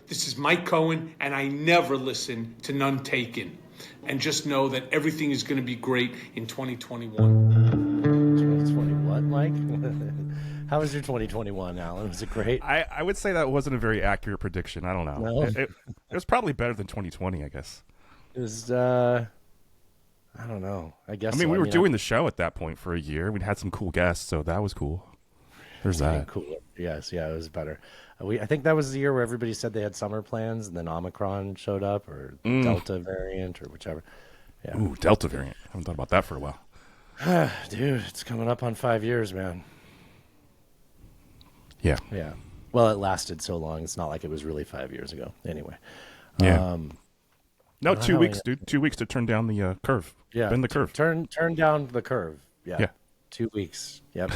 This is Mike Cohen, and I never listen to None Taken. And just know that everything is going to be great in 2021. 2020 what, Mike? How was your 2021, Alan? Was it great? I would say that wasn't a very accurate prediction. I don't know. No? It was probably better than 2020, I guess. It was, I don't know. I guess I mean, we were doing the show at that point for a year. We'd had some cool guests, so that was cool. There's that. Cool. Yes, yeah, it was better. I think that was the year where everybody said they had summer plans, and then Omicron showed up, or Delta variant, or whichever. Yeah. Ooh, Delta variant. I haven't thought about that for a while. Dude, it's coming up on 5 years, man. Yeah. Yeah. Well, it lasted so long. It's not like it was really 5 years ago. Anyway. Yeah. No, 2 weeks, dude. 2 weeks to turn down the curve. Yeah. Bend the curve. Turn down the curve. Yeah. 2 weeks. Yep.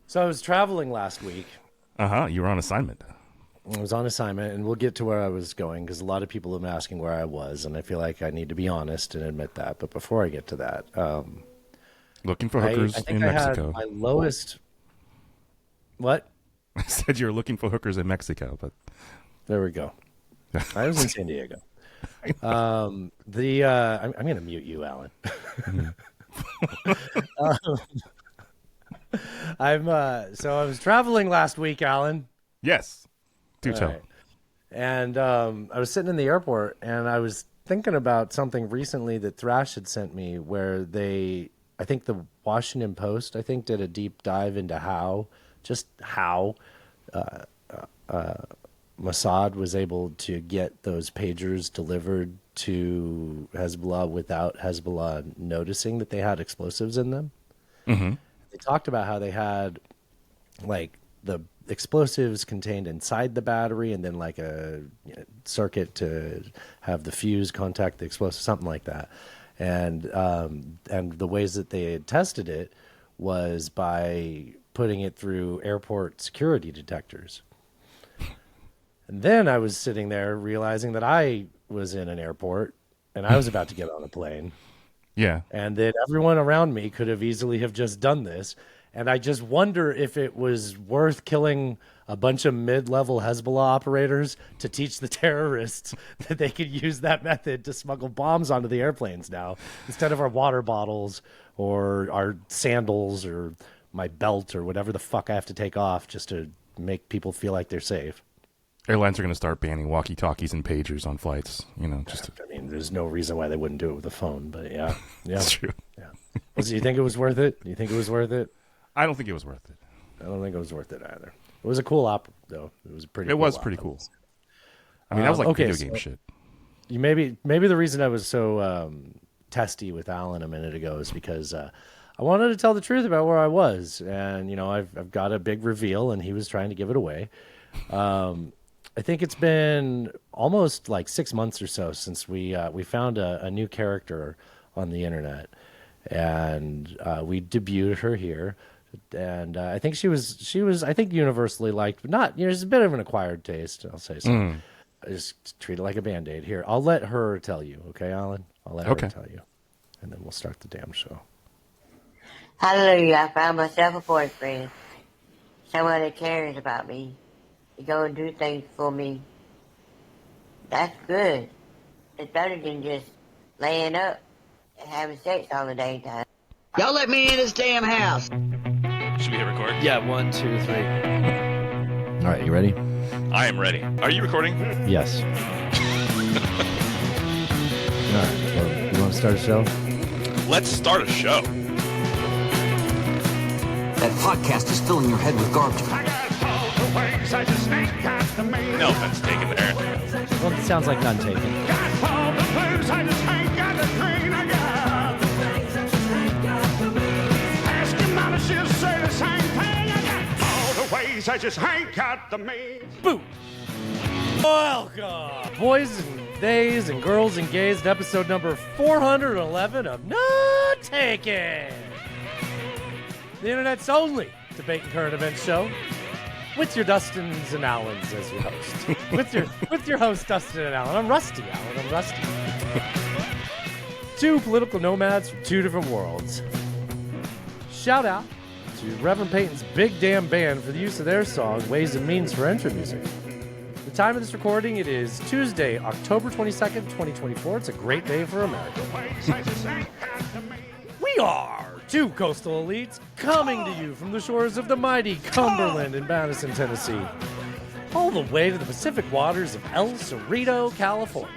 So I was traveling last week. You were on assignment. I was on assignment, and we'll get to where I was going because a lot of people have been asking where I was, and I feel like I need to be honest and admit that. But before I get to that, looking for hookers I think in I Mexico. had my lowest. What? I said you were looking for hookers in Mexico, but There we go. I was in San Diego. I'm going to mute you, Alan. So I was traveling last week, Alan. yes, do tell. Right. And I was sitting in the airport, and I was thinking about something recently that Thrash had sent me, where I think the Washington Post, did a deep dive into how Mossad was able to get those pagers delivered to Hezbollah without Hezbollah noticing that they had explosives in them. Mm-hmm. They talked about how they had like the explosives contained inside the battery, and then like a circuit to have the fuse contact the explosive, something like that. And the ways that they had tested it was by putting it through airport security detectors. And then I was sitting there realizing that I was in an airport and I was about to get on a plane. Yeah. And that everyone around me could have easily have just done this. And I just wonder if it was worth killing a bunch of mid-level Hezbollah operators to teach the terrorists that they could use that method to smuggle bombs onto the airplanes now, instead of our water bottles or our sandals or my belt or whatever the fuck I have to take off just to make people feel like they're safe. Airlines are going to start banning walkie-talkies and pagers on flights. There's no reason why they wouldn't do it with a phone, but yeah. That's true. Yeah. So you think it was worth it? Do you think it was worth it? I don't think it was worth it. I don't think it was worth it either. It was a cool opera, though. It was pretty. It was pretty cool. I mean, that was like video game shit. Maybe the reason I was so testy with Alan a minute ago is because I wanted to tell the truth about where I was, and I've got a big reveal, and he was trying to give it away. I think it's been almost like 6 months or so since we found a new character on the internet, and we debuted her here. And I think she was I think universally liked, but not, it's a bit of an acquired taste, I'll say so. I just treat it like a Band-Aid. Here, I'll let her tell you, okay, Alan? I'll let her tell you, and then we'll start the damn show. Hallelujah, I found myself a boyfriend. Someone that cares about me. To go and do things for me. That's good. It's better than just laying up and having sex all the dang time. Y'all let me in this damn house. Should we hit record? Yeah, 1, 2, 3. All right, you ready? I am ready. Are you recording? Yes. All right, well, you want to start a show? Let's start a show. That podcast is filling your head with garbage. No offense taken there. Well, it sounds like none taken. I just ain't got the means. Boo! Welcome, boys and theys and girls and gays, to episode number 411 of Not Taken, the internet's only debate and current events show, with your Dustins and Allens as your host. with your host, Dustin and Allen. I'm Rusty, Allen. I'm Rusty. Two political nomads from two different worlds. Shout out to Reverend Peyton's Big Damn Band for the use of their song, Ways and Means, for intro music. The time of this recording, it is Tuesday, October 22nd, 2024. It's a great day for America. We are two coastal elites coming to you from the shores of the mighty Cumberland in Madison, Tennessee, all the way to the Pacific waters of El Cerrito, California.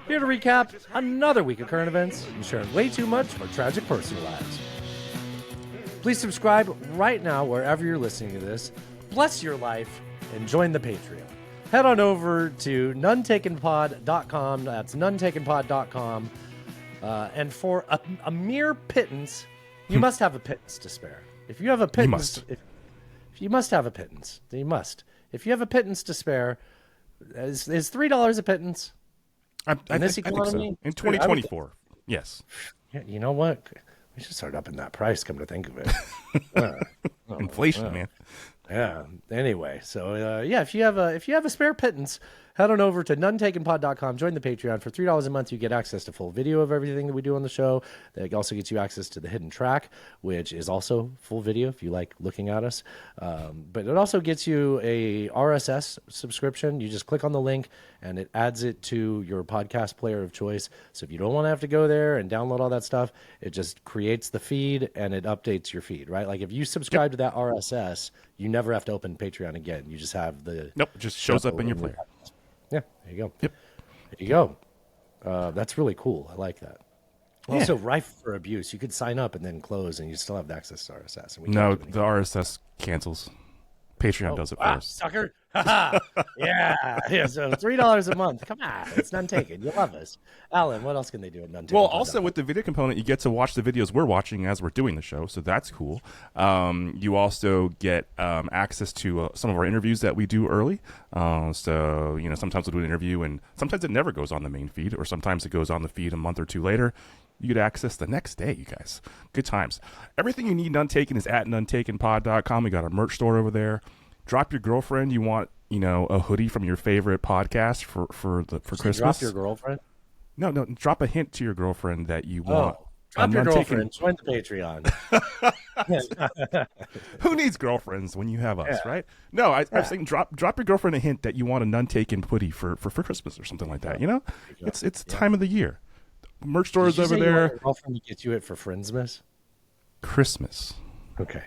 Here to recap another week of current events and sharing way too much of our tragic personal lives. Please subscribe right now wherever you're listening to this. Bless your life and join the Patreon. Head on over to nonetakenpod.com. That's nonetakenpod.com. And for a mere pittance, you must have a pittance to spare. If you have a pittance, if you must have a pittance, then you must. If you have a pittance to spare, is $3 a pittance? I think so. In 2024, yes. Yeah, you know what? We should start upping that price, come to think of it. Inflation, man. Yeah. Anyway, so if you have a spare pittance, head on over to nonetakenpod.com. Join the Patreon. For $3 a month, you get access to full video of everything that we do on the show. That also gets you access to the hidden track, which is also full video if you like looking at us. But it also gets you a RSS subscription. You just click on the link, and it adds it to your podcast player of choice. So if you don't want to have to go there and download all that stuff, it just creates the feed and it updates your feed, right? Like if you subscribe to that RSS, you never have to open Patreon again. You just have the... Nope, it just shows up in your player. Yeah, there you go. Yep. There you go. That's really cool. I like that. Also, rife for abuse. You could sign up and then close, and you still have access to RSS. And No, the RSS cancels. Patreon does it first. Sucker. Yeah. So $3 a month. Come on. It's None Taken. You love us. Alan, what else can they do at None Taken? Well, also with the video component, you get to watch the videos we're watching as we're doing the show, so that's cool. You also get access to some of our interviews that we do early. So, sometimes we'll do an interview, and sometimes it never goes on the main feed, or sometimes it goes on the feed a month or two later. You get access the next day, you guys. Good times. Everything you need None Taken is at nonetakenpod.com. We got our merch store over there. Drop your girlfriend. You want, a hoodie from your favorite podcast for Christmas. Drop your girlfriend? No. Drop a hint to your girlfriend that you want. Drop your girlfriend. Join the Patreon. Who needs girlfriends when you have us, right? No, I was saying drop your girlfriend a hint that you want a None Taken hoodie for Christmas or something like that. It's time of the year. Merch store is over there. You want your girlfriend to get you it for Friendsmas? Christmas. Okay.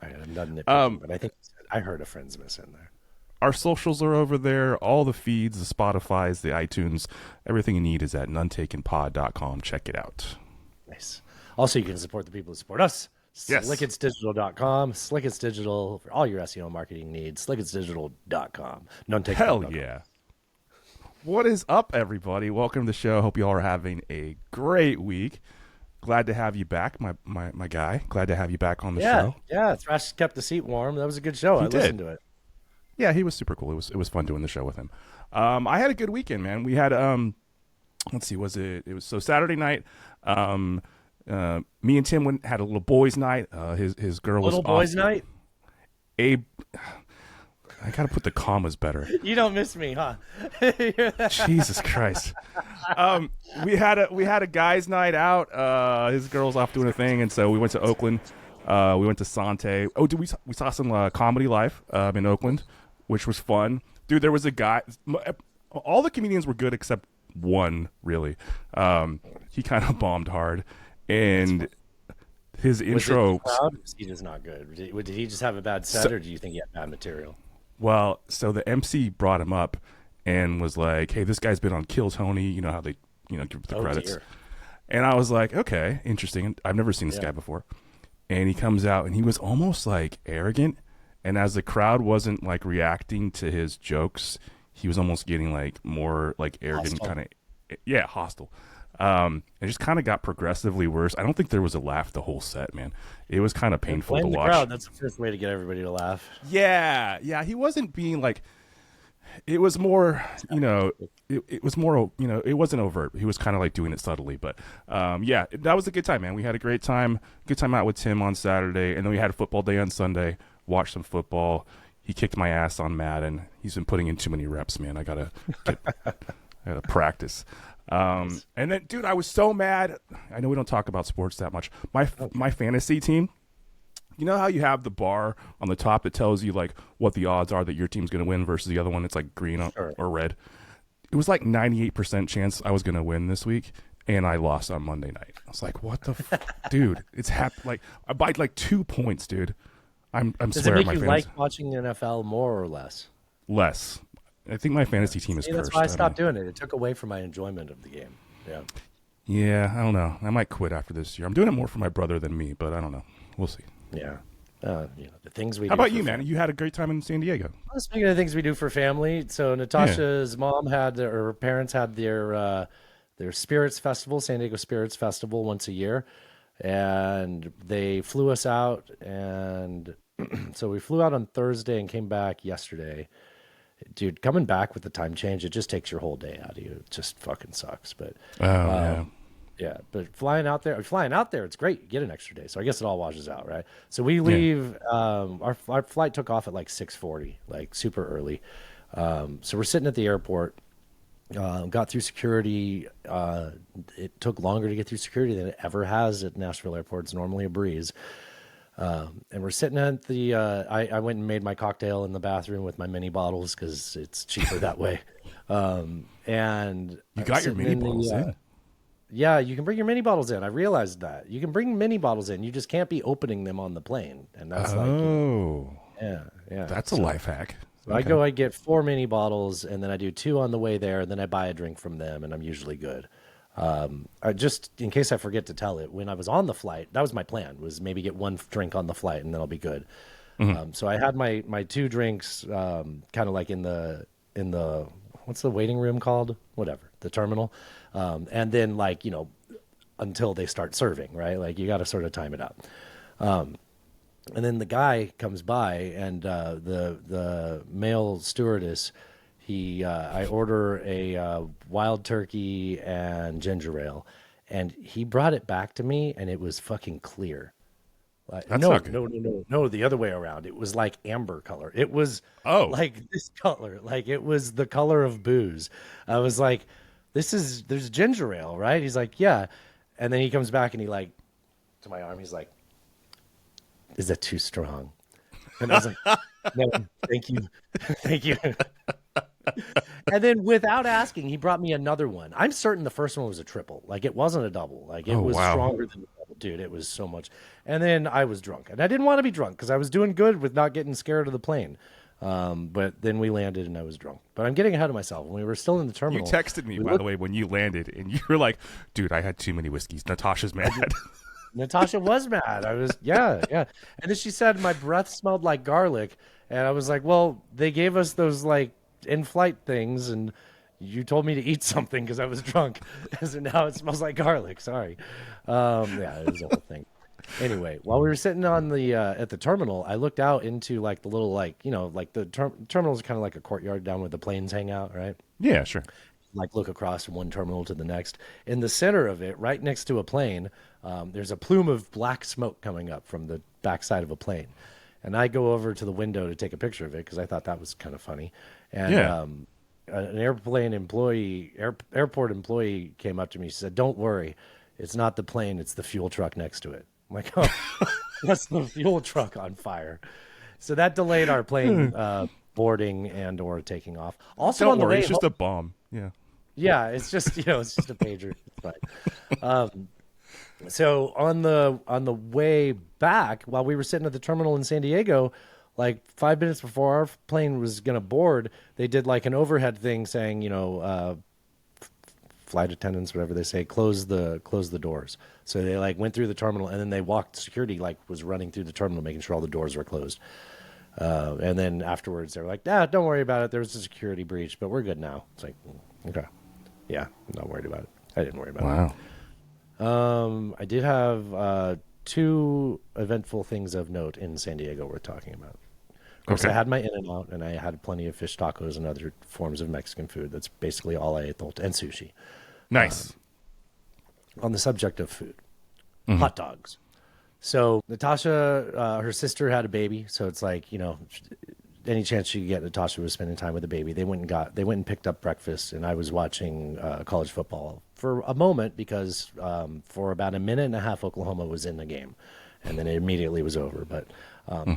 I'm not nitpicking, but I think I heard a Friendsmas in there. Our socials are over there. All the feeds, the Spotifys, the iTunes, everything you need is at nonetakenpod.com. Check it out. Nice. Also, you can support the people who support us. Yes. Slickitsdigital.com. Slickits Digital for all your SEO marketing needs. Slickitsdigital.com. Hell yeah. What is up, everybody? Welcome to the show. Hope you all are having a great week. Glad to have you back, my guy. Glad to have you back on the show. Yeah, Thrash kept the seat warm. That was a good show. I listened to it. Yeah, he was super cool. It was fun doing the show with him. I had a good weekend, man. We had let's see, it was Saturday night. Me and Tim had a little boys' night. His girl was little boys' night. Abe. I gotta put the commas better. You don't miss me, huh? Jesus Christ. We had a guys' night out. His girl's off doing a thing, and so we went to Oakland. We went to Sante. Oh, dude, we saw some comedy live in Oakland, which was fun. Dude, there was a guy. All the comedians were good except one, really. He kind of bombed hard, and his intro. Was he just not good? Did he just have a bad set, or do you think he had bad material? Well, so the MC brought him up and was like, "Hey, this guy's been on Kill Tony. You know how they, give the credits." Dear. And I was like, "Okay, interesting. I've never seen this guy before." And he comes out and he was almost like arrogant. And as the crowd wasn't like reacting to his jokes, he was almost getting like more like arrogant, kind of, hostile. It just kind of got progressively worse. I don't think there was a laugh the whole set, man. It was kind of painful to watch. Crowd, that's the first way to get everybody to laugh. Yeah. He wasn't being like. It was more, it was more, it wasn't overt. He was kind of like doing it subtly, but that was a good time, man. We had a great time. Good time out with Tim on Saturday, and then we had a football day on Sunday. Watched some football. He kicked my ass on Madden. He's been putting in too many reps, man. I gotta practice. And then, dude, I was so mad. I know we don't talk about sports that much. My fantasy team You know how you have the bar on the top that tells you like what the odds are that your team's going to win versus the other one. It's like green or red. It was like 98% chance I was going to win this week, and I lost on Monday night. I was like, "What the, dude? It's like I by like 2 points, dude." I'm Does it swearing make my you fans like watching the NFL more or less? less. I think my fantasy team is See, cursed. that's why I don't stopped know. doing it. It took away from my enjoyment of the game. Yeah. Yeah, I don't know. I might quit after this year. I'm doing it more for my brother than me, but I don't know. We'll see. Yeah. The things we How do about for you, man? You had a great time in San Diego. Well, speaking of things we do for family, so Natasha's mom her parents had their Spirits Festival, San Diego Spirits Festival, once a year, and they flew us out, and so we flew out on Thursday and came back yesterday. Dude, coming back with the time change, it just takes your whole day out of you. It just fucking sucks. But yeah, but flying out there, it's great. You get an extra day, so I guess it all washes out, right? So we leave. Our flight took off at like 6:40, like super early. So we're sitting at the airport. Got through security. It took longer to get through security than it ever has at Nashville Airport. It's normally a breeze. And we're sitting at the. I went and made my cocktail in the bathroom with my mini bottles because it's cheaper that way. And You got your mini bottles in. Yeah, you can bring your mini bottles in. I realized that you can bring mini bottles in. You just can't be opening them on the plane, and that's yeah. That's a life hack. So I get 4 mini bottles, and then I do 2 on the way there, and then I buy a drink from them, and I'm usually good. I just in case I forget to tell it, when I was on the flight, that was my plan, was maybe get 1 drink on the flight, and then I'll be good. So I had my 2 drinks, kind of like in the what's the waiting room called? Whatever, the terminal. And then like, until they start serving, right? Like you got to sort of time it out. And then the guy comes by and, the male stewardess, I order a, wild turkey and ginger ale, and he brought it back to me and it was fucking clear. That's not good. No, the other way around. It was like amber color. It was like this color, like it was the color of booze. I was like, there's ginger ale, right? He's like, yeah. And then he comes back and he like, to my arm, he's like, is that too strong? And I was like, no, thank you. Thank you. And then without asking, he brought me another one. I'm certain the first one was a triple. Like it wasn't a double. Like it was stronger than a double. Dude, it was so much. And then I was drunk. And I didn't want to be drunk because I was doing good with not getting scared of the plane. But then we landed and I was drunk. But I'm getting ahead of myself. When we were still in the terminal. You texted me, by the way, when you landed, and you were like, dude, I had too many whiskeys. Natasha's mad. Natasha was mad. I was, yeah. And then she said my breath smelled like garlic. And I was like, well, they gave us those like in-flight things, and you told me to eat something because I was drunk. So now it smells like garlic. Sorry. Yeah, it was a whole thing. Anyway, while we were sitting on the at the terminal, I looked out into like the little like the terminal is kind of like a courtyard down where the planes hang out, right? Yeah, sure. Like look across from one terminal to the next. In the center of it, right next to a plane, there's a plume of black smoke coming up from the backside of a plane. And I go over to the window to take a picture of it because I thought that was kind of funny. And an airport employee came up to me. She said, "Don't worry, it's not the plane; it's the fuel truck next to it." I'm like, "Oh, that's the fuel truck on fire." So that delayed our plane boarding and or taking off. Also, Don't on the worry, way it's just home, a bomb. Yeah. yeah, it's just it's just a pager. But so on the way back, while we were sitting at the terminal in San Diego, like 5 minutes before our plane was gonna board, they did like an overhead thing saying, flight attendants, whatever they say, close the doors. So they like went through the terminal and then they walked security, like was running through the terminal, making sure all the doors were closed. And then afterwards they were like, don't worry about it. There was a security breach, but we're good now. It's like, okay. Yeah, I'm not worried about it. I didn't worry about it. I did have 2 eventful things of note in San Diego worth talking about. Of course, I had my In-N-Out, and I had plenty of fish tacos and other forms of Mexican food. That's basically all I ate, and sushi. Nice. On the subject of food, hot dogs. So Natasha, her sister had a baby, so it's like, any chance she could get, Natasha was spending time with the baby. They went and picked up breakfast, and I was watching college football for a moment because for about a minute and a half, Oklahoma was in the game, and then it immediately was over. But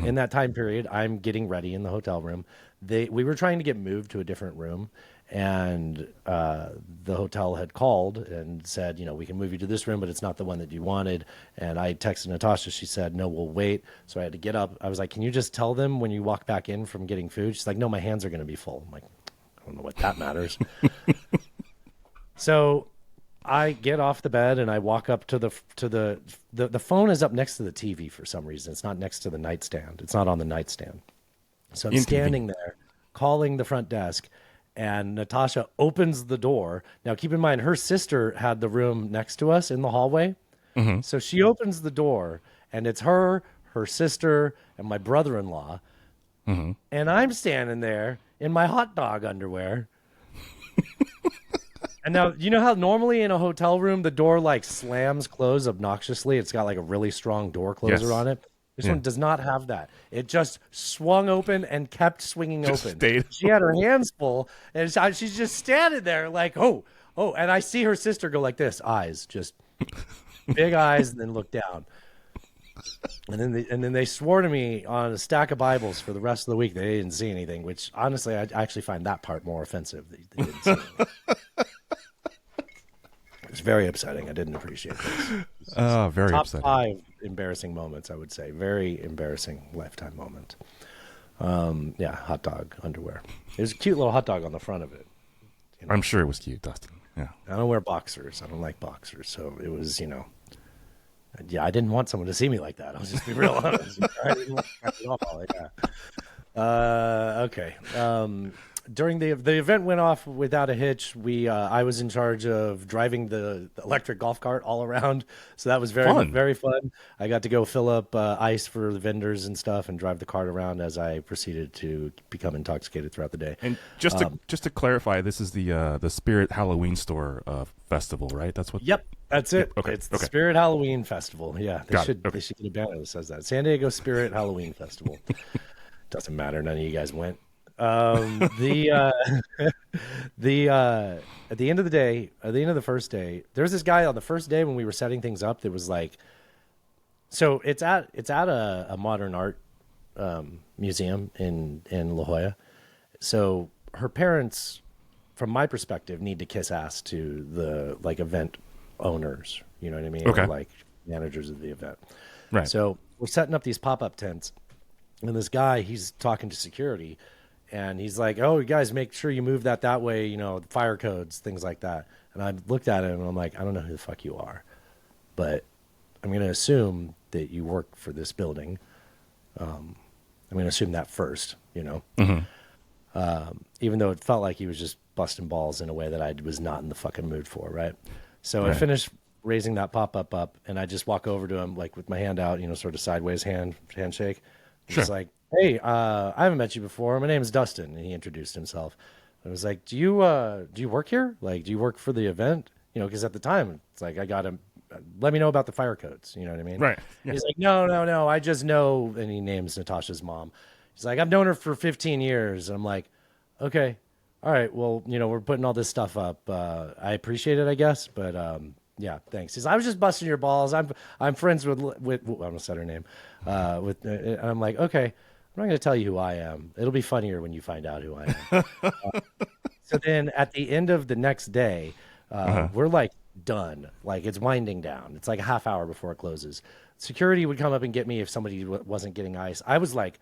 in that time period, I'm getting ready in the hotel room. We were trying to get moved to a different room, and the hotel had called and said, we can move you to this room, but it's not the one that you wanted. And I texted Natasha. She said, no, we'll wait. So I had to get up. I was like, can you just tell them when you walk back in from getting food? She's like, no, my hands are going to be full. I'm like, I don't know what that matters. So I get off the bed and I walk up to the phone is up next to the TV for some reason. It's not next to the nightstand. It's not on the nightstand. So I'm standing there calling the front desk, and Natasha opens the door. Now, keep in mind, her sister had the room next to us in the hallway. So she opens the door, and it's her sister, and my brother-in-law. And I'm standing there in my hot dog underwear. And now, you know how normally in a hotel room, the door like slams closed obnoxiously? It's got like a really strong door closer on it. This one does not have that. It just swung open and kept swinging open. She had her hands full, and she's just standing there like, oh. And I see her sister go like this, eyes, just big eyes, and then look down. And then they swore to me on a stack of Bibles for the rest of the week they didn't see anything, which honestly, I actually find that part more offensive. They didn't see anything. It's very upsetting. I didn't appreciate this. Very Top upsetting. 5 embarrassing moments, I would say. Very embarrassing lifetime moment. Hot dog underwear. There's a cute little hot dog on the front of it. I'm sure it was cute, Dustin. Yeah. I don't wear boxers. I don't like boxers. So it was, I didn't want someone to see me like that. I'll just be real honest. I didn't want to it all like that. Okay. During the event went off without a hitch. I was in charge of driving the electric golf cart all around, so that was very fun. I got to go fill up ice for the vendors and stuff, and drive the cart around as I proceeded to become intoxicated throughout the day. And just to clarify, this is the Spirit Halloween Store festival, right? That's what. Yep, that's it. Okay, It's the Spirit Halloween Festival. Yeah, they should it. they should get a banner that says that. San Diego Spirit Halloween Festival. Doesn't matter. None of you guys went. At the end of the day, at the end of the first day, there was this guy on the first day when we were setting things up that was like, so it's at a modern art museum in La Jolla. So her parents, from my perspective, need to kiss ass to the like event owners, you know what I mean? Okay. Or, like managers of the event. Right. So we're setting up these pop-up tents, and this guy, he's talking to security. And he's like, oh, you guys make sure you move that way, fire codes, things like that. And I looked at him and I'm like, I don't know who the fuck you are, but I'm going to assume that you work for this building. I'm going to assume that first, even though it felt like he was just busting balls in a way that I was not in the fucking mood for, right? So I finished raising that pop-up up, and I just walk over to him, like with my hand out, sort of sideways handshake. It's like, hey, I haven't met you before. My name is Dustin. And he introduced himself. I was like, do you work here? Like, do you work for the event? Because at the time, it's like, I got him. Let me know about the fire codes. You know what I mean? Right. Yeah. He's like, no. I just know. And he names Natasha's mom. He's like, I've known her for 15 years. And I'm like, okay. All right. Well, we're putting all this stuff up. I appreciate it, I guess. But, yeah, thanks. He's, I was just busting your balls. I'm friends with I almost said her name. And I'm like, okay. I'm not going to tell you who I am. It'll be funnier when you find out who I am. So then at the end of the next day, we're like done. Like it's winding down. It's like a half hour before it closes. Security would come up and get me if somebody wasn't getting ice. I was like,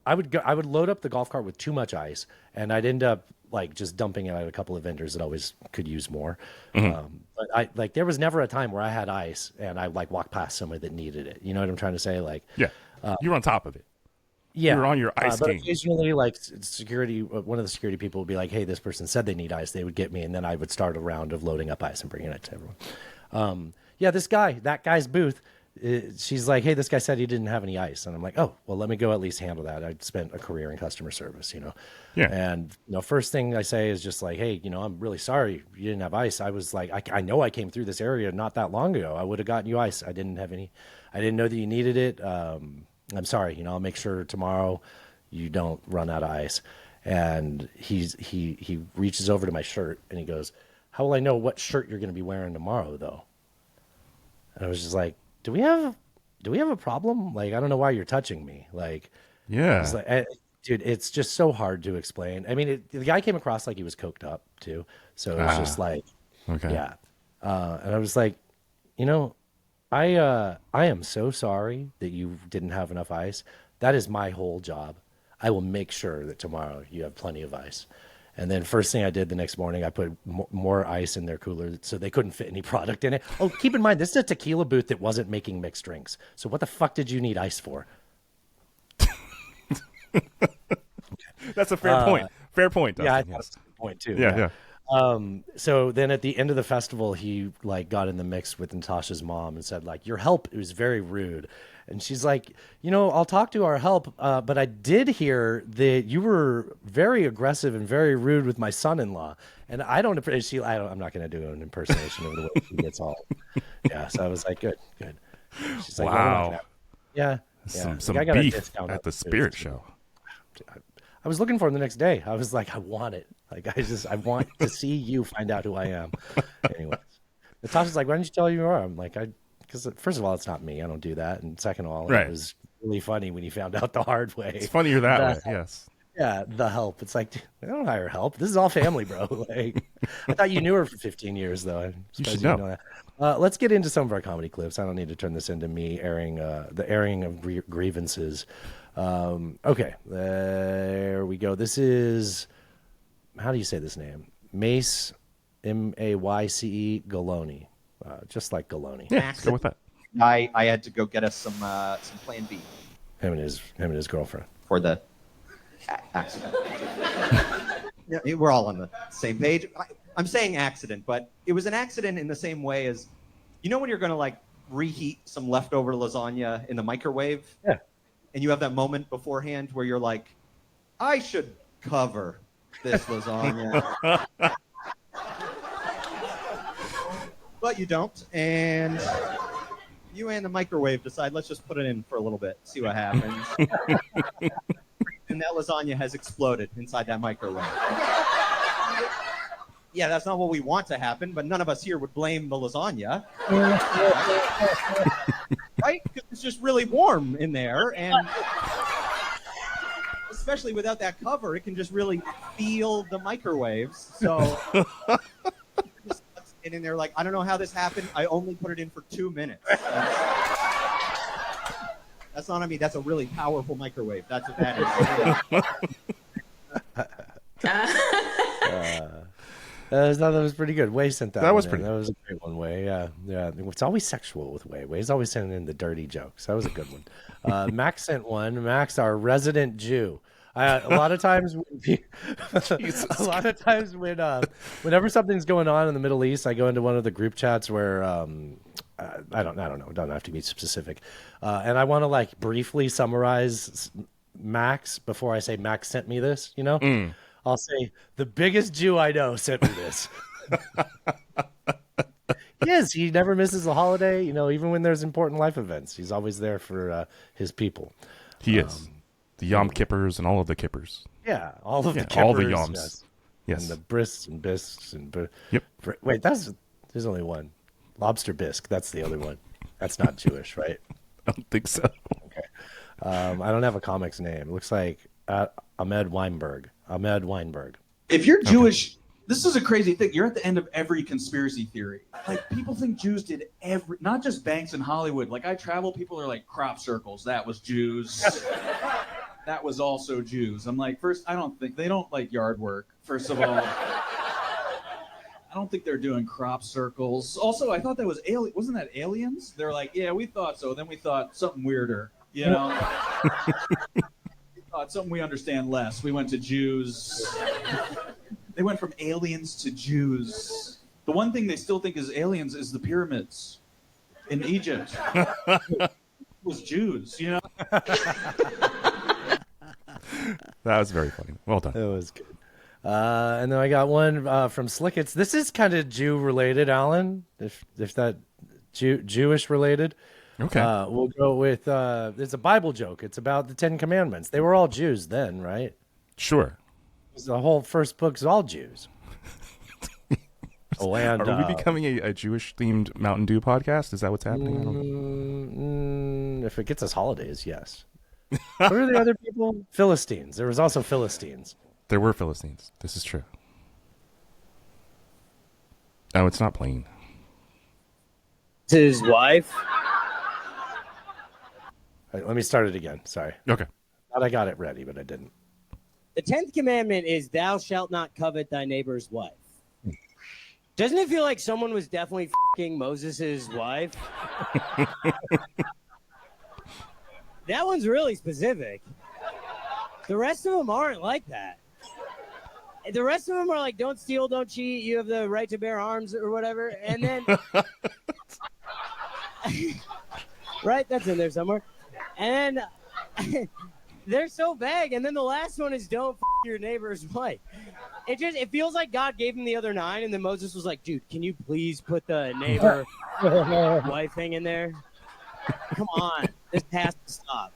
I would load up the golf cart with too much ice, and I'd end up like just dumping it at a couple of vendors that always could use more. But there was never a time where I had ice and I like walked past somebody that needed it. You know what I'm trying to say? Like, Yeah. You're on top of it. yeah, You're on your ice but game. occasionally, like security, one of the security people would be like, "Hey, this person said they need ice." They would get me, and then I would start a round of loading up ice and bringing it to everyone. That guy's booth. She's like, "Hey, this guy said he didn't have any ice," and I'm like, "Oh, well, let me go at least handle that." I spent a career in customer service, Yeah. And first thing I say is just like, "Hey, I'm really sorry you didn't have ice." I was like, I know I came through this area not that long ago. I would have gotten you ice. I didn't have any. I didn't know that you needed it. I'm sorry, I'll make sure tomorrow you don't run out of ice. And he reaches over to my shirt and he goes, "How will I know what shirt you're going to be wearing tomorrow, though?" And I was just like, "Do we have do we have a problem? Like, I don't know why you're touching me. Like, Yeah. it's like, dude, it's just so hard to explain. I mean, the guy came across like he was coked up too. So it's just like, Okay. yeah. And I was like, you know, I am so sorry that you didn't have enough ice. That is my whole job. I will make sure that tomorrow you have plenty of ice. And then first thing I did the next morning, I put more ice in their cooler so they couldn't fit any product in it. Oh, keep in mind, this is a tequila booth that wasn't making mixed drinks. So what the fuck did you need ice for? That's a fair point. Fair point. Yeah, I Dustin, thought yes. that's a good point too. Yeah, yeah. So then at the end of the festival, he like got in the mix with Natasha's mom and said like, your help was very rude. And she's like, you know, I'll talk to our help. But I did hear that you were very aggressive and very rude with my son-in-law. And I don't appreciate, I'm not going to do an impersonation of the way he gets all. Yeah. So I was like, good. She's like, Wow. yeah. Some I got a beef discount at the up spirit too. show. I was looking for him the next day. I was like, I want it. Like, I want to see you find out who I am. Anyways, Natasha's like, why didn't you tell you are? I'm like, because first of all, it's not me. I don't do that. And second of all, Right. It was really funny when you found out the hard way. It's funnier that way. Yes. Yeah, the help. It's like, I don't hire help. This is all family, bro. Like, I thought you knew her for 15 years, though. I'm surprised should you didn't know. that. Let's get into some of our comedy clips. I don't need to turn this into me airing the airing of grievances. Okay, there we go. This is, how do you say this name? Mace, Mayce Galoni, just like Galoni. Yeah, let's go with that. I had to go get us some Plan B Him and his girlfriend. for the accident. Yeah, we're all on the same page. I'm saying accident, but it was an accident in the same way as, you know, when you're going to like reheat some leftover lasagna in the microwave. Yeah. And you have that moment beforehand where you're like, I should cover this lasagna. But you don't. And you and the microwave decide, let's just put it in for a little bit, see what happens. And that lasagna has exploded inside that microwave. Yeah, that's not what we want to happen, but none of us here would blame the lasagna. Right? Because it's just really warm in there, and especially without that cover, it can just really feel the microwaves. So just in there like, I don't know how this happened. I only put it in for 2 minutes. That's not on me. That's a really powerful microwave. That's what that is. I thought that was pretty good. Way sent that. That was one in. pretty That was a great one, Way. Yeah. It's always sexual with Way. Way's always sending in the dirty jokes. That was a good one. Max sent one. Max, our resident Jew. A lot of times, whenever something's going on in the Middle East, I go into one of the group chats where I don't know. It doesn't have to be specific, and I want to like briefly summarize Max before I say Max sent me this. You know. I'll say, the biggest Jew I know sent me this. Yes, he never misses a holiday, you know, even when there's important life events. He's always there for his people. He is. The Yom Kippers and all of the Kippers. Yeah, all of the all the kippers, Yoms. yes. Yes. And the brists and bisques. Yep. Wait, there's only one. Lobster bisque, that's the other one. That's not Jewish, right? I don't think so. Okay. I don't have a comic's name. It looks like Ahmed Weinberg. If you're Jewish, this is a crazy thing. You're at the end of every conspiracy theory. Like, people think Jews did not just banks in Hollywood. Like, I travel, people are like, crop circles, that was Jews. That was also Jews. I'm like, first, they don't like yard work, first of all. I don't think they're doing crop circles. Also, I thought that was wasn't that aliens? They're like, yeah, we thought so. Then we thought something weirder, you know? Something we understand less. We went to Jews. They went from aliens to Jews. The one thing they still think is aliens is the pyramids in Egypt. It was Jews, you know? That was very funny. Well done. It was good. And then I got one from Slickets. This is kind of Jew related, Alan, if that Jewish related. Okay. We'll go with it's a Bible joke. It's about the 10 Commandments. They were all Jews then, right? Sure. The whole first book's all Jews. Are we becoming a Jewish themed Mountain Dew podcast? Is that what's happening? I don't know. mean, if it gets us holidays, yes. What are the other people? Philistines. There was also Philistines. There were Philistines. This is true. Oh, it's not plain. His wife. All right, let me start it again. Sorry. Okay. Thought I got it ready, but I didn't. The 10th commandment is thou shalt not covet thy neighbor's wife. Doesn't it feel like someone was definitely f***ing Moses' wife? That one's really specific. The rest of them aren't like that. The rest of them are like, don't steal, don't cheat, you have the right to bear arms or whatever. And then, right, that's in there somewhere. And then they're so vague. And then the last one is don't f*** your neighbor's wife. It feels like God gave him the other 9, and then Moses was like, dude, can you please put the neighbor wife thing in there? Come on, this has to stop.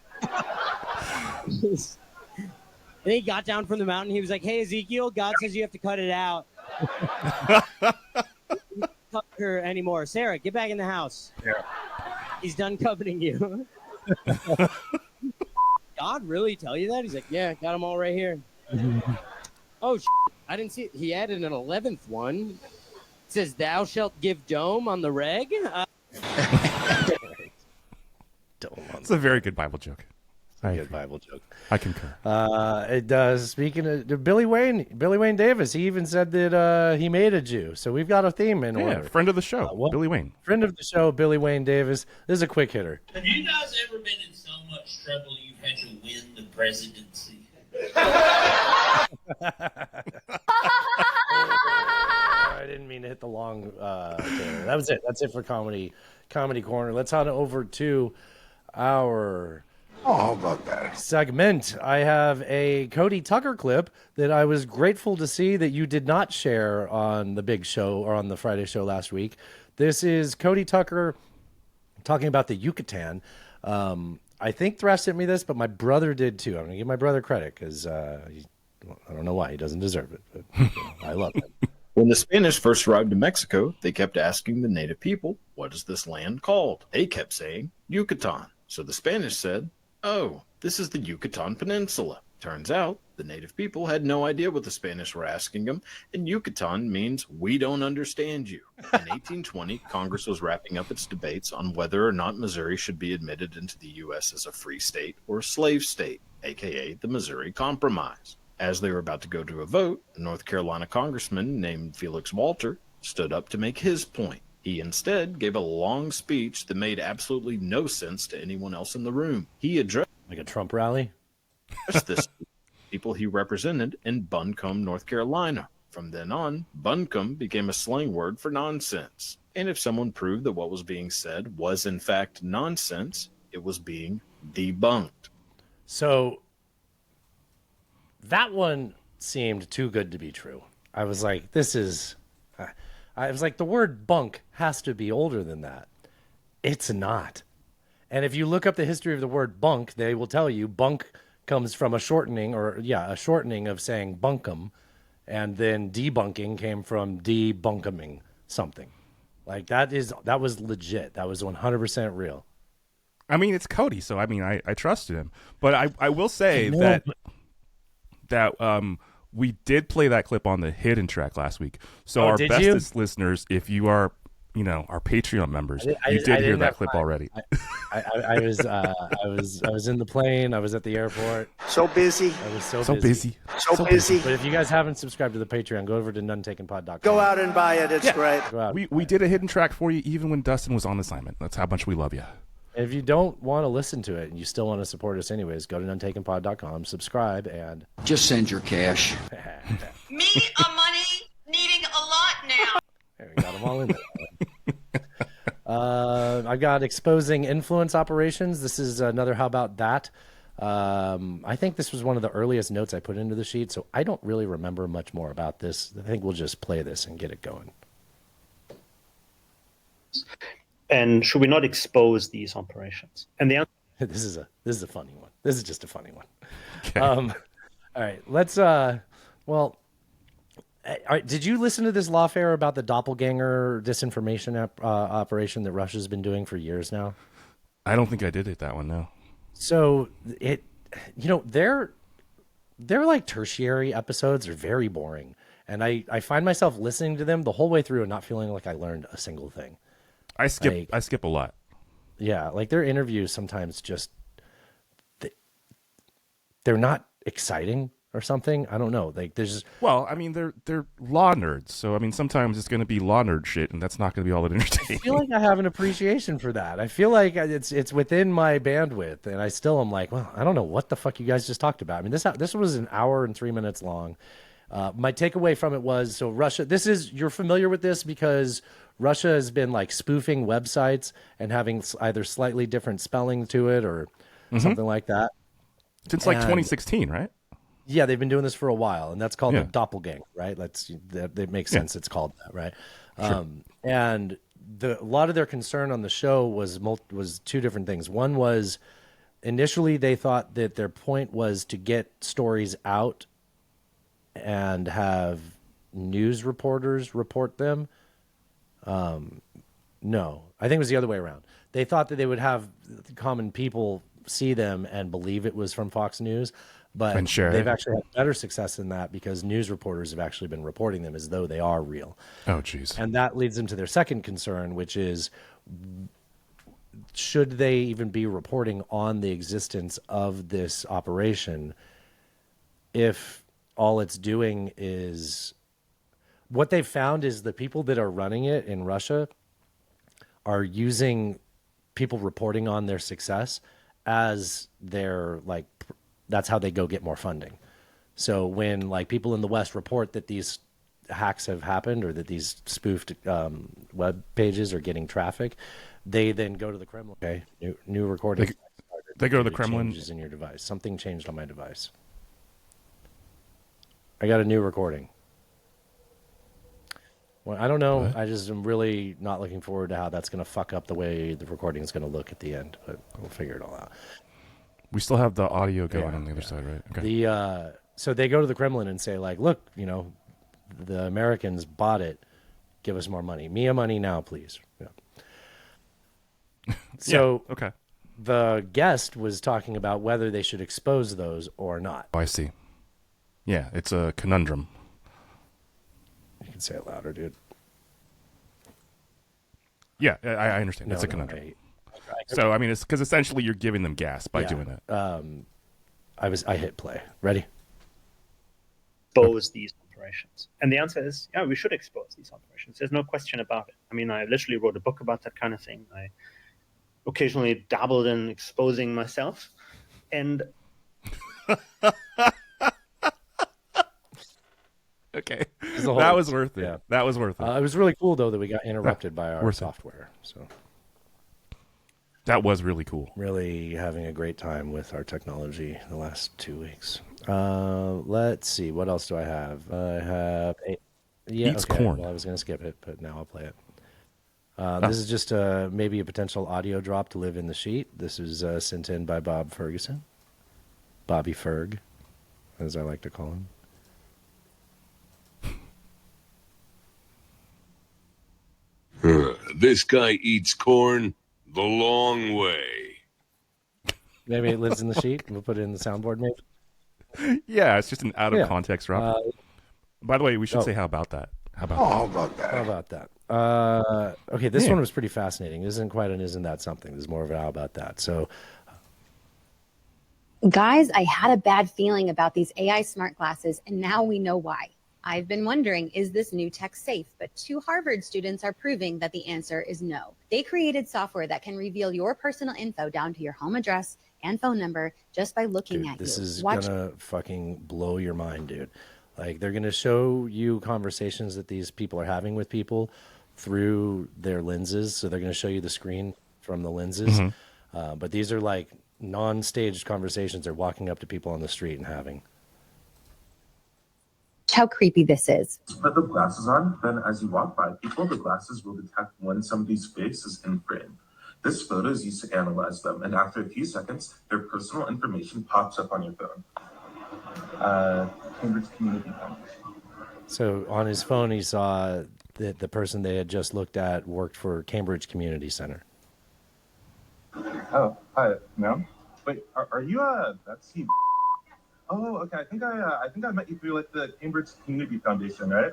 And he got down from the mountain. He was like, hey, Ezekiel, God says you have to cut it out. Cut her anymore. Sarah, get back in the house. Yeah. He's done coveting you. God really tell you that? He's like, yeah, got them all right here. Oh, I didn't see it. He added an 11th one. It says, thou shalt give dome on the reg. It's a very good Bible joke. Good Bible joke. I concur. Speaking of Billy Wayne Davis, he even said that he made a Jew. So we've got a theme in order. Friend of the show, Billy Wayne. Friend of the show, Billy Wayne Davis. This is a quick hitter. Have you guys ever been in so much trouble you've had to win the presidency? I didn't mean to hit the long. That was it. That's it for comedy corner. Let's head over to our how about that segment. I have a Cody Tucker clip that I was grateful to see that you did not share on the big show or on the Friday show last week. This is Cody Tucker talking about the Yucatan. I think Thrash sent me this, but my brother did too. I'm going to give my brother credit because I don't know why. He doesn't deserve it, but I love him. When the Spanish first arrived in Mexico, they kept asking the native people, what is this land called? They kept saying, Yucatan. So the Spanish said, oh, this is the Yucatan Peninsula. Turns out, the native people had no idea what the Spanish were asking them, and Yucatan means we don't understand you. In 1820, Congress was wrapping up its debates on whether or not Missouri should be admitted into the U.S. as a free state or a slave state, aka the Missouri Compromise. As they were about to go to a vote, a North Carolina congressman named Felix Walter stood up to make his point. He instead gave a long speech that made absolutely no sense to anyone else in the room. He addressed like a Trump rally. This people he represented in Buncombe, North Carolina. From then on, Buncombe became a slang word for nonsense. And if someone proved that what was being said was in fact nonsense, it was being debunked. So that one seemed too good to be true. I was like, I was like, the word bunk has to be older than that. It's not. And if you look up the history of the word bunk, they will tell you bunk comes from a shortening of saying bunkum, and then debunking came from debunkuming something. Like that was legit. That was 100% real. I mean, it's Cody, so I mean, I trusted him. But I will say that we did play that clip on the hidden track last week. So our bestest listeners, if you are, our Patreon members, you did hear that clip already. I was in the plane. I was at the airport. So busy. I was so busy. So busy. But if you guys haven't subscribed to the Patreon, go over to nuntakenpod.com. Go out and buy it. It's great. We did a hidden track for you even when Dustin was on assignment. That's how much we love you. And if you don't want to listen to it and you still want to support us anyways, go to nuntakenpod.com, subscribe, and just send your cash. Me, money needing a lot now. There, we got them all in there. I got exposing influence operations. This is another how about that. I think this was one of the earliest notes I put into the sheet, so I don't really remember much more about this. I think we'll just play this and get it going. And should we not expose these operations? And the answer this is a funny one. This is just a funny one. Okay. All right, let's well, all right, did you listen to this lawfare about the doppelganger disinformation operation that Russia's been doing for years now? I don't think I did it that one. No. So they're like tertiary episodes are very boring. And I find myself listening to them the whole way through and not feeling like I learned a single thing. I skip a lot. Yeah, like their interviews sometimes just they're not exciting or something. I don't know. Like there's just Well, I mean they're law nerds, so I mean sometimes it's going to be law nerd shit, and that's not going to be all that I entertaining. feel like I have an appreciation for that. I feel like it's within my bandwidth, and I still am like, well, I don't know what the fuck you guys just talked about. I mean, this was an hour and 3 minutes long. My takeaway from it was, so Russia, you're familiar with this because Russia has been like spoofing websites and having either slightly different spelling to it or something like that. Since like 2016, right? Yeah, they've been doing this for a while, and that's called the doppelgang, right? That makes sense. It's called that, right? Sure. And a lot of their concern on the show was two different things. One was initially they thought that their point was to get stories out and have news reporters report them. No, I think it was the other way around. They thought that they would have common people see them and believe it was from Fox News, but And share they've it. actually had better success in that because news reporters have actually been reporting them as though they are real. Oh, geez. And that leads them to their second concern, which is, should they even be reporting on the existence of this operation if all it's doing is... What they've found is the people that are running it in Russia are using people reporting on their success as their, like, that's how they go get more funding. So when like people in the West report that these hacks have happened or that these spoofed web pages are getting traffic, they then go to the Kremlin. Okay, new recording. They go to the Kremlin. Changes in your device. Something changed on my device. I got a new recording. Well, I don't know. What? I just am really not looking forward to how that's going to fuck up the way the recording is going to look at the end, but we'll figure it all out. We still have the audio going on the other side, right? Okay. So they go to the Kremlin and say, like, look, the Americans bought it. Give us more money. Mia money now, please. Yeah. So okay. The guest was talking about whether they should expose those or not. Oh, I see. Yeah, it's a conundrum. You can say it louder, dude. Yeah, I understand. It's a conundrum. So, I mean, it's because essentially you're giving them gas by doing that. I hit play. Ready? Expose these operations. And the answer is, yeah, we should expose these operations. There's no question about it. I mean, I literally wrote a book about that kind of thing. I occasionally dabbled in exposing myself. And okay. That was worth it. Yeah. That was worth it. It was really cool, though, that we got interrupted by our software. So that was really cool. Really having a great time with our technology the last 2 weeks. Let's see. What else do I have? I have Eats corn. Well, I was going to skip it, but now I'll play it. This is just maybe a potential audio drop to live in the sheet. This is sent in by Bob Ferguson. Bobby Ferg, as I like to call him. This guy eats corn the long way. Maybe it lives in the sheet. We'll put it in the soundboard, maybe. Yeah, it's just an out of context drop. By the way, we should say how about that? How about that? Okay, this one was pretty fascinating. Isn't quite an isn't that something? There's more of an how about that. So, guys, I had a bad feeling about these AI smart glasses, and now we know why. I've been wondering, is this new tech safe? But 2 Harvard students are proving that the answer is no. They created software that can reveal your personal info down to your home address and phone number just by looking at this you. is gonna fucking blow your mind, dude. Like, they're gonna show you conversations that these people are having with people through their lenses. So they're gonna show you the screen from the lenses. But these are like non-staged conversations they're walking up to people on the street and having. How creepy this is. Put the glasses on, then as you walk by people, the glasses will detect when somebody's face is in frame. This photo is used to analyze them, and after a few seconds, their personal information pops up on your phone. Cambridge Community Foundation. So on his phone, he saw that the person they had just looked at worked for Cambridge Community Center. Oh, hi, ma'am. Wait, are you Betsy? Oh, okay. I think I met you through like the Cambridge Community Foundation, right?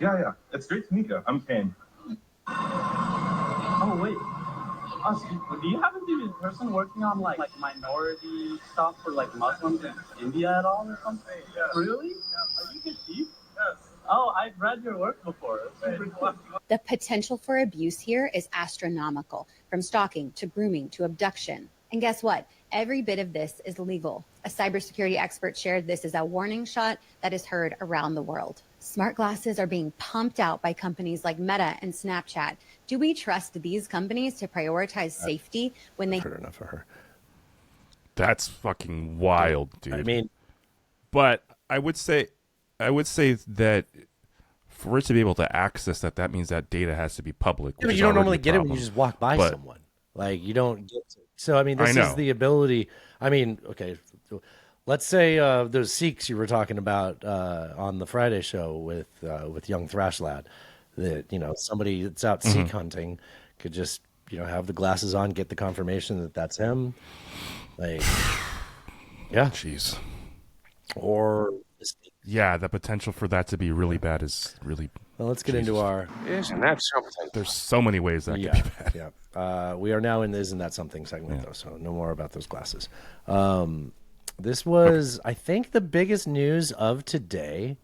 Yeah. It's great to meet you. I'm Kane. Oh wait. Do you happen to be the person working on like minority stuff for like Muslims in India at all or something? Yeah. Really? Yeah. Are you Kashif? Yes. Oh, I've read your work before. It's super cool. The potential for abuse here is astronomical, from stalking to grooming to abduction. And guess what? Every bit of this is legal. A cybersecurity expert shared this as a warning shot that is heard around the world. Smart glasses are being pumped out by companies like Meta and Snapchat. Do we trust these companies to prioritize safety when they... Heard enough of her. That's fucking wild, dude. I mean, but I would say that for it to be able to access that means that data has to be public. Yeah, but you don't normally get it when you just walk by someone. Like, you don't get to. So, I mean, this is the ability. I mean, okay, let's say those Sikhs you were talking about on the Friday show with young Thrash Lad, that, you know, somebody that's out Sikh hunting could just, you know, have the glasses on, get the confirmation that that's him. Like, yeah. Jeez. Or... Yeah, the potential for that to be really bad is really... Well, let's get into our... Isn't that something? There's so many ways that could be bad. Yeah. We are now in the Isn't That Something segment, though, so no more about those glasses. This was, I think, the biggest news of today.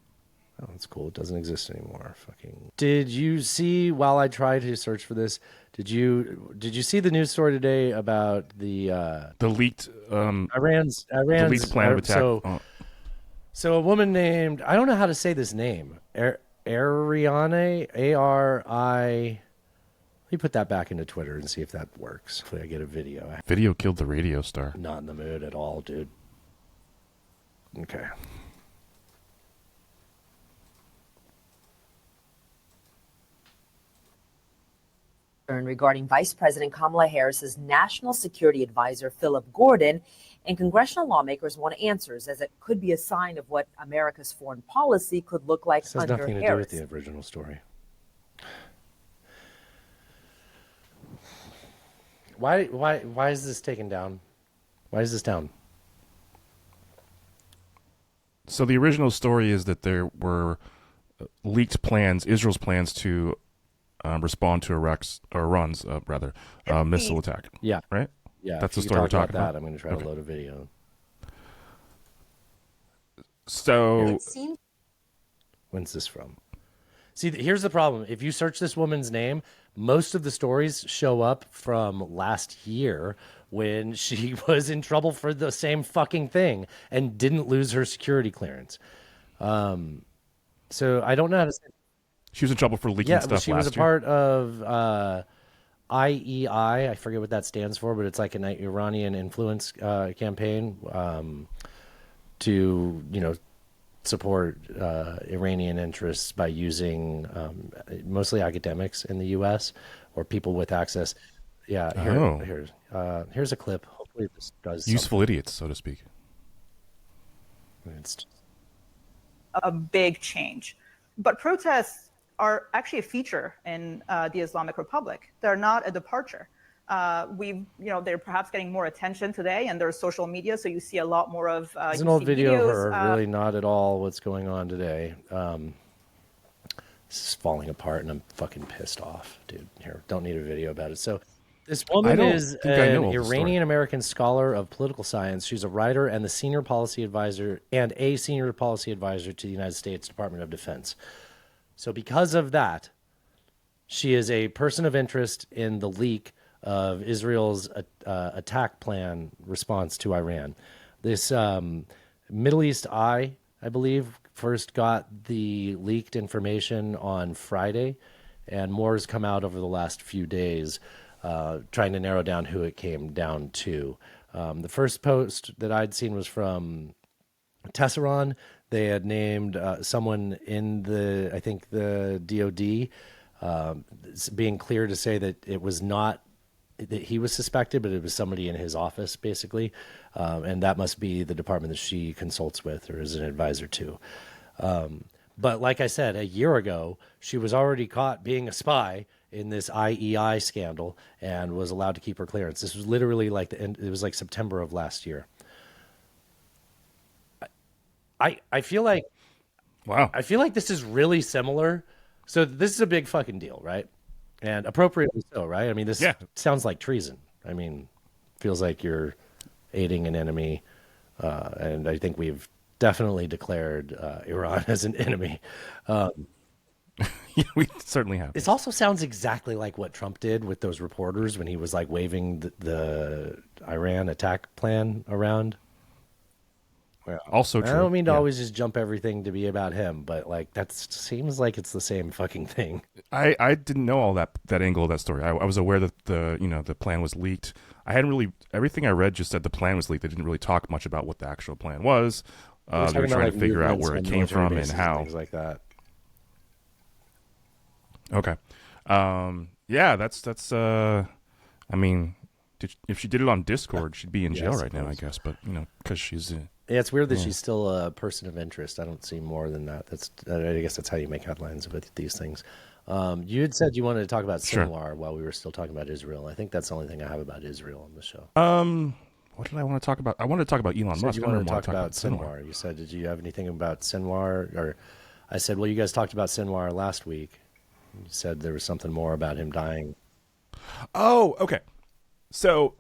Oh, that's cool. It doesn't exist anymore. Fucking... Did you see, while I tried to search for this, did you see the news story today about the leaked... Iran's the leaked plan of attack... So a woman named, I don't know how to say this name, Ariane, A-R-I, let me put that back into Twitter and see if that works. Hopefully I get a video. Video killed the radio star. Not in the mood at all, dude. Okay. Regarding Vice President Kamala Harris's National Security Advisor, Philip Gordon, and congressional lawmakers want answers, as it could be a sign of what America's foreign policy could look like This has under nothing to Harris. do with the original story. Why is this taken down? Why is this down? So the original story is that there were leaked plans, Israel's plans to respond to Iran's missile attack. Yeah. Right? Yeah. That's the if you story we're talk talking about. that, I'm going to try to load a video. So... When's this from? See, here's the problem. If you search this woman's name, most of the stories show up from last year when she was in trouble for the same fucking thing and didn't lose her security clearance. So I don't know how to say. She was in trouble for leaking stuff last year. She was a part of IEI. I forget what that stands for, but it's like an Iranian influence campaign to, you know, support Iranian interests by using mostly academics in the U.S. or people with access. Yeah, here's a clip. Hopefully this does useful something. idiots, so to speak. It's a big change. But protests are actually a feature in the Islamic Republic. They're not a departure. They're perhaps getting more attention today, and there's social media, so you see a lot more of. There's an old video of her, really not at all what's going on today. This is falling apart, and I'm fucking pissed off, dude. Here, don't need a video about it. So, this woman is an Iranian-American scholar of political science. She's a writer and a senior policy advisor to the United States Department of Defense. So, because of that, she is a person of interest in the leak of Israel's attack plan response to Iran. This Middle East Eye, I believe, first got the leaked information on Friday, and more has come out over the last few days, trying to narrow down who it came down to. The first post that I'd seen was from Tesseron. They had named someone in the DOD, being clear to say that it was not that he was suspected, but it was somebody in his office, basically. And that must be the department that she consults with or is an advisor to. But like I said, a year ago, she was already caught being a spy in this IEI scandal and was allowed to keep her clearance. This was literally like it was like September of last year. I feel like, wow, I feel like this is really similar. So this is a big fucking deal, right? And appropriately so, right? I mean, this sounds like treason. I mean, feels like you're aiding an enemy. And I think we've definitely declared Iran as an enemy. Yeah, we certainly have. This also sounds exactly like what Trump did with those reporters when he was like waving the Iran attack plan around. Well, also true. I don't mean to always just jump everything to be about him, but like that seems like it's the same fucking thing. I didn't know all that angle of that story. I was aware that the plan was leaked. I hadn't really, everything I read just said the plan was leaked. They didn't really talk much about what the actual plan was. They were trying to figure out where it came from and how. Things like that. Okay. Yeah, that's I mean, if she did it on Discord, she'd be in jail right now, I guess. But, because she's... Yeah, it's weird that she's still a person of interest. I don't see more than that. I guess that's how you make headlines with these things. You had said you wanted to talk about Sinwar while we were still talking about Israel. I think that's the only thing I have about Israel on the show. What did I want to talk about? I wanted to talk about Elon Musk. You wanted to talk about Sinwar. You said, did you have anything about Sinwar? Or I said, well, you guys talked about Sinwar last week. You said there was something more about him dying. Oh, okay. So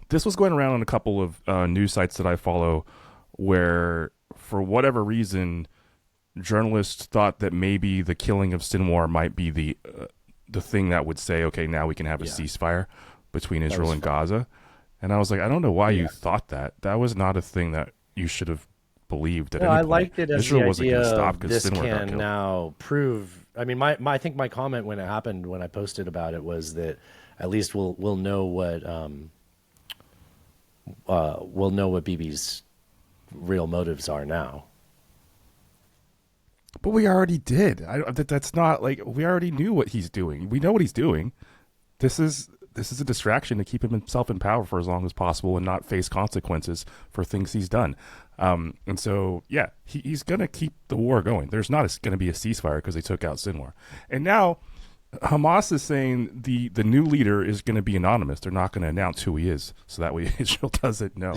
this was going around on a couple of news sites that I follow where, for whatever reason, journalists thought that maybe the killing of Sinwar might be the thing that would say, okay, now we can have a ceasefire between Israel and Gaza. And I was like, I don't know why you thought that. That was not a thing that you should have believed at any point. I liked it as Israel the wasn't idea going to stop of because this Sinwar got can killed. now prove. I mean, I think my comment when it happened, when I posted about it, was that at least we'll know what Bibi's real motives are now. But we already did. That's not like, we already knew what he's doing. We know what he's doing. This is a distraction to keep himself in power for as long as possible and not face consequences for things he's done. And so, yeah, he's going to keep the war going. There's not going to be a ceasefire because they took out Sinwar. And now Hamas is saying the new leader is going to be anonymous. They're not going to announce who he is, so that way Israel doesn't know.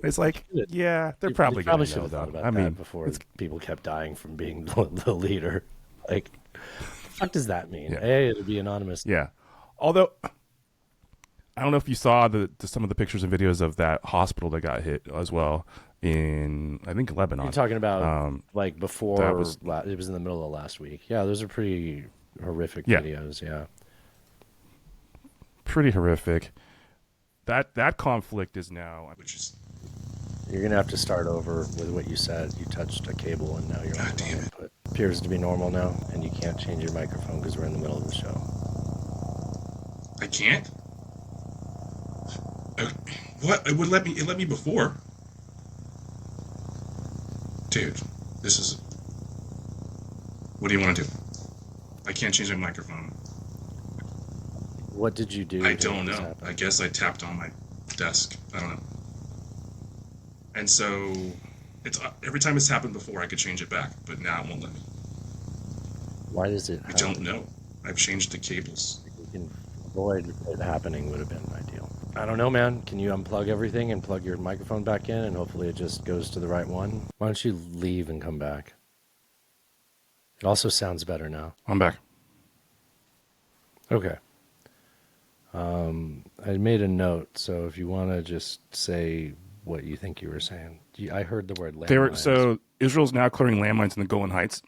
It's like, yeah, they're probably going to know, though. I mean, before people kept dying from being the leader. Like, what the fuck does that mean? Yeah. Hey, it'll be anonymous. Yeah. Although, I don't know if you saw some of the pictures and videos of that hospital that got hit as well in, I think, Lebanon. You're talking about like before, it was in the middle of last week. Yeah, those are pretty horrific videos. Yeah. Pretty horrific. That conflict is now, you're going to have to start over with what you said. You touched a cable and now you're on input. Appears to be normal now, and you can't change your microphone because we're in the middle of the show. I can't? What? It let me before. Dude, this is... What do you want to do? I can't change my microphone. What did you do? I don't know. I guess I tapped on my desk. I don't know. And so, it's every time it's happened before, I could change it back, but now it won't let me. Why does it? I don't know. I've changed the cables. You can avoid it happening would have been ideal. I don't know, man. Can you unplug everything and plug your microphone back in, and hopefully it just goes to the right one? Why don't you leave and come back? It also sounds better now. I'm back. Okay. I made a note, so if you want to just say what you think you were saying. I heard the word landmines. So Israel's now clearing landmines in the Golan Heights.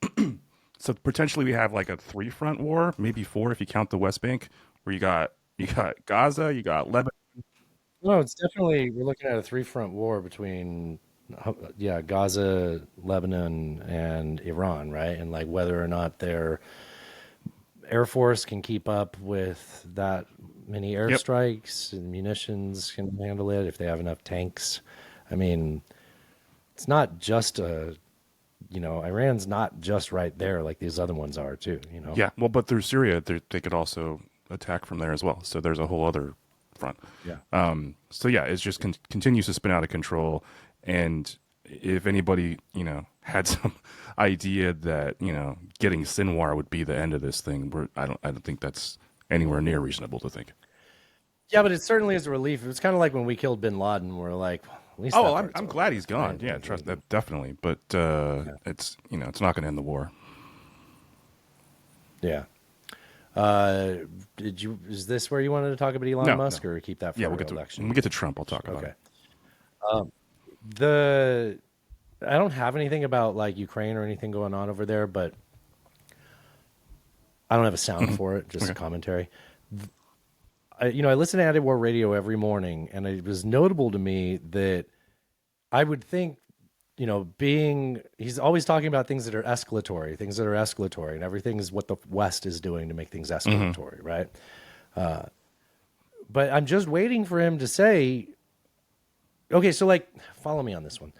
So potentially we have like a 3-front war, maybe 4 if you count the West Bank, where you got Gaza, you got Lebanon. No, it's definitely, we're looking at a 3-front war between Gaza, Lebanon, and Iran, right? And like whether or not their Air Force can keep up with that many airstrikes and munitions can handle it, if they have enough tanks. I mean, it's not just Iran's not just right there like these other ones are too, Yeah, well, but through Syria, they could also attack from there as well. So there's a whole other front. Yeah. So yeah, it just continues to spin out of control. And if anybody, had some idea that, you know, getting Sinwar would be the end of this thing. I don't think that's anywhere near reasonable to think. Yeah, but it certainly is a relief. It was kind of like when we killed Bin Laden. We're like, at least I'm glad he's gone. Right? Yeah, trust that definitely. But it's, you know, it's not going to end the war. Yeah. Is this where you wanted to talk about Elon Musk or keep that for we'll get election? When we get to Trump, I'll talk about it. I don't have anything about like Ukraine or anything going on over there, but I don't have a sound for it, just a commentary. I listen to Anti-War Radio every morning, and it was notable to me that I would think, he's always talking about things that are escalatory, and everything is what the West is doing to make things escalatory, right? But I'm just waiting for him to say, okay, so like, follow me on this one.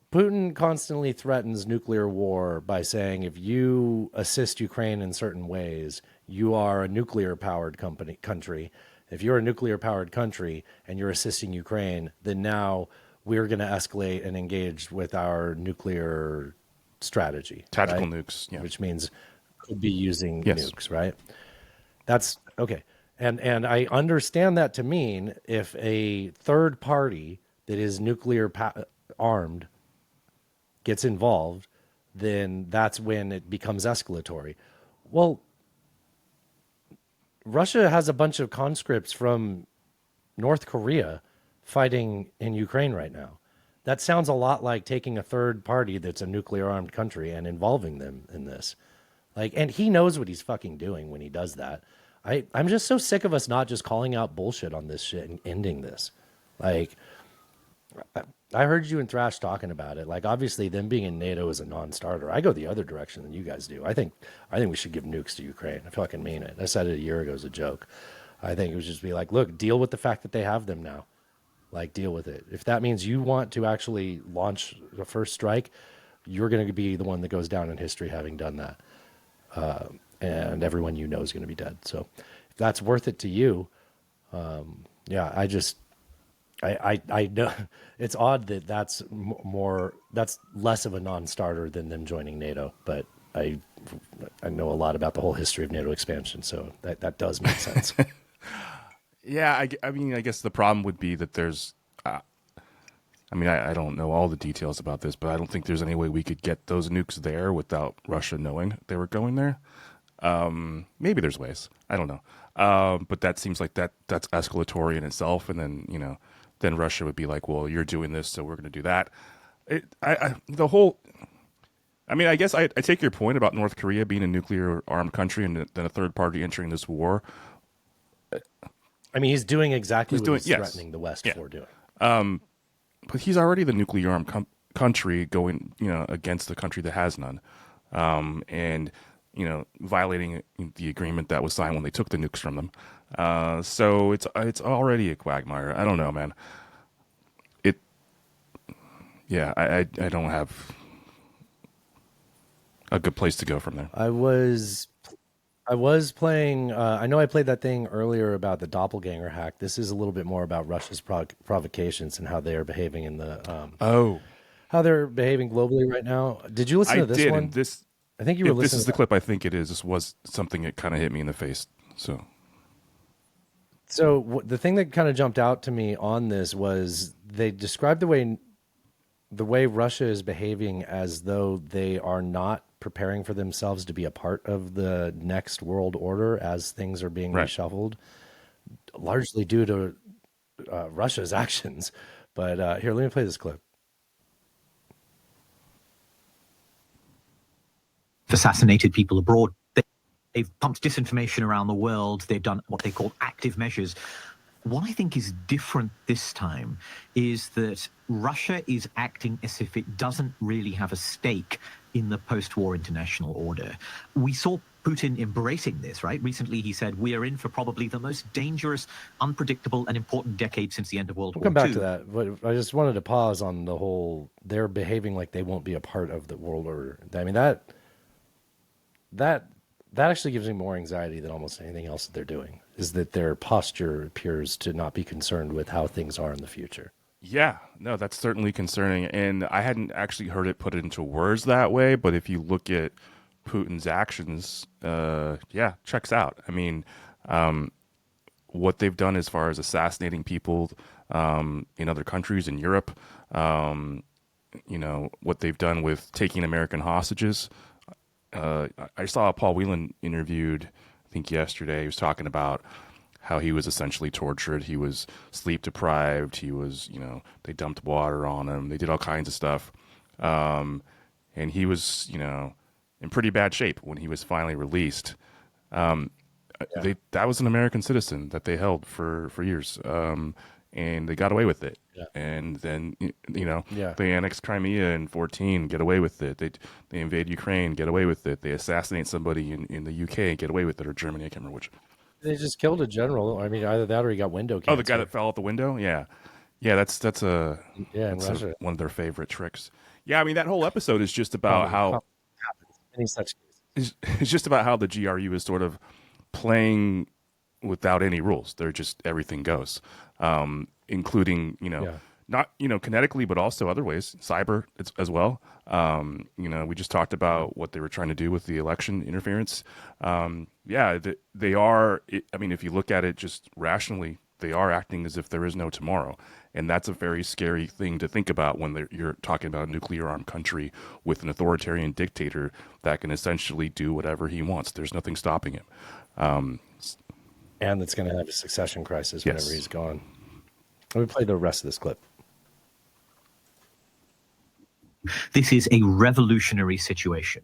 Putin constantly threatens nuclear war by saying if you assist Ukraine in certain ways, you are a nuclear-powered country. If you're a nuclear-powered country and you're assisting Ukraine, then now we're going to escalate and engage with our nuclear strategy. Tactical right? nukes, yeah. Which means could be using nukes, right? That's okay. And I understand that to mean if a third party that is nuclear armed gets involved, then that's when it becomes escalatory. Well, Russia has a bunch of conscripts from North Korea fighting in Ukraine right now. That sounds a lot like taking a third party that's a nuclear armed country and involving them in this. And he knows what he's fucking doing when he does that. I'm just so sick of us not just calling out bullshit on this shit and ending this. I heard you and Thrash talking about it. Obviously, them being in NATO is a non-starter. I go the other direction than you guys do. I think we should give nukes to Ukraine. I feel like I mean it. I said it a year ago as a joke. I think it would just be like, look, deal with the fact that they have them now. Deal with it. If that means you want to actually launch the first strike, you're going to be the one that goes down in history having done that. And everyone you know is going to be dead. So if that's worth it to you, I know it's odd that that's less of a non-starter than them joining NATO, but I know a lot about the whole history of NATO expansion, so that does make sense. Yeah, I mean, I guess the problem would be that there's, I don't know all the details about this, but I don't think there's any way we could get those nukes there without Russia knowing they were going there. Maybe there's ways. I don't know. But that seems like that's escalatory in itself, and then, then Russia would be like, well, you're doing this, so we're going to do that. I guess I take your point about North Korea being a nuclear-armed country and then a third party entering this war. I mean, he's doing exactly what he's threatening the West for doing. But he's already the nuclear-armed country going, against the country that has none, and violating the agreement that was signed when they took the nukes from them. So it's already a quagmire. I don't know, man. I don't have a good place to go from there. I was playing. I know I played that thing earlier about the doppelganger hack. This is a little bit more about Russia's provocations and how they are behaving in the. How they're behaving globally right now. Did you listen to this one? And I think you were listening. This is the clip. I think it is. This was something that kind of hit me in the face. So the thing that kind of jumped out to me on this was they described the way Russia is behaving as though they are not preparing for themselves to be a part of the next world order as things are being reshuffled, largely due to Russia's actions. But here, let me play this clip. Assassinated people abroad. They've pumped disinformation around the world. They've done what they call active measures. What I think is different this time is that Russia is acting as if it doesn't really have a stake in the post-war international order. We saw Putin embracing this, right? Recently, he said, we are in for probably the most dangerous, unpredictable, and important decade since the end of World War II. We'll come back to that, but I just wanted to pause on the whole, they're behaving like they won't be a part of the world order. I mean, that actually gives me more anxiety than almost anything else that they're doing, is that their posture appears to not be concerned with how things are in the future. Yeah, no, that's certainly concerning, and I hadn't actually heard it put into words that way. But if you look at Putin's actions, yeah, checks out. I mean, what they've done as far as assassinating people in other countries in Europe, what they've done with taking American hostages. I saw Paul Whelan interviewed, I think yesterday. He was talking about how he was essentially tortured. He was sleep deprived. He was, they dumped water on him. They did all kinds of stuff. And he was, in pretty bad shape when he was finally released. That was an American citizen that they held for years. And they got away with it. Yeah. And then, they annexed Crimea in 2014, get away with it. They invade Ukraine, get away with it. They assassinate somebody in the UK, get away with it, or Germany, I can't remember which. They just killed a general. I mean, either that or he got window cancer. Oh, the guy that fell out the window? Yeah. Yeah, that's in Russia. one of their favorite tricks. Yeah, I mean, that whole episode is just about how any such case. It's just about how the GRU is sort of playing without any rules. They're just everything goes, including not kinetically, but also other ways, cyber as well. We just talked about what they were trying to do with the election interference. They are. I mean, if you look at it just rationally, they are acting as if there is no tomorrow, and that's a very scary thing to think about when you're talking about a nuclear-armed country with an authoritarian dictator that can essentially do whatever he wants. There's nothing stopping him. And that's going to have a succession crisis whenever Yes. he's gone. Let me play the rest of this clip. This is a revolutionary situation.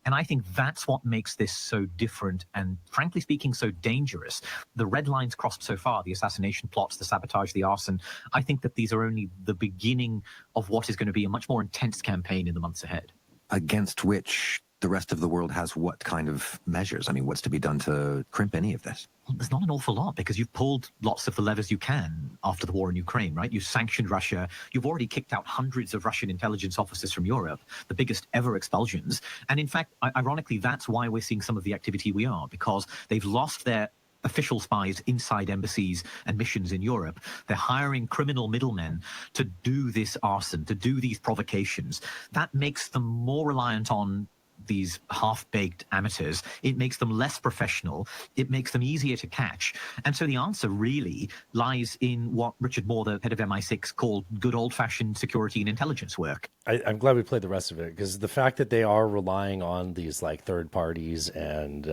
And I think that's what makes this so different and, frankly speaking, so dangerous. The red lines crossed so far, the assassination plots, the sabotage, the arson, I think that these are only the beginning of what is going to be a much more intense campaign in the months ahead. Against which the rest of the world has what kind of measures? I mean, what's to be done to crimp any of this? Well, there's not an awful lot because you've pulled lots of the levers you can after the war in Ukraine, right? You've sanctioned Russia. You've already kicked out hundreds of Russian intelligence officers from Europe, the biggest ever expulsions. And in fact, ironically, that's why we're seeing some of the activity we are, because they've lost their official spies inside embassies and missions in Europe. They're hiring criminal middlemen to do this arson, to do these provocations. That makes them more reliant on these half-baked amateurs. It makes them less professional. It makes them easier to catch. And so the answer really lies in what Richard Moore, the head of MI6, called good old-fashioned security and intelligence work. I'm glad we played the rest of it, because the fact that they are relying on these like third parties and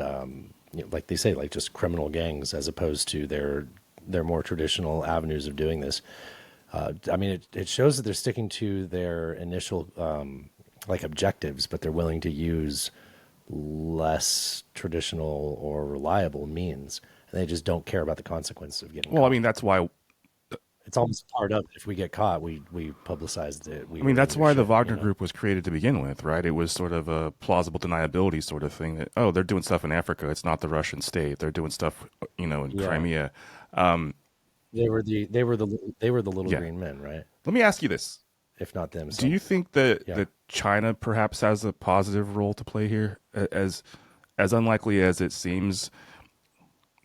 like they say, like just criminal gangs as opposed to their more traditional avenues of doing this. I mean, it shows that they're sticking to their initial like objectives, but they're willing to use less traditional or reliable means, and they just don't care about the consequence of getting Well, caught. I mean, that's why it's almost part of it. If we get caught, we publicized it. I mean, that's why the Wagner Group was created to begin with, right? It was sort of a plausible deniability sort of thing that, oh, they're doing stuff in Africa. It's not the Russian state. They're doing stuff, in Crimea. They were the little Yeah. green men, right? Let me ask you this. If not them. Do you think that China perhaps has a positive role to play here, as unlikely as it seems?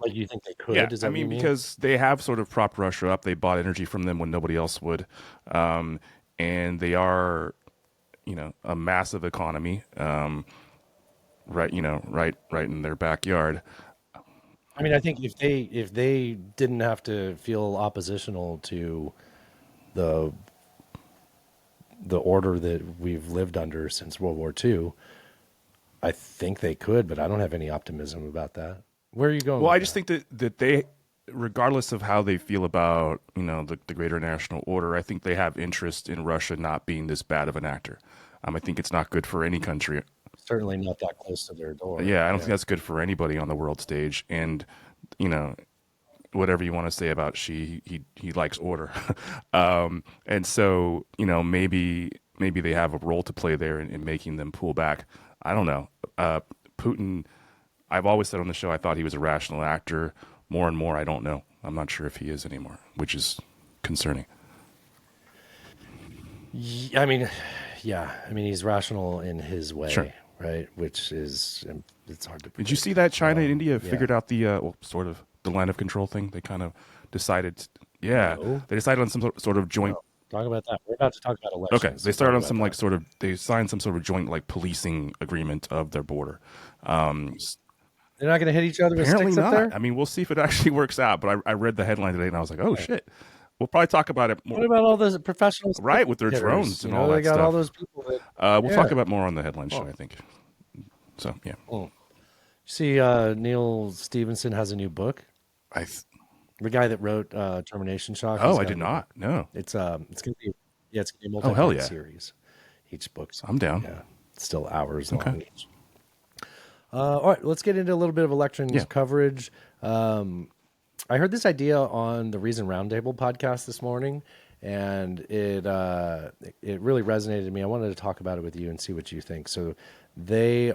Like, you think they could? Yeah, Is that I what you mean, because they have sort of propped Russia up. They bought energy from them when nobody else would, and they are, a massive economy, right in their backyard. I mean, I think if they didn't have to feel oppositional to the order that we've lived under since World War II, I think they could, but I don't have any optimism about that. Where are you going? Well, with I just think that they, regardless of how they feel about, the greater national order, I think they have interest in Russia not being this bad of an actor. I think it's not good for any country. Certainly not that close to their door. Yeah, I don't think that's good for anybody on the world stage. And, whatever you want to say about Xi, he likes order. And so, maybe they have a role to play there in making them pull back. I don't know. Putin, I've always said on the show, I thought he was a rational actor. More and more, I don't know. I'm not sure if he is anymore, which is concerning. I mean, he's rational in his way, Sure. right? Which is, it's hard to predict. Did you see that China and India yeah. figured out the, the line of control thing? They kind of decided, they decided on some sort of joint Talk about that. We're about to talk about elections. Okay, they started on some like sort of they signed some sort of joint like policing agreement of their border. They're not going to hit each other with Apparently sticks not. up there? I mean, we'll see if it actually works out. But I read the headline today and I was like, oh shit. We'll probably talk about it more. What about all those professionals? Right, with their drones and all that They got stuff. all those people that... We'll talk about more on the headline show, I think. So, yeah. See, Neil Stevenson has a new book. The guy that wrote Termination Shock. Oh, he's I got did a new not. book. No. It's going to be a Oh, hell yeah. series. Each book. I'm down. Yeah, it's still hours long. Okay. Each. All right, let's get into a little bit of elections coverage. I heard this idea on the Reason Roundtable podcast this morning, and it really resonated with me. I wanted to talk about it with you and see what you think. So they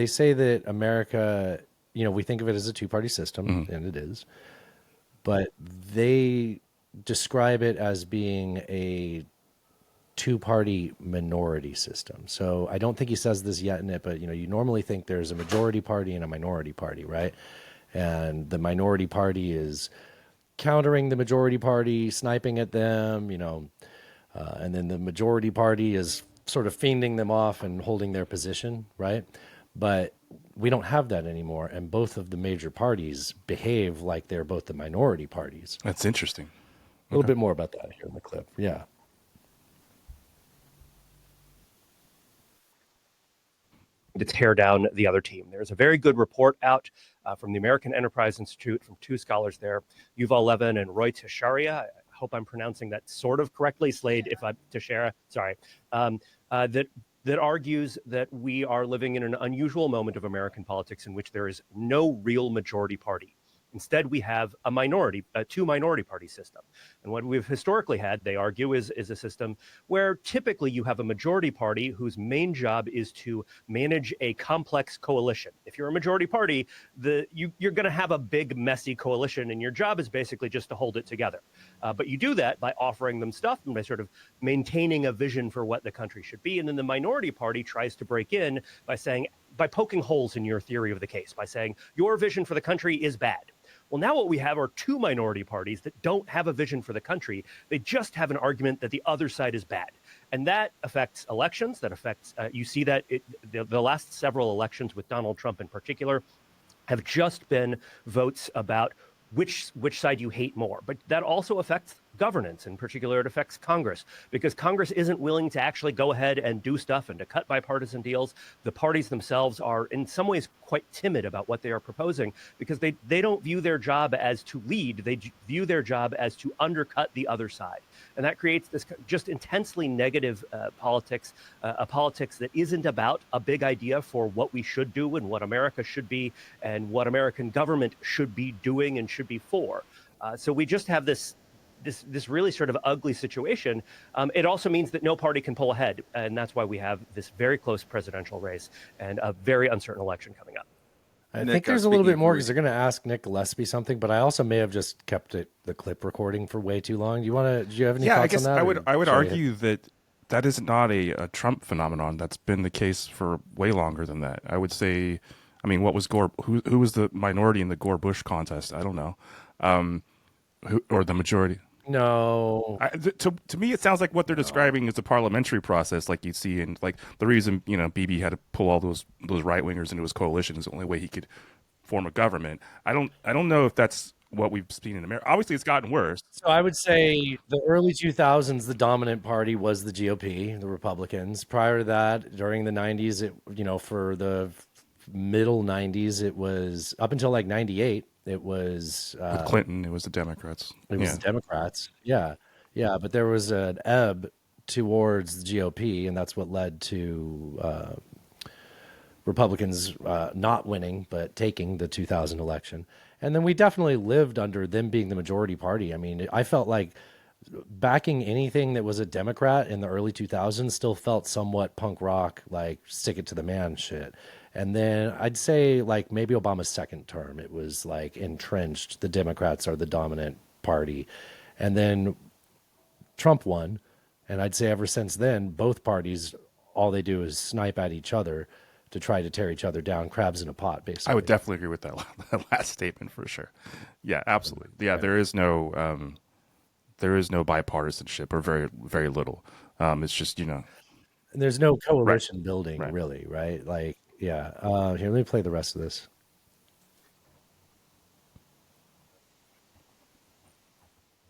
say that America, we think of it as a two-party system, and it is, but they describe it as being a two-party minority system. So I don't think he says this yet in it, but you normally think there's a majority party and a minority party, right? And the minority party is countering the majority party, sniping at them, and then the majority party is sort of fiending them off and holding their position, right? But we don't have that anymore, and both of the major parties behave like they're both the minority parties. That's interesting. A little bit more about that here in the clip. Yeah. To tear down the other team. There's a very good report out from the American Enterprise Institute from two scholars there, Yuval Levin and Roy Teixeira. I hope I'm pronouncing that sort of correctly. Slade, if I'm Teixeira, sorry. That argues that we are living in an unusual moment of American politics in which there is no real majority party. Instead, we have a two minority party system. And what we've historically had, they argue, is a system where typically you have a majority party whose main job is to manage a complex coalition. If you're a majority party, you're going to have a big, messy coalition, and your job is basically just to hold it together. But you do that by offering them stuff and by sort of maintaining a vision for what the country should be. And then the minority party tries to break in by poking holes in your theory of the case, by saying your vision for the country is bad. Well, now what we have are two minority parties that don't have a vision for the country. They just have an argument that the other side is bad. And that affects elections. That affects, you see that the last several elections with Donald Trump in particular have just been votes about which side you hate more. But that also affects governance. In particular, it affects Congress, because Congress isn't willing to actually go ahead and do stuff and to cut bipartisan deals. The parties themselves are in some ways quite timid about what they are proposing, because they don't view their job as to lead. They view their job as to undercut the other side. And that creates this just intensely negative politics, a politics that isn't about a big idea for what we should do and what America should be and what American government should be doing and should be for. So we just have this really sort of ugly situation. It also means that no party can pull ahead. And that's why we have this very close presidential race and a very uncertain election coming up. I think there's a little bit more because they're going to ask Nick Gillespie something, but I also may have just kept the clip recording for way too long. Do you have any thoughts on that? I would argue that is not a Trump phenomenon. That's been the case for way longer than that. I would say, I mean, what was Gore? Who was the minority in the Gore-Bush contest? I don't know. Or the majority. No. To me, it sounds like what they're describing is a parliamentary process, like you'd see, and like the reason Bibi had to pull all those right wingers into his coalition is the only way he could form a government. I don't know if that's what we've seen in America. Obviously, it's gotten worse. So I would say the early 2000s, the dominant party was the GOP, the Republicans. Prior to that, during the 90s, for the middle 90s, it was up until like 98. It was with Clinton. It was the Democrats. It was the Democrats. Yeah. But there was an ebb towards the GOP, and that's what led to Republicans not winning but taking the 2000 election. And then we definitely lived under them being the majority party. I mean, I felt like backing anything that was a Democrat in the early 2000s still felt somewhat punk rock, like stick it to the man shit. And then I'd say like maybe Obama's second term, it was like entrenched. The Democrats are the dominant party. And then Trump won. And I'd say ever since then, both parties, all they do is snipe at each other to try to tear each other down, crabs in a pot, basically. I would definitely agree with that last statement for sure. Yeah, absolutely. Yeah, there is no... There is no bipartisanship, or very, very little. It's just, And there's no coalition building, really, right? Like, yeah. Here, let me play the rest of this.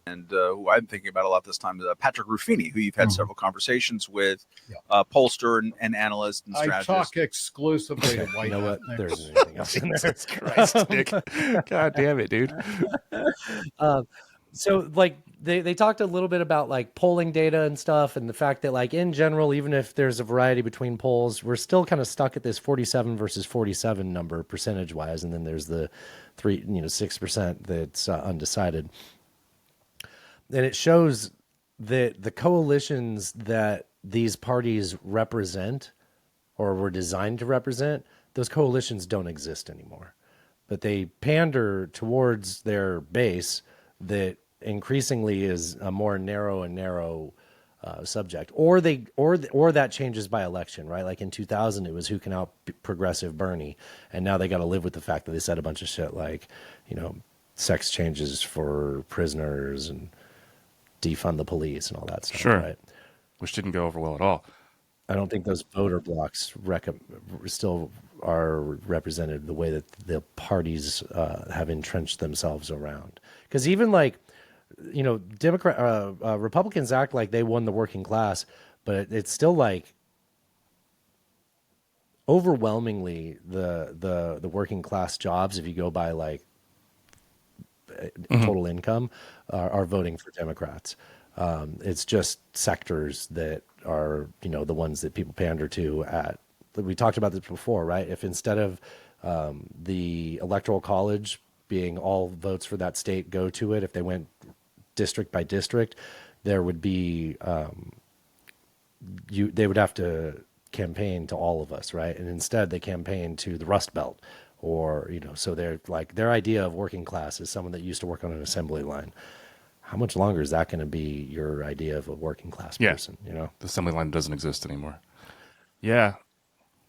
And who I'm thinking about a lot this time is Patrick Ruffini, who you've had several conversations with, pollster and analyst and I strategist. talk exclusively to white. You know what? ethnics. There isn't anything else in there. Jesus Christ, Nick. God damn it, dude. So like they talked a little bit about like polling data and stuff, and the fact that like in general, even if there's a variety between polls, we're still kind of stuck at this 47 versus 47 number percentage wise, and then there's the 6% that's undecided. And it shows that the coalitions that these parties represent or were designed to represent, those coalitions don't exist anymore. But they pander towards their base that increasingly is a more narrow and narrow subject. Or that changes by election, right? Like in 2000, it was who can out progressive Bernie. And now they got to live with the fact that they said a bunch of shit like, sex changes for prisoners and defund the police and all that stuff. Sure. Right? Which didn't go over well at all. I don't think those voter blocks still are represented the way that the parties have entrenched themselves around. Because even like, Republicans act like they won the working class, but it's still like overwhelmingly the working class jobs, if you go by like total income, are voting for Democrats. It's just sectors that are, the ones that people pander to at. We talked about this before, right? If instead of the Electoral College being all votes for that state go to it, if they went district by district, there would be they would have to campaign to all of us, right? And instead they campaign to the Rust Belt. Or, so they're like, their idea of working class is someone that used to work on an assembly line. How much longer is that going to be your idea of a working class person? The assembly line doesn't exist anymore. Yeah.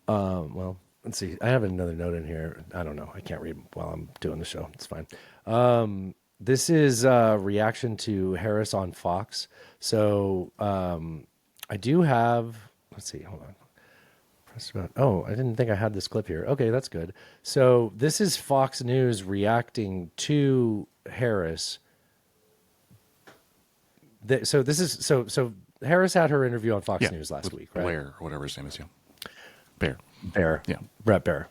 Well, let's see. I have another note in here. I don't know. I can't read while I'm doing the show. It's fine. This is a reaction to Harris on Fox. So I do have, let's see, hold on. Oh, I didn't think I had this clip here. Okay, that's good. So this is Fox News reacting to Harris. So Harris had her interview on Fox News last week, right? Blair, or whatever his name is. Yeah. Bear. Yeah. Brett Baer.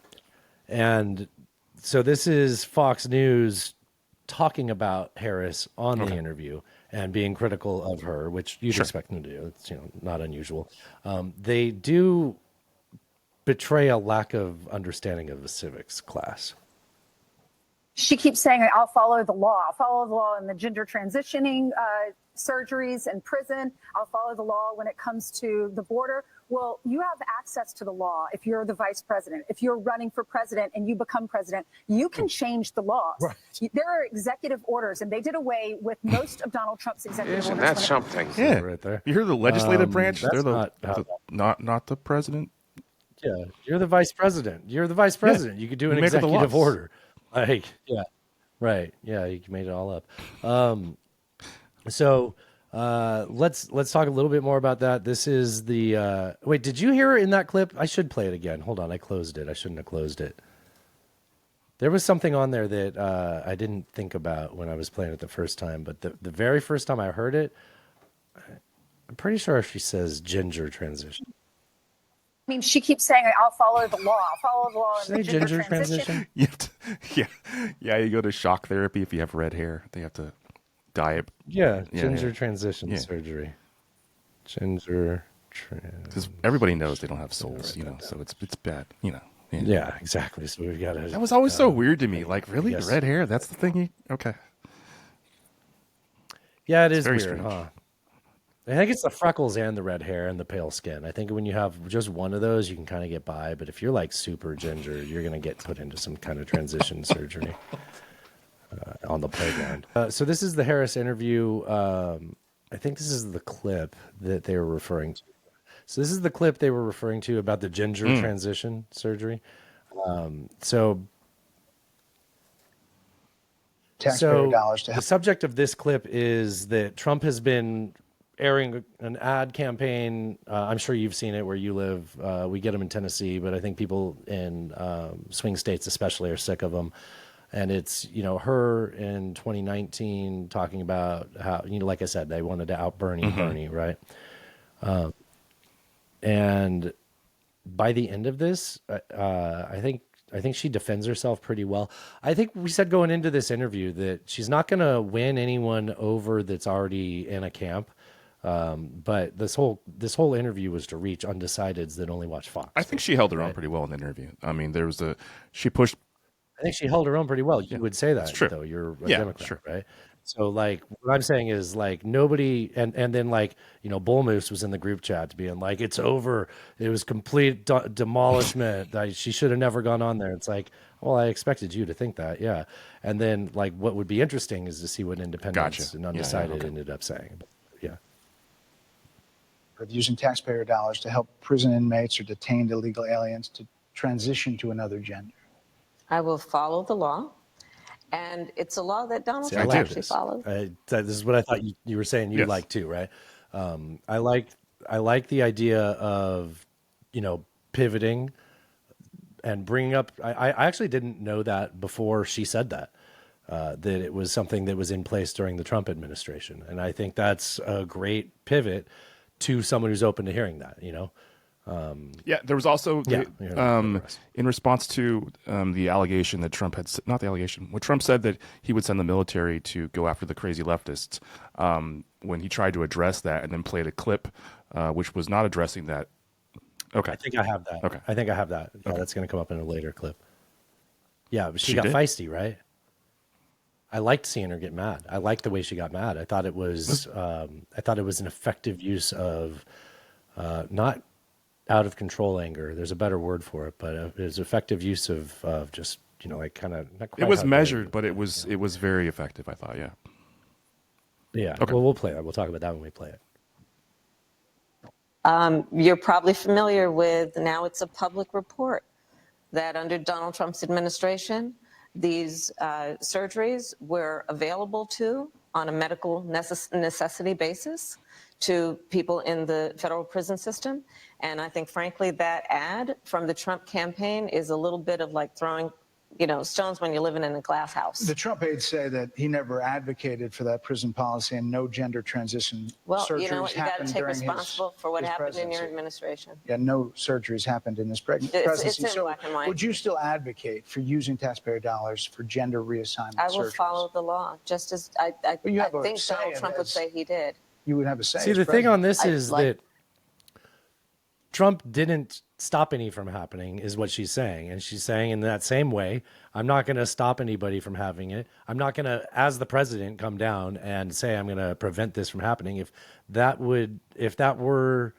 And so this is Fox News talking about Harris on the interview and being critical of her, which you'd expect them to do. It's not unusual. They do betray a lack of understanding of the civics class. She keeps saying, I'll follow the law. I'll follow the law in the gender transitioning surgeries and prison. I'll follow the law when it comes to the border. Well, you have access to the law if you're the vice president. If you're running for president and you become president, you can change the laws. Right. There are executive orders, and they did away with most of Donald Trump's executive orders. Isn't that something? Yeah, right there. You hear the legislative branch? That's They're not the president. Yeah, you're the vice president. You're the vice president. You could do an You make the executive laws. order. Like, yeah, right. Yeah, you made it all up. So let's talk a little bit more about that. This is the wait. Did you hear in that clip? I should play it again. Hold on, I closed it. I shouldn't have closed it. There was something on there that I didn't think about when I was playing it the first time. But the very first time I heard it, I'm pretty sure she says ginger transition. I mean, she keeps saying, I'll follow the law. I'll follow the law in Say the gender ginger transition. You have to, you go to shock therapy if you have red hair. They have to dye it. Ginger transition surgery. Ginger because everybody knows they don't have souls, so it's bad, Yeah, exactly. So we've got to. That was always so weird to me. Like, really, the red hair? That's the thing. Okay. Yeah, it is very weird, strange. huh? I think it's the freckles and the red hair and the pale skin. I think when you have just one of those, you can kind of get by. But if you're like super ginger, you're going to get put into some kind of transition surgery on the playground. So this is the Harris interview. I think this is the clip that they were referring to. So this is the clip they were referring to about the ginger transition surgery. So taxpayer dollars to The help. subject of this clip is that Trump has been airing an ad campaign. I'm sure you've seen it where you live. We get them in Tennessee, but I think people in swing states especially are sick of them. And it's, her in 2019 talking about how, like I said, they wanted to out Bernie, right? And by the end of this, I think she defends herself pretty well. I think we said going into this interview that she's not going to win anyone over that's already in a camp. But this whole interview was to reach undecideds that only watch Fox. I think she held her own pretty well in the interview. I mean, she pushed. I think she held her own pretty well. You would say that, true. though. You're a Yeah, Democrat, sure. right? So, what I'm saying is, nobody, and then, Bull Moose was in the group chat being like, it's over. It was complete demolishment. She should have never gone on there. It's like, well, I expected you to think that, yeah. And then, what would be interesting is to see what independents Gotcha. and Yeah, undecided okay. ended up saying. But, yeah. Of using taxpayer dollars to help prison inmates or detained illegal aliens to transition to another gender. I will follow the law. And it's a law that Donald See, I Trump like actually this. followed. This is what I thought you were saying you Yes. like too, right? I like the idea of, pivoting and bringing up. I actually didn't know that before she said that it was something that was in place during the Trump administration, and I think that's a great pivot to someone who's open to hearing that. Yeah, there was also Yeah, in response to the allegation that Trump had, not the allegation, what Trump said that he would send the military to go after the crazy leftists. When he tried to address that and then played a clip, which was not addressing that. Okay, I think I have that. Okay, I think I have that. Yeah, that's going to come up in a later clip. Yeah, but she She got did? feisty, right? I liked seeing her get mad. I liked the way she got mad. I thought it was an effective use of not out of control anger. There's a better word for it, but it was effective use of just kind of. it was measured, but it was very effective. I thought, yeah. Yeah. Okay. Well, we'll play that. We'll talk about that when we play it. You're probably familiar with, now it's a public report, that under Donald Trump's administration, these surgeries were available on a medical necessity basis to people in the federal prison system. And I think, frankly, that ad from the Trump campaign is a little bit of like throwing, stones when you're living in a glass house. The Trump aides say that he never advocated for that prison policy and no gender transition Well, surgeries you know what? You got to happened take during responsible for what his happened in your presidency. administration. Yeah, no surgeries happened in his It's presidency. in So black and white. would you still advocate for using taxpayer dollars for gender reassignment I will surgeries? follow the law, just as I Well, you have a think say Donald in Trump would this. say he did. You would have a say. See, as the thing president. on this I is like- that Trump didn't stop any from happening, is what she's saying. And she's saying in that same way, I'm not going to stop anybody from having it. I'm not going to, as the president, come down and say I'm going to prevent this from happening. If that were,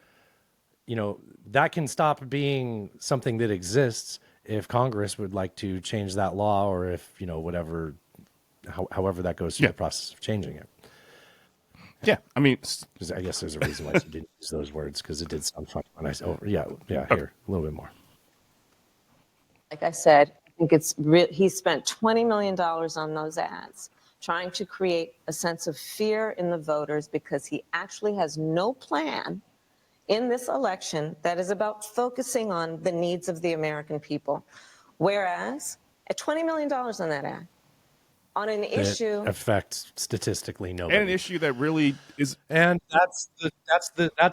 that can stop being something that exists if Congress would like to change that law, or if, whatever, however that goes through the process of changing it. Yeah, I mean, 'Cause I guess there's a reason why she didn't use those words, because it did sound funny when I said, here, a little bit more. Like I said, I think he spent $20 million on those ads, trying to create a sense of fear in the voters, because he actually has no plan in this election that is about focusing on the needs of the American people. Whereas at $20 million on that ad, on an issue, That affects statistically nobody. And an issue that really is, and that's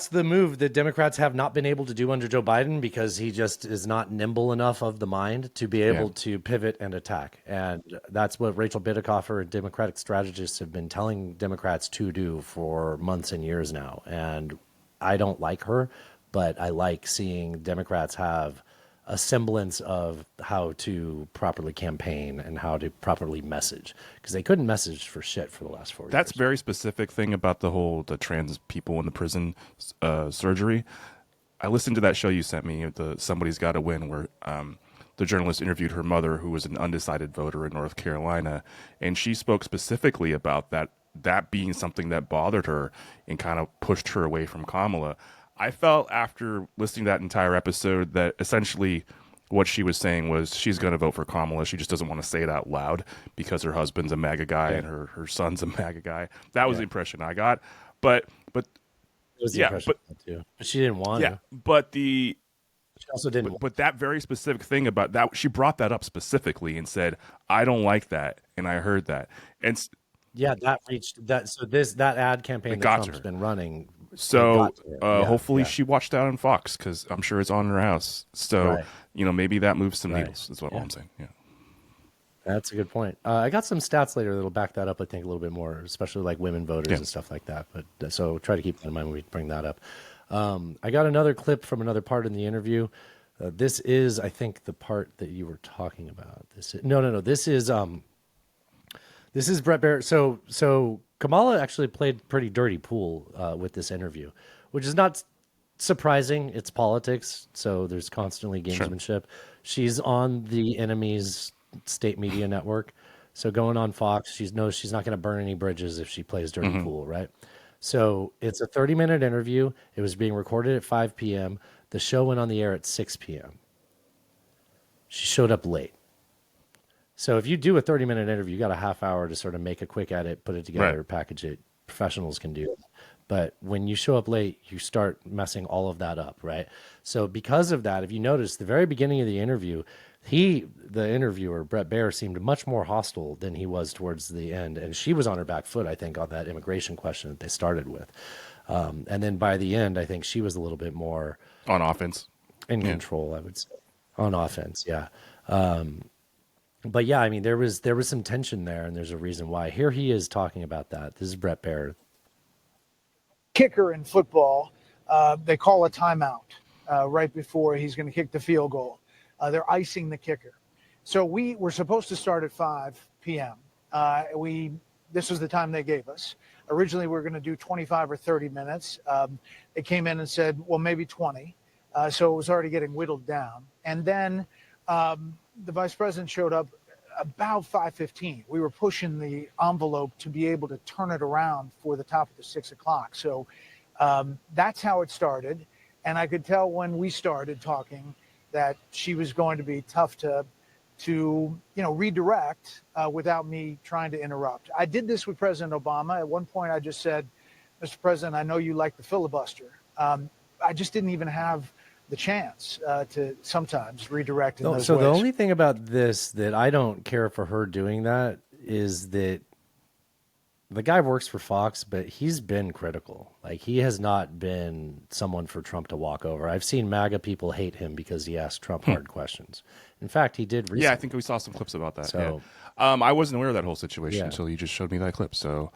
the move that Democrats have not been able to do under Joe Biden, because he just is not nimble enough of the mind to be able to pivot and attack. And that's what Rachel Bitecofer and Democratic strategists have been telling Democrats to do for months and years now. And I don't like her, but I like seeing Democrats have a semblance of how to properly campaign and how to properly message, because they couldn't message for shit for the last 4 years. that's very specific thing about the trans people in the prison surgery. I listened to that show you sent me, the Somebody's Gotta Win, where the journalist interviewed her mother, who was an undecided voter in North Carolina, and she spoke specifically about that being something that bothered her and kind of pushed her away from Kamala. I felt after listening to that entire episode that essentially what she was saying was she's going to vote for Kamala. She just doesn't want to say it out loud because her husband's a MAGA guy and her son's a MAGA guy. That was the impression I got. But It was the impression I got too. But she didn't want to. But she also didn't. But that very specific thing about that, she brought that up specifically and said, "I don't like that," and I heard that, and yeah, that reached that. So that ad campaign that got Trump's her. been running. So hopefully she watched that on Fox because I'm sure it's on her house. So maybe that moves some needles. Is what I'm saying. Yeah. That's a good point. I got some stats later that'll back that up, I think, a little bit more, especially like women voters and stuff like that. But so try to keep that in mind when we bring that up. I got another clip from another part in the interview. This is, I think, the part that you were talking about. This is, no. This is Bret Baier. So Kamala actually played pretty dirty pool with this interview, which is not surprising. It's politics, so there's constantly gamesmanship. She's on the enemy's state media network, so going on Fox, she knows she's not going to burn any bridges if she plays dirty pool, right? So it's a 30-minute interview. It was being recorded at 5 p.m. The show went on the air at 6 p.m. She showed up late. So if you do a 30-minute interview, you got a half hour to sort of make a quick edit, put it together, package it. Professionals can do it. But when you show up late, you start messing all of that up, right? So because of that, if you notice, the very beginning of the interview, the interviewer, Bret Baier, seemed much more hostile than he was towards the end. And she was on her back foot, I think, on that immigration question that they started with. And then by the end, I think she was a little bit more... on offense. In control, I would say. On offense, yeah. But yeah, I mean, there was some tension there, and there's a reason why. Here he is talking about that. This is Bret Baier. Kicker in football, they call a timeout right before he's going to kick the field goal. They're icing the kicker. So we were supposed to start at 5 p.m. This was the time they gave us. Originally, we were going to do 25 or 30 minutes. They came in and said, well, maybe 20. So it was already getting whittled down. And then the vice president showed up about 5:15. We were pushing the envelope to be able to turn it around for the top of the 6 o'clock. So that's how it started. And I could tell when we started talking that she was going to be tough to redirect without me trying to interrupt. I did this with President Obama. At one point, I just said, Mr. President, I know you like the filibuster. I just didn't even have the chance to sometimes redirect in those so ways. The only thing about this that I don't care for her doing that is that the guy works for Fox, but he's been critical. Like, he has not been someone for Trump to walk over. I've seen MAGA people hate him because he asked Trump hard questions. In fact, he did recently. Yeah, I think we saw some clips about that. So, I wasn't aware of that whole situation until you just showed me that clip. So,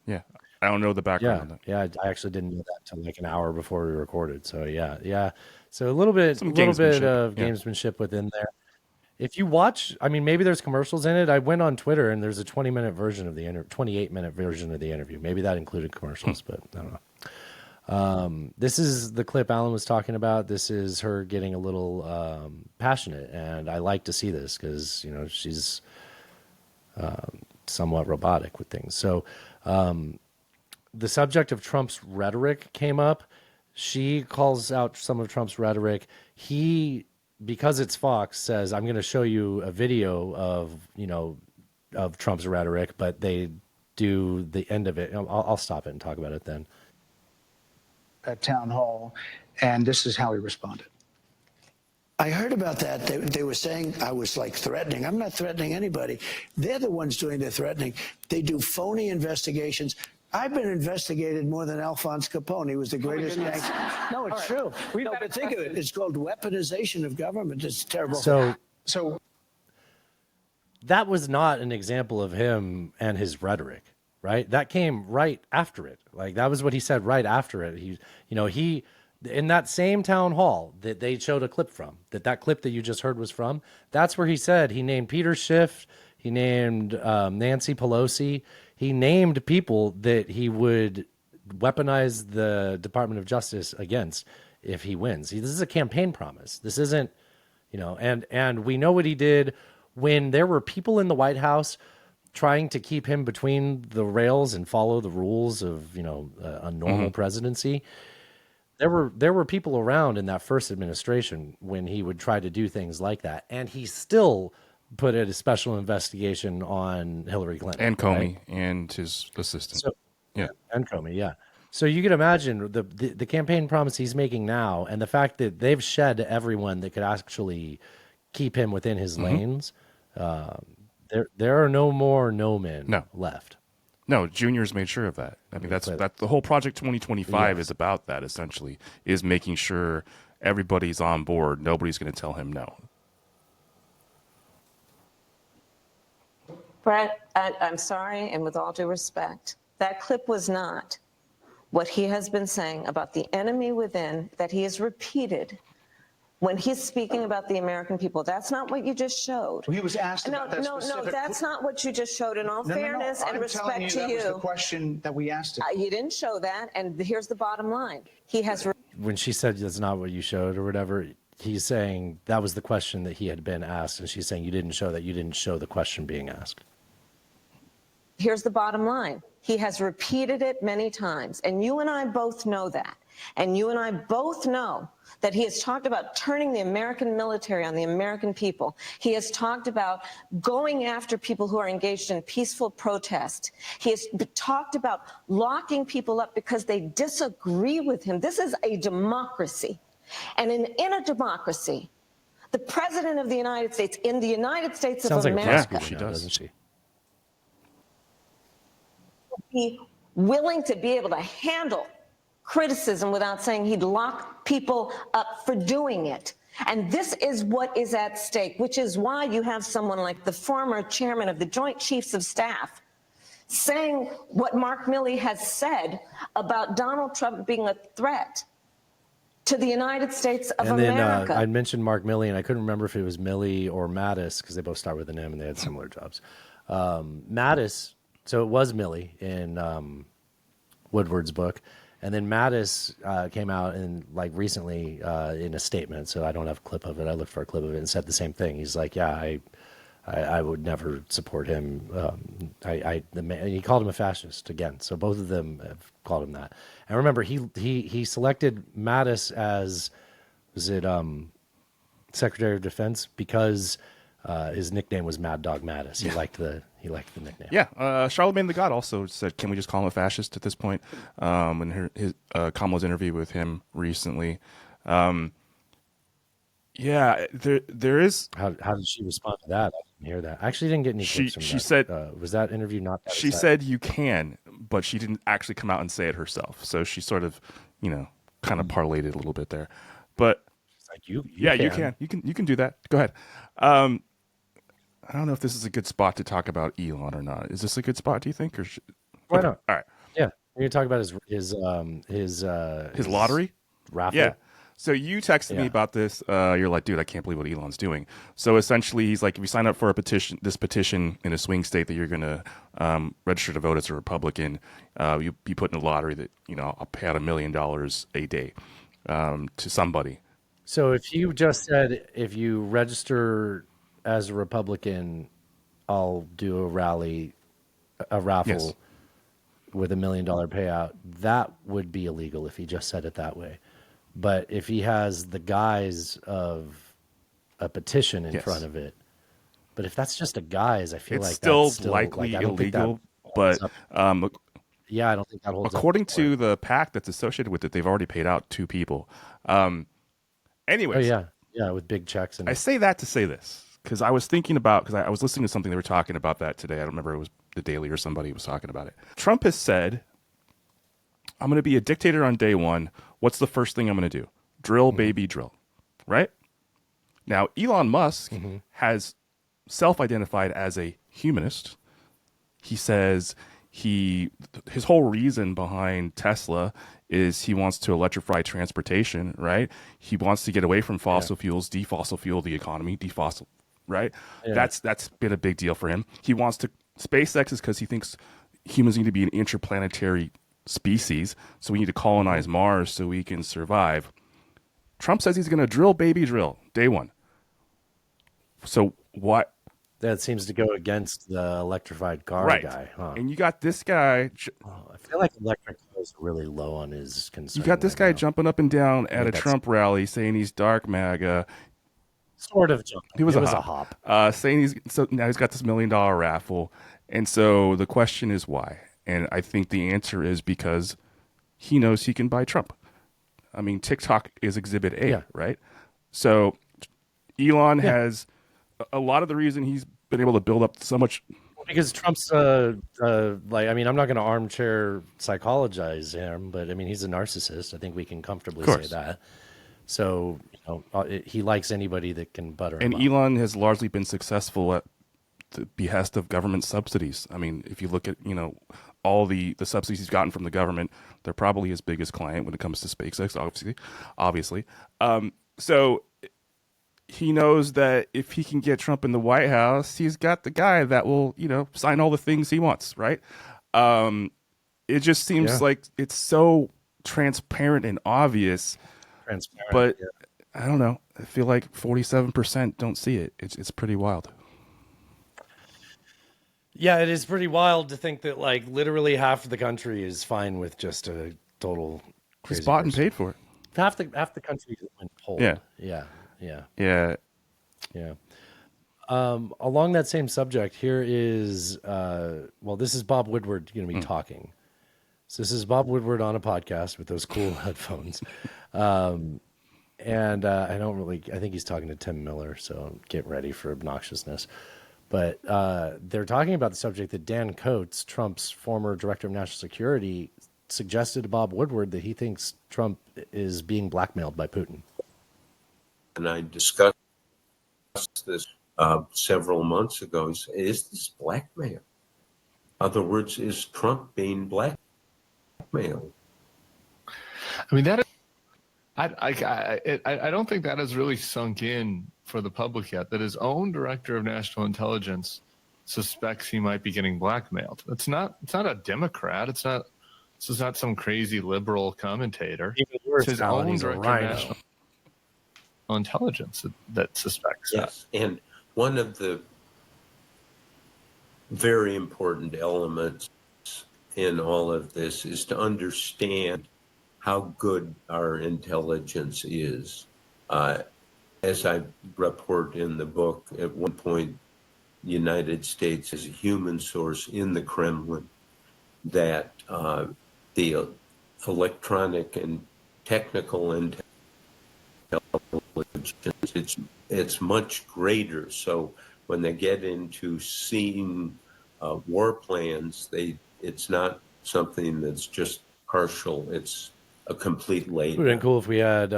yeah, I don't know the background on that. Yeah, I actually didn't know that until like an hour before we recorded. So, yeah. So a little bit of gamesmanship within there. If you watch, I mean, maybe there's commercials in it. I went on Twitter and there's a 28-minute version of the interview. Maybe that included commercials, but I don't know. This is the clip Alan was talking about. This is her getting a little passionate, and I like to see this because, she's somewhat robotic with things. So the subject of Trump's rhetoric came up. She calls out some of Trump's rhetoric. Because it's Fox, says, I'm going to show you a video of Trump's rhetoric, but they do the end of it. I'll stop it and talk about it then. At town hall, and this is how he responded. I heard about that. They were saying I was like threatening. I'm not threatening anybody. They're the ones doing the threatening. They do phony investigations. I've been investigated more than Alphonse Capone. He was the greatest gangster. No, it's true. No, but think of it. It's called weaponization of government. It's terrible. So that was not an example of him and his rhetoric, right? That came right after it. Like, that was what he said right after it. He in that same town hall that they showed a clip from, that clip that you just heard was from, that's where he said he named Peter Schiff, he named Nancy Pelosi. He named people that he would weaponize the Department of Justice against if he wins. This is a campaign promise. This isn't, and we know what he did when there were people in the White House trying to keep him between the rails and follow the rules of, a normal presidency. there were people around in that first administration when he would try to do things like that, and he still put a special investigation on Hillary Clinton And Comey right? and his assistant. So, yeah. And Comey, yeah. So you can imagine the campaign promise he's making now, and the fact that they've shed everyone that could actually keep him within his lanes. There are no more no-men left. No, Junior's made sure of that. I mean, that's the whole Project 2025 is about that, essentially, is making sure everybody's on board. Nobody's going to tell him no. Brett, I'm sorry, and with all due respect, that clip was not what he has been saying about the enemy within that he has repeated when he's speaking about the American people. That's not what you just showed. He was asked about that No, specific... that's not what you just showed. In all fairness and I'm respect telling you, to that you, was the question that we asked him. You didn't show that, and here's the bottom line. He has... When she said that's not what you showed or whatever, he's saying that was the question that he had been asked, and she's saying you didn't show that. You didn't show the question being asked. Here's the bottom line. He has repeated it many times, and you and I both know that. And you and I both know that he has talked about turning the American military on the American people. He has talked about going after people who are engaged in peaceful protest. He has talked about locking people up because they disagree with him. This is a democracy. And in a democracy, the President of the United States, in the United States of America, she does, doesn't she? Be willing to be able to handle criticism without saying he'd lock people up for doing it. And this is what is at stake, which is why you have someone like the former chairman of the Joint Chiefs of Staff saying what Mark Milley has said about Donald Trump being a threat to the United States of America. I mentioned Mark Milley, and I couldn't remember if it was Milley or Mattis because they both start with an M and they had similar jobs. Mattis, so it was Milley in Woodward's book. And then Mattis came out and like recently in a statement, so I don't have a clip of it. I looked for a clip of it and said the same thing. He's like, yeah, I would never support him. He called him a fascist again. So both of them have called him that. And remember, he selected Mattis as, was it Secretary of Defense because his nickname was Mad Dog Mattis. He liked the nickname. Yeah, Charlemagne the God also said, "Can we just call him a fascist at this point?" In his Kamala's interview with him recently. Yeah, there is. How did she respond to that? I didn't hear that. I actually didn't get any clips from that. She said, "Was that interview not?" She said you can, but she didn't actually come out and say it herself. So she sort of, kind of parlayed it a little bit there. But like you can do that. Go ahead. I don't know if this is a good spot to talk about Elon or not. Is this a good spot, do you think? Or why not? All right. Yeah, we're gonna talk about his lottery raffle. Yeah. So you texted me about this. You're like, dude, I can't believe what Elon's doing. So essentially, he's like, if you sign up for this petition in a swing state that you're going to register to vote as a Republican, you be put in a lottery that I'll pay out $1 million a day to somebody. So if you just said if you register as a Republican, I'll do a raffle with $1 million payout, that would be illegal if he just said it that way. But if he has the guise of a petition in front of it, but if that's just a guise, I feel it's like still that's still likely I don't think that illegal. But yeah, I don't think that holds up. According to the PAC that's associated with it, they've already paid out 2 people. Anyways, yeah, with big checks. And I say that to say this because I was thinking about because I was listening to something they were talking about that today. I don't remember if it was the Daily or somebody was talking about it. Trump has said, "I'm going to be a dictator on day one. What's the first thing I'm going to do? Drill, baby, drill." Right? Now, Elon Musk has self-identified as a humanist. He says his whole reason behind Tesla is he wants to electrify transportation, right? He wants to get away from fossil fuels, defossil fuel the economy, defossil, right? Yeah. That's been a big deal for him. He wants to SpaceX is because he thinks humans need to be an interplanetary species, so we need to colonize Mars so we can survive. Trump says he's going to drill, baby, drill, day one. So what? That seems to go against the electrified car Right. guy, huh? And you got this guy. I feel like electric cars are really low on his concern. You got this guy jumping up and down at a think that's- Trump rally saying he's dark MAGA. Sort of jumping. He was It a was a hop. Saying now he's got this $1 million raffle. And so the question is why? And I think the answer is because he knows he can buy Trump. I mean, TikTok is exhibit A, right? So Elon has a lot of the reason he's been able to build up so much. Because Trump's like, I mean, I'm not going to armchair psychologize him, but I mean, he's a narcissist. I think we can comfortably say that. So, you know, he likes anybody that can butter him And up. Elon has largely been successful at the behest of government subsidies. I mean, if you look at, you know, all the subsidies he's gotten from the government, they're probably his biggest client when it comes to SpaceX, obviously. So he knows that if he can get Trump in the White House, he's got the guy that will, you know, sign all the things he wants, right? It just seems like it's so transparent and obvious. But I don't know. I feel like 47% don't see it. It's pretty wild. Yeah, it is pretty wild to think that like literally half of the country is fine with just a total crazy He's bought and person. paid for it. Half the country went cold. Yeah. Yeah. Along that same subject, here is this is Bob Woodward going to be talking. So this is Bob Woodward on a podcast with those cool headphones. And I think he's talking to Tim Miller, so get ready for obnoxiousness. But they're talking about the subject that Dan Coates, Trump's former director of national security, suggested to Bob Woodward that he thinks Trump is being blackmailed by Putin. And I discussed this several months ago. He said, is this blackmail? In other words, is Trump being blackmailed? I mean, that is, I don't think that has really sunk in for the public yet, that his own director of national intelligence suspects he might be getting blackmailed. It's not a Democrat. This is not some crazy liberal commentator. Even worse, It's his Alan, own he's a director of rhino. national intelligence that suspects that. Yes, and one of the very important elements in all of this is to understand how good our intelligence is. As I report in the book, at one point, the United States has a human source in the Kremlin that the electronic and technical intelligence, it's much greater. So when they get into seeing war plans, it's not something that's just partial. It's a complete It would have been laydown. cool if we had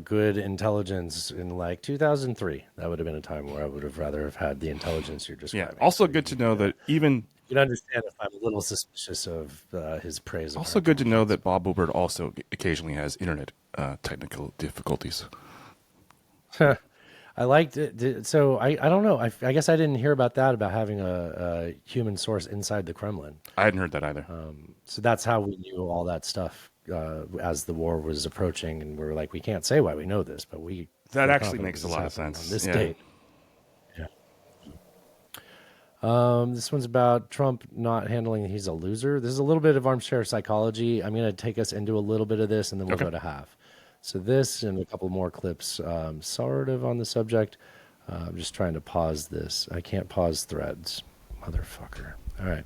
good intelligence in like 2003. That would have been a time where I would have rather have had the intelligence you're describing. Also good to know that even You can understand if I'm a little suspicious of his praise. Of also good to know that Bob Woodward also occasionally has internet technical difficulties. I liked it. So I don't know. I guess I didn't hear about that, about having a human source inside the Kremlin. I hadn't heard that either. So that's how we knew all that stuff as the war was approaching, and we were like, we can't say why we know this, but we. That feel actually confident makes this a lot of is happening sense. on this Yeah. date. This one's about Trump not handling. He's a loser. This is a little bit of armchair psychology. I'm going to take us into a little bit of this, and then we'll go to half. So this and a couple more clips, sort of on the subject. I'm just trying to pause this. I can't pause threads, motherfucker. All right.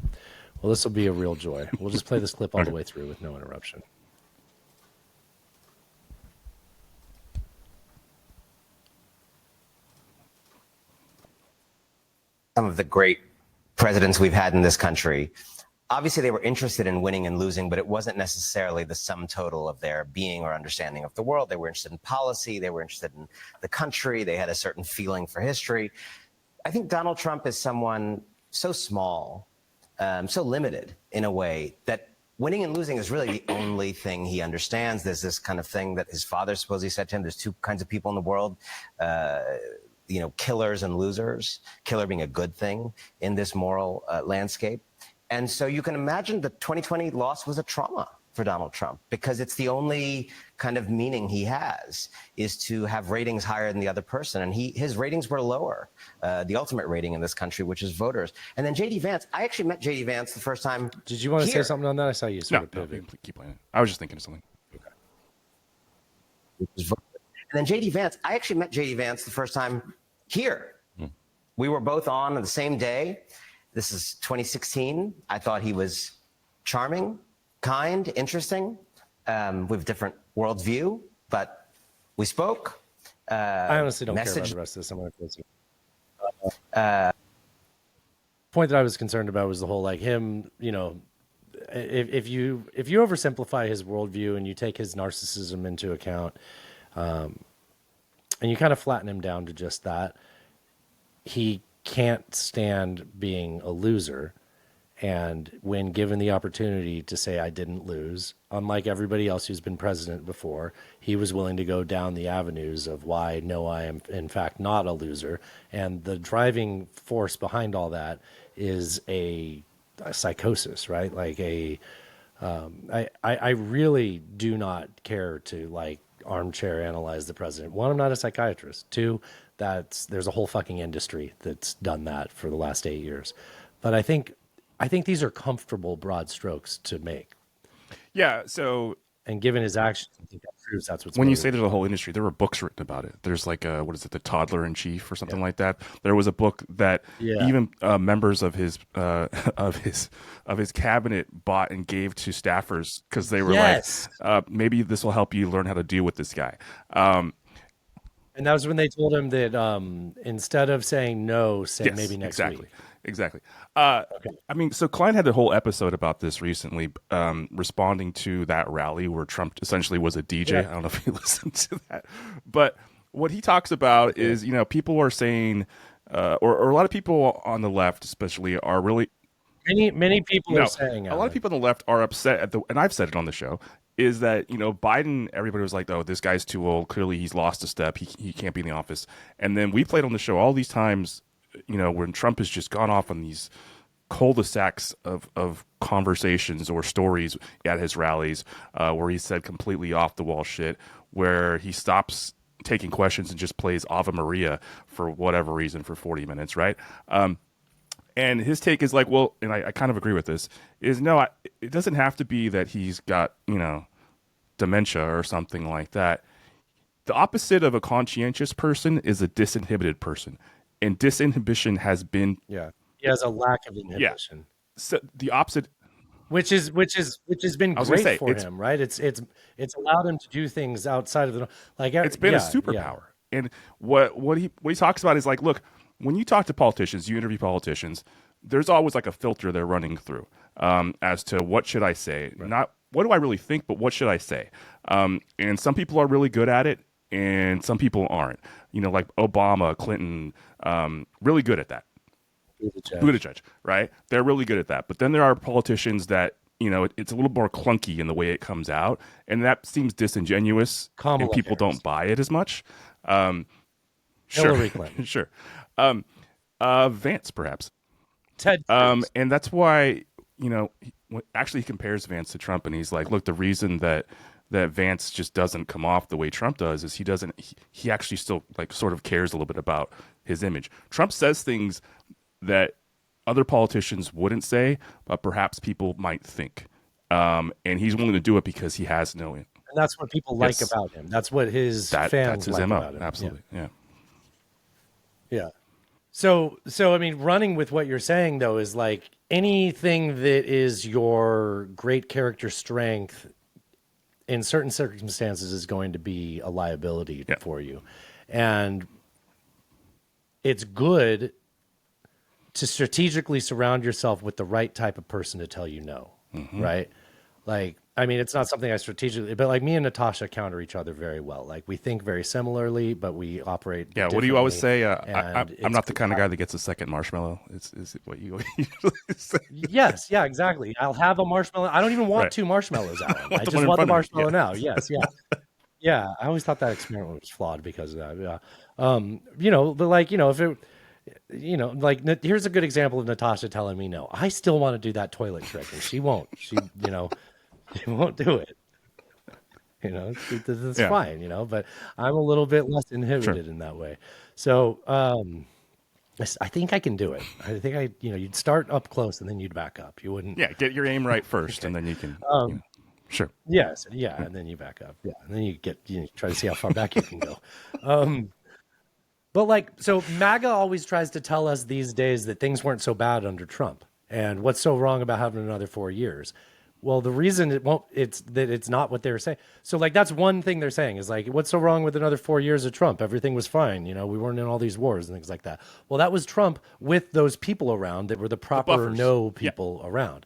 Well, this will be a real joy. We'll just play this clip all the way through with no interruption. Some of the great presidents we've had in this country, obviously they were interested in winning and losing, but it wasn't necessarily the sum total of their being or understanding of the world. They were interested in policy. They were interested in the country. They had a certain feeling for history. I think Donald Trump is someone so small, so limited in a way that winning and losing is really the only thing he understands. There's this kind of thing that his father supposedly said to him. There's two kinds of people in the world, killers and losers, killer being a good thing in this moral landscape. And so you can imagine the 2020 loss was a trauma for Donald Trump because it's the only kind of meaning he has is to have ratings higher than the other person. And his ratings were lower, the ultimate rating in this country, which is voters. And then J.D. Vance, I actually met J.D. Vance the first time. Did you want to say something on that? I saw you sort of pivot. Keep playing it. I was just thinking of something. And then J.D. Vance, I actually met J.D. Vance the first time here. We were both on the same day. This is 2016. I thought he was charming, kind, interesting. We have a different worldview, but we spoke. I honestly don't care about the rest of this. I'm going to close point that I was concerned about was the whole like him, you know, if you oversimplify his worldview and you take his narcissism into account, and you kind of flatten him down to just that, he can't stand being a loser. And when given the opportunity to say, I didn't lose, unlike everybody else who's been president before, he was willing to go down the avenues of why, no, I am in fact not a loser. And the driving force behind all that is a psychosis, right? Like I really do not care to like armchair analyze the president. One, I'm not a psychiatrist. Two, there's a whole fucking industry that's done that for the last 8 years. But I think these are comfortable broad strokes to make. Yeah. So, and given his actions, I think that proves that's what's. When you say there's a whole industry, there were books written about it. There's like what is it, The Toddler in Chief or something like that. There was a book that even members of his cabinet bought and gave to staffers because they were like, maybe this will help you learn how to deal with this guy. And that was when they told him that instead of saying no, say maybe next week. Exactly. I mean, so Klein had a whole episode about this recently, responding to that rally where Trump essentially was a DJ. I don't know if you listened to that, but what he talks about is, you know, people are saying, or a lot of people on the left, especially, are really many people are saying a lot of people on the left are upset at and I've said it on the show. Is that, you know, Biden, everybody was like, oh, this guy's too old. Clearly he's lost a step. He can't be in the office. And then we played on the show all these times, you know, when Trump has just gone off on these cul-de-sacs of conversations or stories at his rallies where he said completely off the wall shit, where he stops taking questions and just plays Ave Maria for whatever reason for 40 minutes, right? And his take is like, well, and I kind of agree with this, is no, it doesn't have to be that he's got, you know, dementia or something like that. The opposite of a conscientious person is a disinhibited person. And disinhibition has been... Yeah, he has a lack of inhibition. Yeah. So the opposite... Which has been great for him, right? It's allowed him to do things outside of the... like. It's been a superpower. Yeah. And what he talks about is like, look, when you talk to politicians, you interview politicians, there's always like a filter they're running through as to what should I say? Right. Not what do I really think, but what should I say? And some people are really good at it, and some people aren't. You know, like Obama, Clinton, really good at that. Buttigieg, right? They're really good at that. But then there are politicians that, you know, it's a little more clunky in the way it comes out, and that seems disingenuous, and people don't buy it as much. Hillary Clinton. Sure. Vance, perhaps. Ted. And that's why, you know, he compares Vance to Trump, and he's like, look, the reason that Vance just doesn't come off the way Trump does is he actually still like sort of cares a little bit about his image. Trump says things that other politicians wouldn't say, but perhaps people might think. And he's willing to do it because he has no... And that's what people like about him. That's what his fans that's his like MO. about him. Absolutely, yeah. So I mean, running with what you're saying though is like anything that is your great character strength in certain circumstances is going to be a liability for you, and it's good to strategically surround yourself with the right type of person to tell you no, right? Like, I mean, it's not something I strategically, but like me and Natasha counter each other very well. Like we think very similarly, but we operate. Yeah. What do you always say? I'm not the kind of guy that gets a second marshmallow. Is it what you usually say? Yes. Yeah, exactly. I'll have a marshmallow. I don't even want two marshmallows, Alan. I just want the marshmallow now. Yes. Yeah. Yeah. I always thought that experiment was flawed because of that. Yeah. You know, but like, you know, if it, you know, like here's a good example of Natasha telling me no. I still want to do that toilet trick, and she won't. She, you know, They won't do it. You know, it's Yeah. fine. You know, but I'm a little bit less inhibited in that way. So I think I can do it. I think you'd start up close and then you'd back up. You wouldn't. Yeah, get your aim right first, and then you can. Sure. Yes. Yeah. And then you back up. Yeah. And then you try to see how far back you can go. But so MAGA always tries to tell us these days that things weren't so bad under Trump. And what's so wrong about having another 4 years? Well, the reason it's that it's not what they were saying. So that's one thing they're saying is what's so wrong with another 4 years of Trump? Everything was fine. You know, we weren't in all these wars and things like that. Well, that was Trump with those people around that were the proper no people around.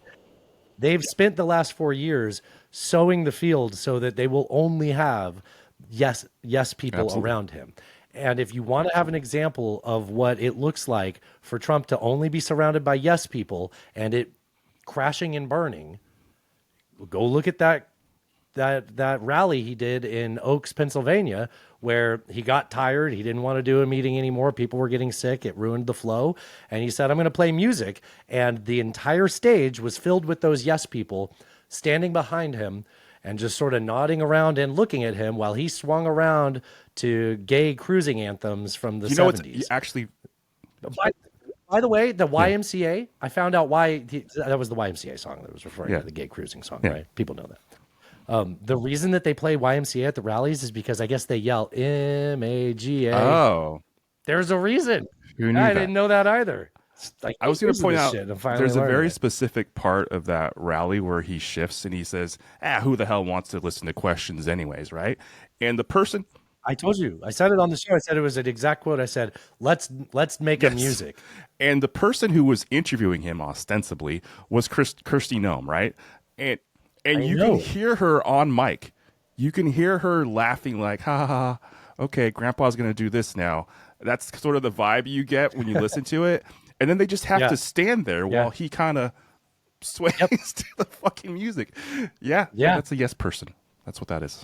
They've spent the last 4 years sowing the field so that they will only have yes people around him. And if you want to have an example of what it looks like for Trump to only be surrounded by yes people and it crashing and burning, go look at that rally he did in Oaks, Pennsylvania, where he got tired. He didn't want to do a meeting anymore. People were getting sick. It ruined the flow. And he said, I'm going to play music. And the entire stage was filled with those yes people standing behind him and just sort of nodding around and looking at him while he swung around to gay cruising anthems from the 70s. Actually, by the way, the YMCA, I found out why that was the YMCA song that was referring to the gay cruising song, right? People know that. The reason that they play YMCA at the rallies is because I guess they yell MAGA. Oh, there's a reason. Who knew I that? didn't know that either. I was going to point out there's a very it. specific part of that rally where he shifts and he says, who the hell wants to listen to questions anyways, right? And the person... I told you. I said it on the show. I said it was an exact quote. I said, let's make a music. And the person who was interviewing him ostensibly was Kirsty Noem, right? And you can hear her on mic. You can hear her laughing like, ha ha ha, okay, Grandpa's going to do this now. That's sort of the vibe you get when you listen to it. And then they just have to stand there while he kind of sways to the fucking music. Yeah, that's a yes person. That's what that is.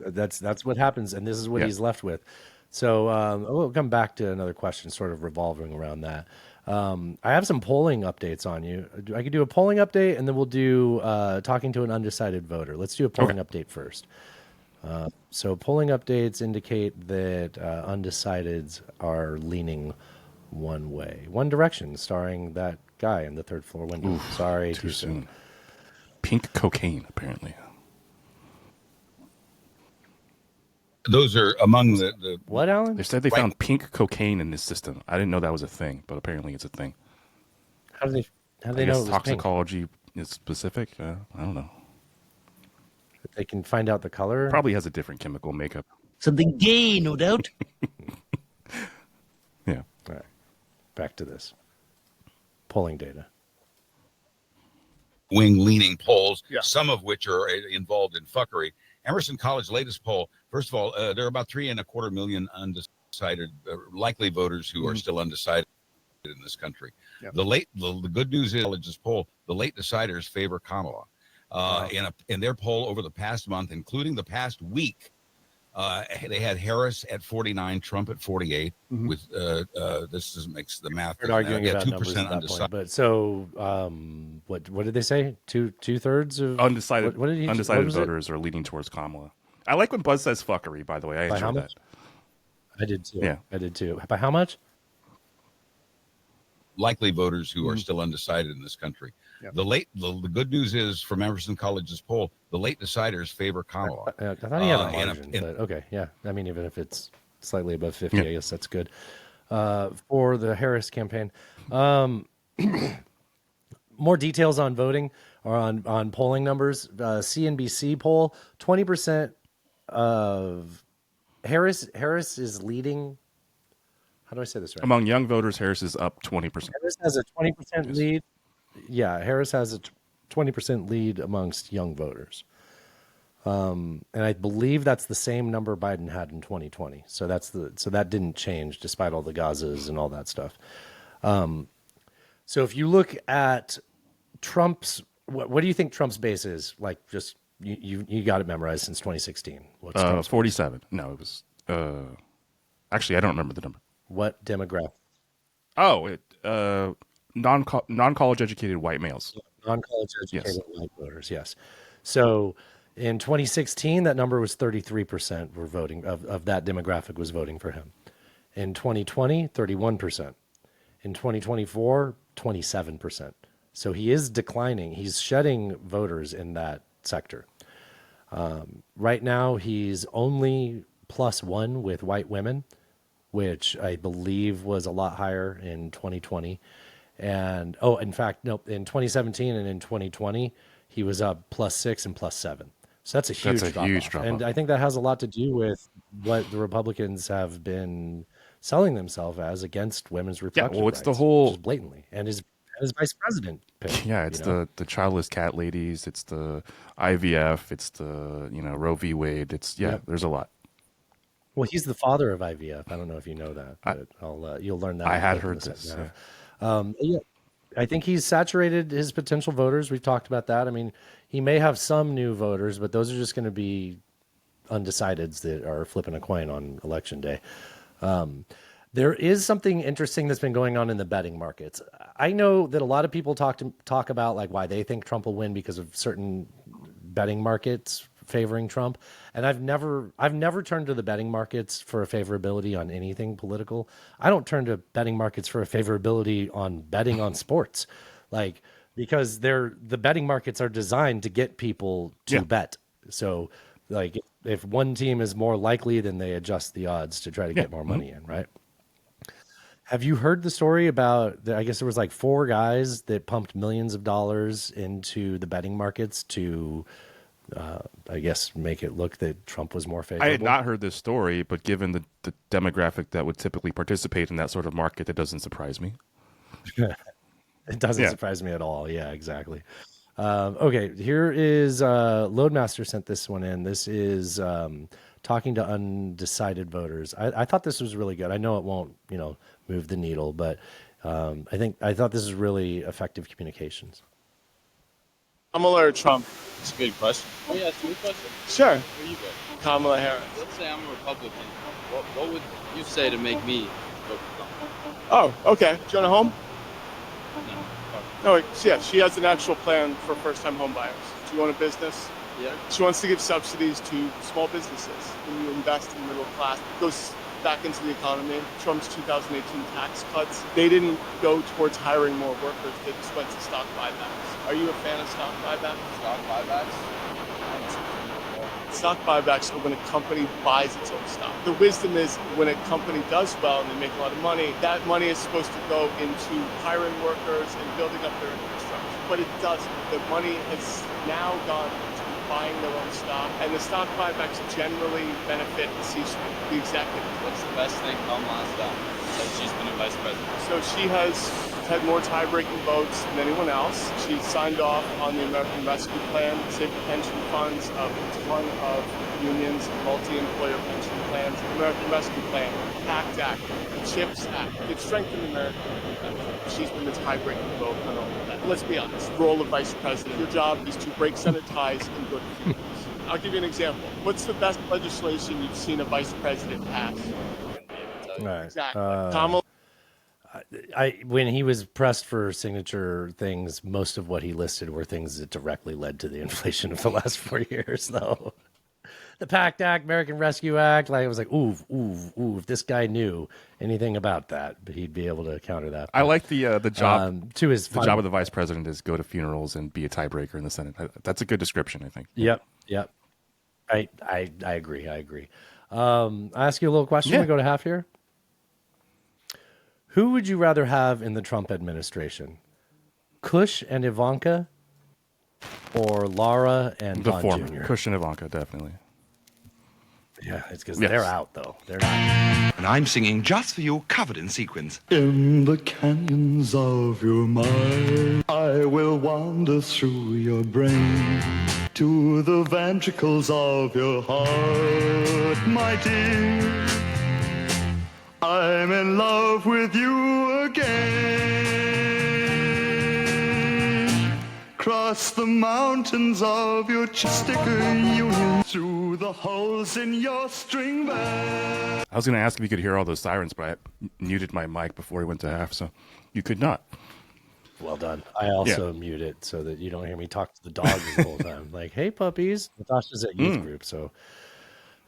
That's what happens, and this is what he's left with. So we'll come back to another question sort of revolving around that. I have some polling updates on you. I could do a polling update, and then we'll do talking to an undecided voter. Let's do a polling update first. So polling updates indicate that undecideds are leaning one way, one direction, starring that guy in the third floor window. Oof, Sorry, too soon. Pink cocaine, apparently. Those are among the what, Alan? They said they found pink cocaine in this system. I didn't know that was a thing, but apparently it's a thing. How do they I know guess it was toxicology is specific. I don't know. They can find out the color. Probably has a different chemical makeup. Something gay, no doubt. Yeah. All right. Back to this polling data. wing-leaning polls, some of which are involved in fuckery. Emerson College latest poll, first of all, there are about 3.25 million undecided, likely voters who are still undecided in this country. Yep. The good news is, college's poll, the late deciders favor Kamala. In their poll over the past month, including the past week, they had Harris at 49, Trump at 48. With this doesn't make the math. We're arguing about 2% numbers at that undecided. point. But so, what did they say? Two thirds of Undecided. What did he? Undecided what was it? voters are leaning towards Kamala. I like when Buzz says fuckery. By the way, I By how enjoy much? that. I did too. Yeah. I did too. By how much? Likely voters who are still undecided in this country. Yep. The good news is from Emerson College's poll, the late deciders favor Kamala. I thought he had a and margin, but okay, yeah. I mean, even if it's slightly above 50, I guess that's good. For the Harris campaign, more details on voting or on polling numbers. CNBC poll: 20% of Harris is leading. How do I say this right? Among young voters, Harris is up 20%. Harris has a 20% lead. Yeah, Harris has a 20% lead amongst young voters. And I believe that's the same number Biden had in 2020. So that didn't change despite all the Gazas and all that stuff. So if you look at Trump's, what do you think Trump's base is? Like, just you got it memorized since 2016. What's Trump's 47. No, it was actually I don't remember the number. What demographic? Oh, non-college educated white males. Non-college educated white voters, yes. So in 2016, that number was 33% were voting of that demographic was voting for him. In 2020, 31%. In 2024, 27%. So he is declining. He's shedding voters in that sector. Right now, he's only +1 with white women, which I believe was a lot higher in 2020. And in fact, no, in 2017 and in 2020, he was up +6 and +7. So that's a huge drop-off. And I think that has a lot to do with what the Republicans have been selling themselves as against women's reproductive rights. The whole just blatantly, and his vice president pick. Yeah, it's the childless cat ladies. It's the IVF. It's the Roe v. Wade. There's a lot. Well, he's the father of IVF. I don't know if you know that, but you'll learn that. I had heard this. Yeah. I think he's saturated his potential voters. We've talked about that. I mean, he may have some new voters, but those are just going to be undecideds that are flipping a coin on election day. There is something interesting that's been going on in the betting markets. I know that a lot of people talk about like why they think Trump will win because of certain betting markets favoring Trump. And I've never turned to the betting markets for a favorability on anything political. I don't turn to betting markets for a favorability on betting on sports, like because the betting markets are designed to get people to bet. So like if one team is more likely, then they adjust the odds to try to get more money in, right? Have you heard the story about, I guess there was like 4 guys that pumped millions of dollars into the betting markets to, I guess, make it look that Trump was more favorable? I had not heard this story, but given the demographic that would typically participate in that sort of market, it doesn't surprise me. It doesn't surprise me at all. Yeah, exactly. Okay, here is Loadmaster sent this one in. This is talking to undecided voters. I thought this was really good. I know it won't, move the needle, but I thought this is really effective communications. Kamala or Trump? It's a good question. Can we ask you a question? Sure. Who are you voting? Kamala Harris. Let's say I'm a Republican. What would you say to make me vote for Trump? Oh, okay. Do you want a home? No. Yeah, she has an actual plan for first-time home buyers. Do you want a business? Yeah. She wants to give subsidies to small businesses. When you invest in the middle class, it goes back into the economy. Trump's 2018 tax cuts, they didn't go towards hiring more workers. They just went to stock buybacks. Are you a fan of stock buybacks? Stock buybacks? Stock buybacks are when a company buys its own stock. The wisdom is when a company does well and they make a lot of money, that money is supposed to go into hiring workers and building up their infrastructure. But it doesn't. The money has now gone into buying their own stock, and the stock buybacks generally benefit the C-suite, the executives. What's the best thing Kamala's done since she's been a vice president? So she has had more tie-breaking votes than anyone else. She signed off on the American Rescue Plan, saved pension funds of a ton of unions, multi-employer pension plans, American Rescue Plan, PACT Act, the CHIPS Act. It strengthened America. She's been the tie-breaking vote on all of that. Let's be honest, the role of vice president, your job is to break Senate ties and good things. I'll give you an example. What's the best legislation you've seen a vice president pass? Right. Exactly. Kamala. When he was pressed for signature things, most of what he listed were things that directly led to the inflation of the last 4 years, though. The PACT Act, American Rescue Act, like it was like, ooh, if this guy knew anything about that, but he'd be able to counter that. I like the job. The job of the vice president is go to funerals and be a tiebreaker in the Senate. That's a good description, I think. Yep. I agree. I'll ask you a little question. We go to half here. Who would you rather have in the Trump administration? Kush and Ivanka, or Laura and The Don former. Jr.? Kush and Ivanka, definitely. Yeah, it's because Yes. they're out, though. They're not. And I'm singing just for you, covered in sequins. In the canyons of your mind, I will wander through your brain to the ventricles of your heart, my dear. I'm in love with you again. Cross the mountains of your sticker union, through the holes in your string band. I was going to ask if you could hear all those sirens, but I muted my mic before we went to half, so you could not. Well done. I also mute it so that you don't hear me talk to the dogs the whole time. Like, hey, puppies. Natasha's at youth group, so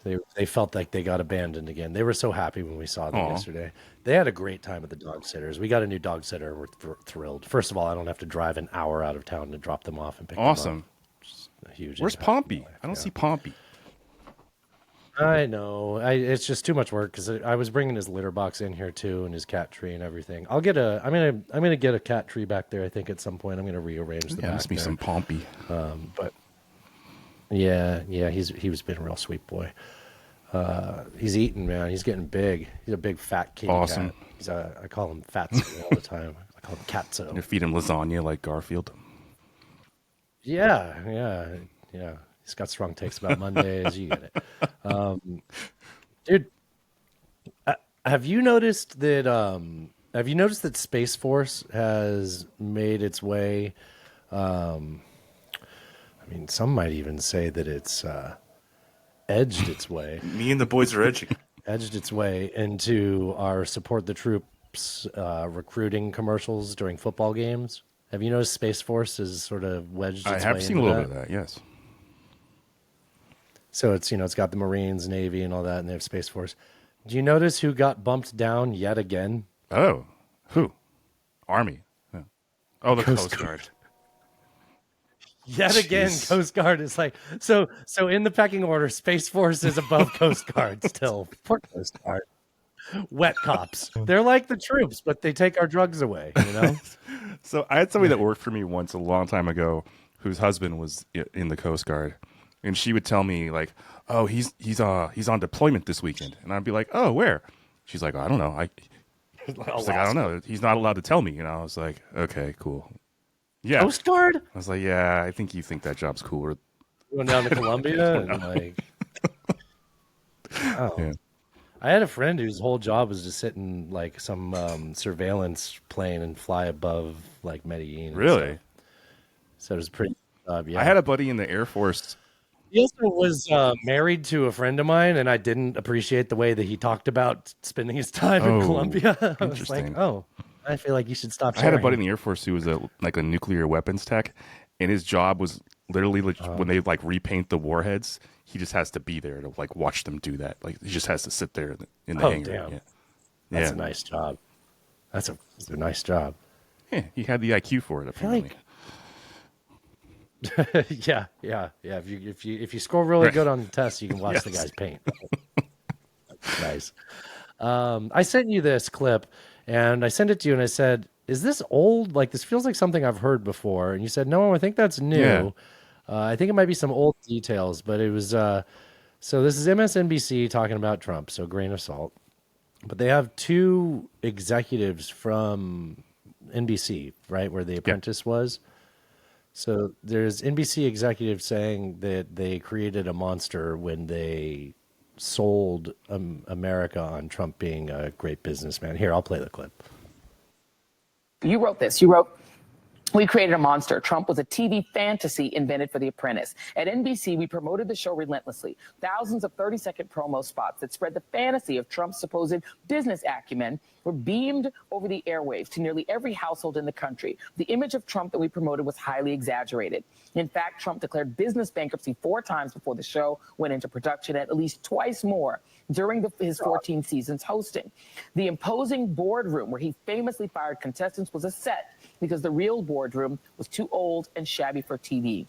they felt like they got abandoned again. They were so happy when we saw them yesterday. They had a great time at the dog sitters. We got a new dog sitter, and we're thrilled. First of all, I don't have to drive an hour out of town to drop them off and pick them up. Awesome. A huge Where's impact. Pompey? I don't see Pompey. I know. It's just too much work because I was bringing his litter box in here too, and his cat tree and everything. I'm gonna get a cat tree back there. I think at some point I'm gonna rearrange the back must be there. some Pompey. But yeah, he's been a real sweet boy. He's eating, man. He's getting big. He's a big fat kitty Awesome. cat. I call him Fatso all the time. I call him Catso. You feed him lasagna like Garfield. Yeah. He's got strong takes about Mondays. You get it, dude. Have you noticed that Space Force has made its way? I mean, some might even say that it's edged its way. Me and the boys are edging. Edged its way into our support the troops recruiting commercials during football games. Have you noticed Space Force has sort of wedged its way? I have seen a little bit of that. Yes. So it's got the Marines, Navy, and all that, and they have Space Force. Do you notice who got bumped down yet again? Oh, who? Army. Yeah. Oh, the Coast Guard. Yet again, Coast Guard is like so in the pecking order. Space Force is above Coast Guard still. Poor Coast Guard. Wet cops. They're like the troops, but they take our drugs away. So I had somebody that worked for me once a long time ago, whose husband was in the Coast Guard. And she would tell me like, "Oh, he's on deployment this weekend," and I'd be like, "Oh, where?" She's like, "I don't know. She's like, I don't know. He's not allowed to tell me." I was like, "Okay, cool." Yeah, Coast Guard. I was like, "Yeah, I think you think that job's cooler." Going down to Columbia and like, oh. Yeah. I had a friend whose whole job was to sit in like some surveillance plane and fly above like Medellin. and Really? stuff. So it was pretty. Yeah. I had a buddy in the Air Force. He also was married to a friend of mine, and I didn't appreciate the way that he talked about spending his time in Colombia. I was like, interesting. oh, I feel like you should stop I had a sharing. buddy in the Air Force who was a nuclear weapons tech, and his job was literally when they like repaint the warheads, he just has to be there to like watch them do that. Like he just has to sit there in the hangar. Damn. Yeah. That's a nice job. That's a nice job. Yeah, he had the IQ for it. Apparently. yeah. If you score really good on the test, you can watch the guys paint. Nice. I sent you this clip, and I sent it to you, and I said, "Is this old? Like this feels like something I've heard before." And you said, "No, I think that's new. Yeah. I think it might be some old details, but it was." So this is MSNBC talking about Trump. So grain of salt, but they have two executives from NBC, right, where The Apprentice was. So there's NBC executives saying that they created a monster when they sold America on Trump being a great businessman. Here, I'll play the clip. You wrote this. You wrote, "We created a monster. Trump was a TV fantasy invented for The Apprentice. At NBC, we promoted the show relentlessly. Thousands of 30-second promo spots that spread the fantasy of Trump's supposed business acumen were beamed over the airwaves to nearly every household in the country. The image of Trump that we promoted was highly exaggerated. In fact, Trump declared business bankruptcy 4 times before the show went into production, and at least twice more during his 14 seasons hosting. The imposing boardroom where he famously fired contestants was a set because the real boardroom was too old and shabby for TV.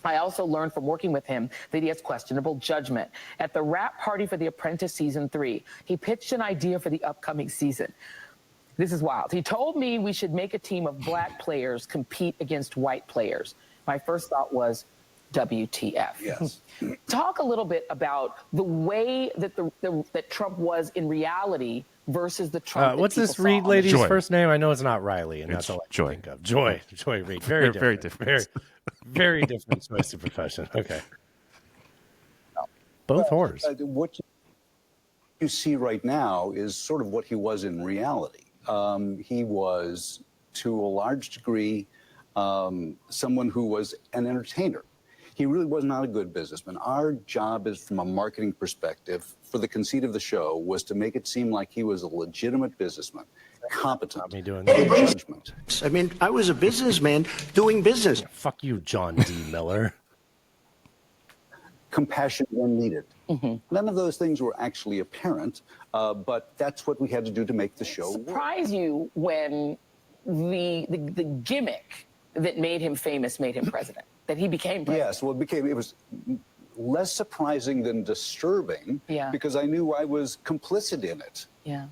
I also learned from working with him that he has questionable judgment. At the wrap party for The Apprentice Season 3, he pitched an idea for the upcoming season. This is wild. He told me we should make a team of black players compete against white players. My first thought was, WTF. Yes. Talk a little bit about the way that that Trump was in reality versus the Trump. What's this Reed lady's first name? I know it's not Riley, and that's all I can think of. Joy Reed. Very different. Very different. Very different choice of profession. Okay. Both whores. What you see right now is sort of what he was in reality. He was, to a large degree, someone who was an entertainer. He really was not a good businessman. Our job is, from a marketing perspective, for the conceit of the show, was to make it seem like he was a legitimate businessman, competent, good judgment. I mean, I was a businessman doing business. Fuck you, John D. Miller. Compassion when needed. None of those things were actually apparent, but that's what we had to do to make the show work. Surprise you when the gimmick that made him famous made him president, that he became president. Yes, well, it was less surprising than disturbing, because I knew I was complicit in it. Yeah.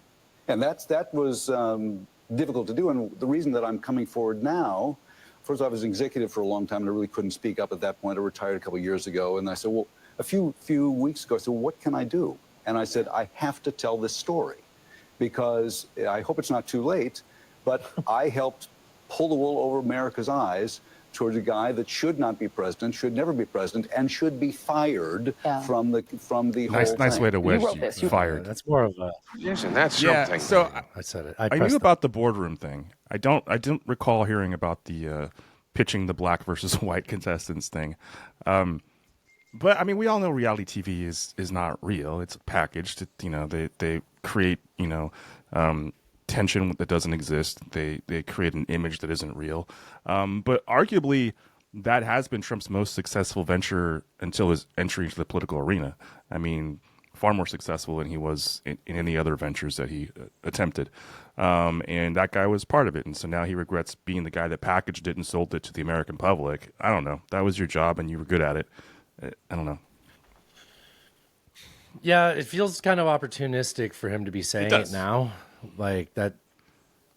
And that was difficult to do. And the reason that I'm coming forward now, first, I was executive for a long time, and I really couldn't speak up at that point. I retired a couple of years ago, and I said, well, a few weeks ago, I said, well, what can I do? And I said, I have to tell this story, because I hope it's not too late, but I helped pull the wool over America's eyes towards a guy that should not be president, should never be president, and should be fired from the Nice, whole nice thing. way to wish you fired. That's more of a. Isn't that Yeah, something? so I said it. I knew about the boardroom thing. I didn't recall hearing about the pitching the black versus white contestants thing. But I mean, we all know reality TV is not real. It's packaged. They create tension that doesn't exist. They create an image that isn't real. But arguably, that has been Trump's most successful venture until his entry into the political arena. I mean, far more successful than he was in any other ventures that he attempted. And that guy was part of it. And so now he regrets being the guy that packaged it and sold it to the American public. I don't know. That was your job and you were good at it. I don't know. Yeah, it feels kind of opportunistic for him to be saying it now. Like that.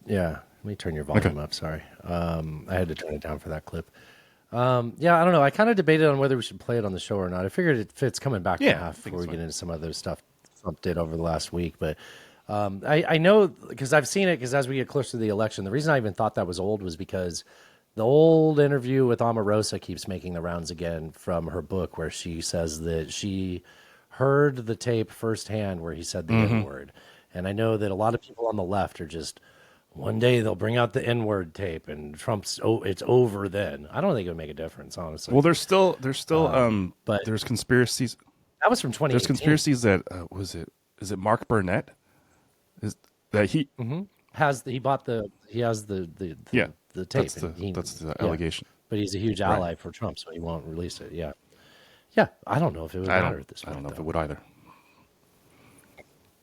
Yeah. Let me turn your volume up. Sorry. I had to turn it down for that clip. Yeah, I don't know. I kind of debated on whether we should play it on the show or not. I figured it fits coming back to half before we get into some other stuff Trump did over the last week. But I know, because I've seen it, because as we get closer to the election, the reason I even thought that was old was because the old interview with Omarosa keeps making the rounds again from her book, where she says that she heard the tape firsthand where he said the N-word. And I know that a lot of people on the left are just, one day they'll bring out the N-word tape and Trump's, it's over then. I don't think it would make a difference, honestly. Well, there's still but there's conspiracies. That was from 2018. There's conspiracies that is it Mark Burnett? Is that he has the tape. That's the allegation. But he's a huge ally for Trump, so he won't release it. Yeah. Yeah. I don't know if it would matter at this point. I don't know if it would either.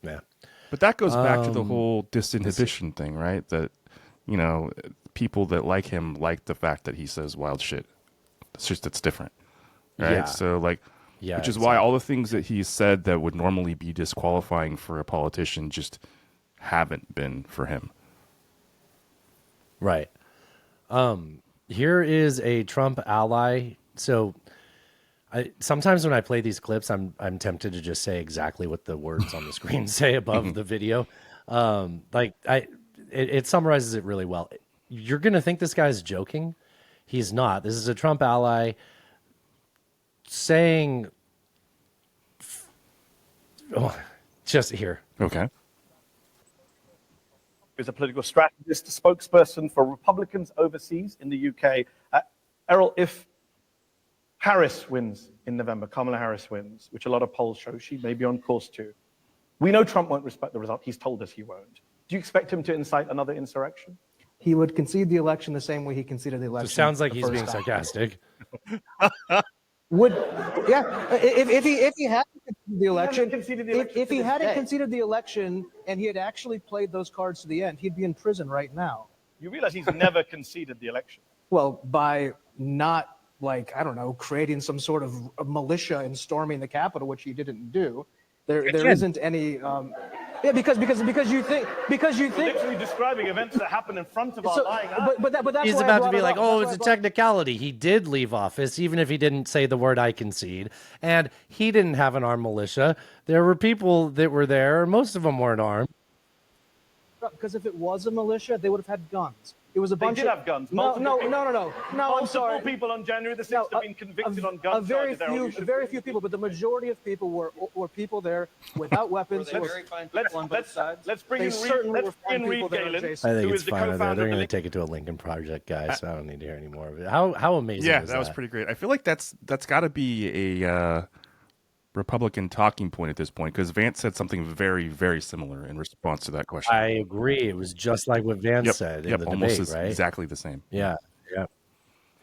Yeah. But that goes back to the whole disinhibition thing, right? That, people that like him like the fact that he says wild shit. It's different. Right? Yeah. So which is why all the things that he said that would normally be disqualifying for a politician just haven't been for him. Right. Here is a Trump ally. So sometimes when I play these clips, I'm tempted to just say exactly what the words on the screen say above the video. It summarizes it really well. You're going to think this guy's joking. He's not. This is a Trump ally saying, just here. Okay. Who's a political strategist, a spokesperson for Republicans overseas in the UK. Errol, if Harris wins in November, Kamala Harris wins, which a lot of polls show she may be on course to, we know Trump won't respect the result. He's told us he won't. Do you expect him to incite another insurrection? He would concede the election the same way he conceded the election. It sounds like he's being sarcastic. If he hadn't conceded the election, if he hadn't conceded the election and he had actually played those cards to the end, he'd be in prison right now. You realize he's never conceded the election. Well, by not, creating some sort of militia and storming the Capitol, which he didn't do. There isn't any. Because you think literally describing events that happen in front of our lying eyes. But that's he's about to be like, it's a technicality. He did leave office, even if he didn't say the word "I concede," and he didn't have an armed militia. There were people that were there, and most of them weren't armed. Because if it was a militia, they would have had guns. It was a They bunch did of have guns. No, Multiple no, people. no, no, no. No, I'm Multiple sorry. people on January the 6th have been convicted on gun A very charges. Errol. You few, should- very few people, but the majority of people were people there without weapons. Let's- were let's- on both let's- sides. let's bring They in Reed- certainly let's were bring in fine Reed people there, Galen. Jason. I think who it's is the fine. They're co-founder of going the to take it to a Lincoln Project, guys. So I don't need to hear any more of it. How amazing Yeah, was that was pretty great. I feel like that's got to be a Republican talking point at this point, because Vance said something very, very similar in response to that question. I agree. It was just like what Vance Yep, said in yep, the almost debate, right? exactly the same. Yeah,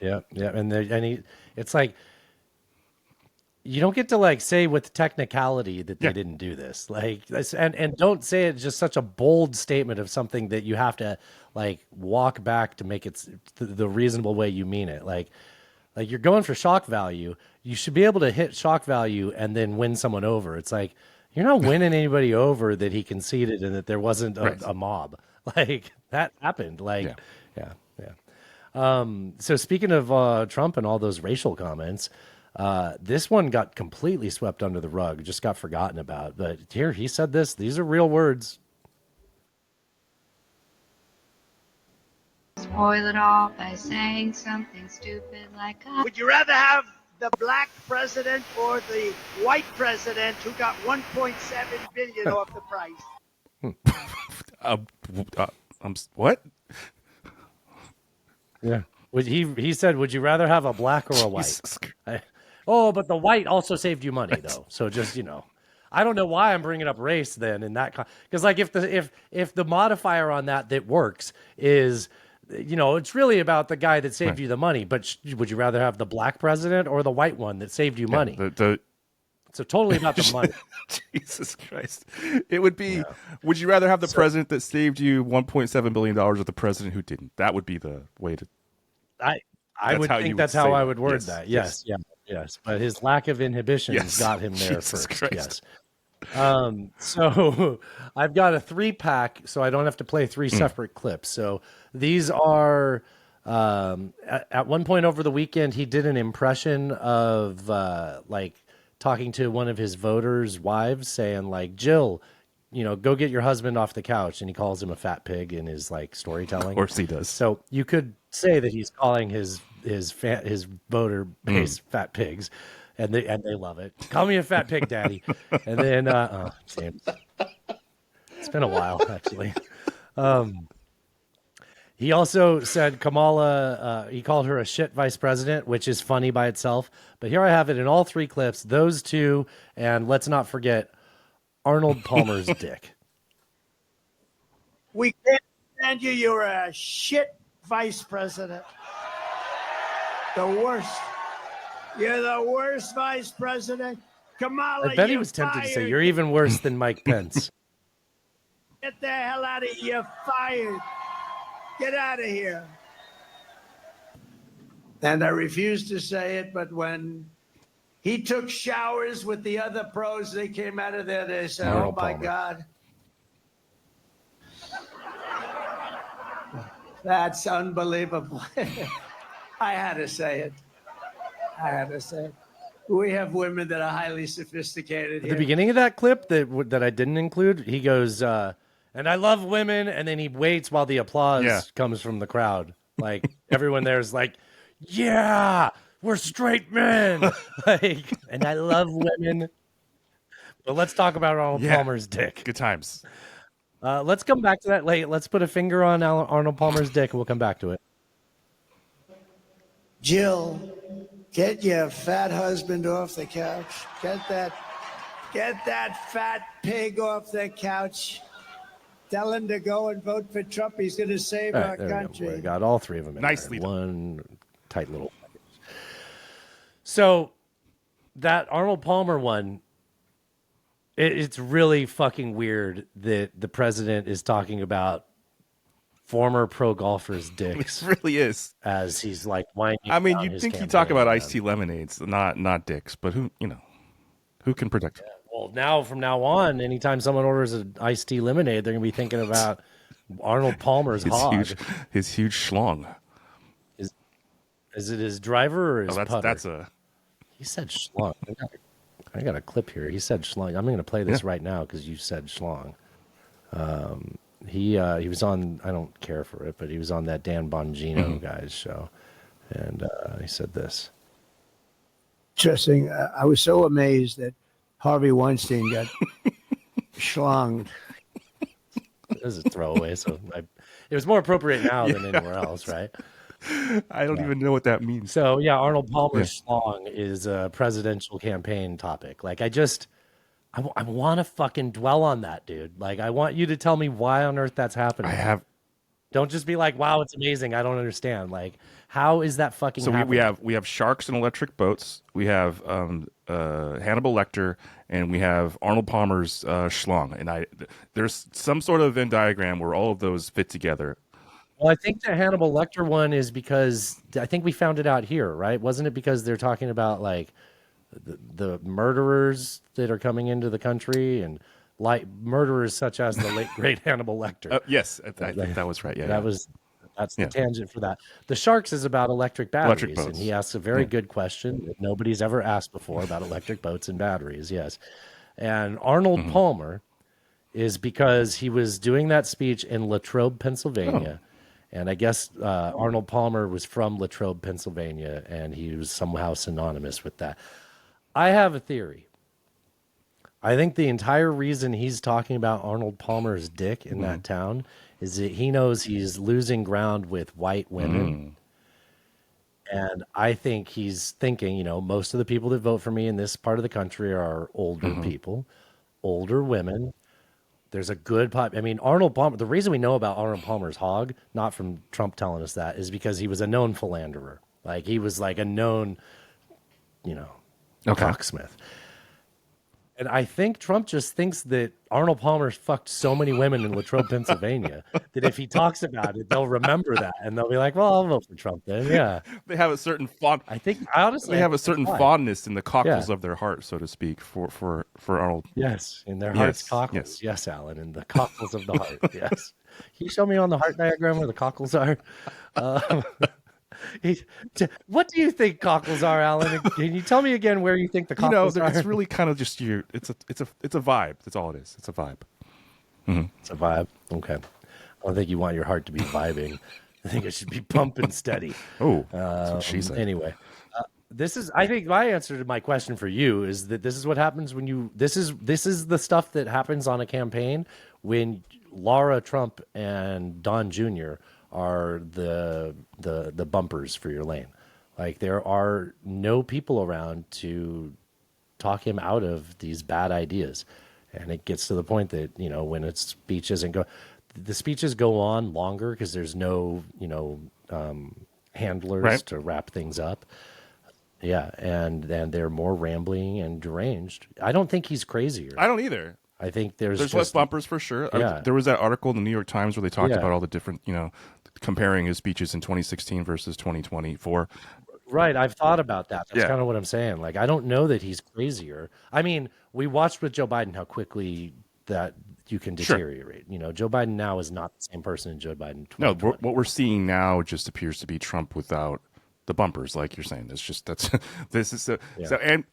yeah. And it's like you don't get to like say with technicality that they didn't do this, like, and don't say it just such a bold statement of something that you have to like walk back to make it the reasonable way you mean it, like you're going for shock value. You should be able to hit shock value and then win someone over. It's like you're not winning anybody over that he conceded and that there wasn't a mob. Like that happened. Like, yeah. So speaking of Trump and all those racial comments, this one got completely swept under the rug, just got forgotten about. But here he said this. These are real words. Spoil it all by saying something stupid like, Would you rather have the black president or the white president who got 1.7 billion off the price? What? Yeah. He said, would you rather have a black or a white? But the white also saved you money, though. So just, I don't know why I'm bringing up race then in that because like if the modifier on that works is, it's really about the guy that saved you the money. But would you rather have the black president or the white one that saved you money? So totally about the money. Jesus Christ. It would be, would you rather have the president that saved you $1.7 billion or the president who didn't? That would be the way to. I would think that's how I would word that. Yes. But his lack of inhibitions got him there Jesus first. Christ. Yes. So I've got a 3-pack, so I don't have to play 3 separate clips. So these are at one point over the weekend, he did an impression of like talking to one of his voters' wives, saying like, Jill, go get your husband off the couch, and he calls him a fat pig in his like storytelling. Of course he does. So you could say that he's calling his voter base fat pigs, and they love it. Call me a fat pig, daddy. And then it's been a while actually. He also said Kamala, he called her a shit vice president, which is funny by itself. But here I have it in all 3 clips, those 2, and let's not forget Arnold Palmer's dick. We can't stand you. You're a shit vice president. The worst. You're the worst vice president. Kamala, I bet he you're was tempted to say, fired. you're even worse than Mike Pence. Get the hell out of here. You're fired. Get out of here. And I refuse to say it, but when he took showers with the other pros, they came out of there, they said, Arnold oh my Palmer. God. That's unbelievable. I had to say it. We have women that are highly sophisticated At here. the beginning of that clip that I didn't include, he goes, and I love women, and then he waits while the applause comes from the crowd. Like everyone there's like, yeah, we're straight men. Like, and I love women. But let's talk about Arnold Palmer's dick. Good times. Let's come back to that later. Let's put a finger on Arnold Palmer's dick, and we'll come back to it. Jill, get your fat husband off the couch. Get that fat pig off the couch. Tell him to go and vote for Trump. He's going to save All our right, there we go. country. We got all 3 of them in Nicely there. One tight little package. So that Arnold Palmer one, it's really fucking weird that the president is talking about former pro golfers' dicks. It really is. As he's like winding. I mean, down you'd his think he'd campaign. talk about iced tea lemonades, not dicks, but who can predict? Well, from now on, anytime someone orders an iced tea lemonade, they're gonna be thinking about Arnold Palmer's hog. His huge schlong. Is it his driver or his putter? That's a. He said schlong. I got a clip here. He said schlong. I'm going to play this right now because you said schlong. he was on. I don't care for it, but he was on that Dan Bongino guy's show, and he said this. Interesting. I was so amazed that Harvey Weinstein got schlonged. It was a throwaway, so it was more appropriate now than anywhere else, right? I don't even know what that means. So yeah, Arnold Palmer's schlong is a presidential campaign topic. Like I want to fucking dwell on that, dude. Like I want you to tell me why on earth that's happening. Don't just be like, wow, it's amazing. I don't understand. Like, how is that fucking happening? So we have sharks and electric boats. We have Hannibal Lecter, and we have Arnold Palmer's schlong. And there's some sort of Venn diagram where all of those fit together. Well, I think the Hannibal Lecter one is because I think we found it out here, right? Wasn't it because they're talking about like the murderers that are coming into the country and like murderers such as the late great Hannibal Lecter? Yes, I think that was right. Yeah, that's the tangent for that. The Sharks is about electric batteries, boats. and he asks a very good question that nobody's ever asked before about electric boats and batteries. Yes, and Arnold Palmer is because he was doing that speech in Latrobe, Pennsylvania. And I guess Arnold Palmer was from Latrobe, Pennsylvania, and he was somehow synonymous with that. I have a theory. I think the entire reason he's talking about Arnold Palmer's dick in that town is that he knows he's losing ground with white women. And I think he's thinking, most of the people that vote for me in this part of the country are older people, older women. There's a good Arnold Palmer, the reason we know about Arnold Palmer's hog, not from Trump telling us that, is because he was a known philanderer. Like he was like a known, cocksmith. And I think Trump just thinks that Arnold Palmer's fucked so many women in Latrobe, Pennsylvania, that if he talks about it, they'll remember that and they'll be like, "Well, I'll vote for Trump then." Yeah, they have a certain honestly, they have a certain fondness in the cockles of their heart, so to speak, for Arnold. Yes, in their heart's cockles. Yes, Alan, in the cockles of the heart. Yes, can you show me on the heart diagram where the cockles are? What do you think cockles are, Alan? Can you tell me again where you think the cockles are? It's really kind of just it's a vibe. That's all it is. It's a vibe. It's a vibe. Okay. I don't think you want your heart to be vibing. I think it should be pumping steady. Oh, that's what she said. Anyway, I think my answer to my question for you is that this is what happens when this is the stuff that happens on a campaign when Laura Trump and Don Jr. are the bumpers for your lane. Like there are no people around to talk him out of these bad ideas. And it gets to the point that, when its speech the speeches go on longer because there's no, handlers to wrap things up. Yeah. And they're more rambling and deranged. I don't think he's crazier. I don't either. I think there's less bumpers for sure. Yeah. There was that article in the New York Times where they talked about all the different, comparing his speeches in 2016 versus 2024. Right. I've thought about that. That's kind of what I'm saying. Like, I don't know that he's crazier. I mean, we watched with Joe Biden how quickly that you can deteriorate. Joe Biden now is not the same person as Joe Biden. No, what we're seeing now just appears to be Trump without the bumpers, like you're saying.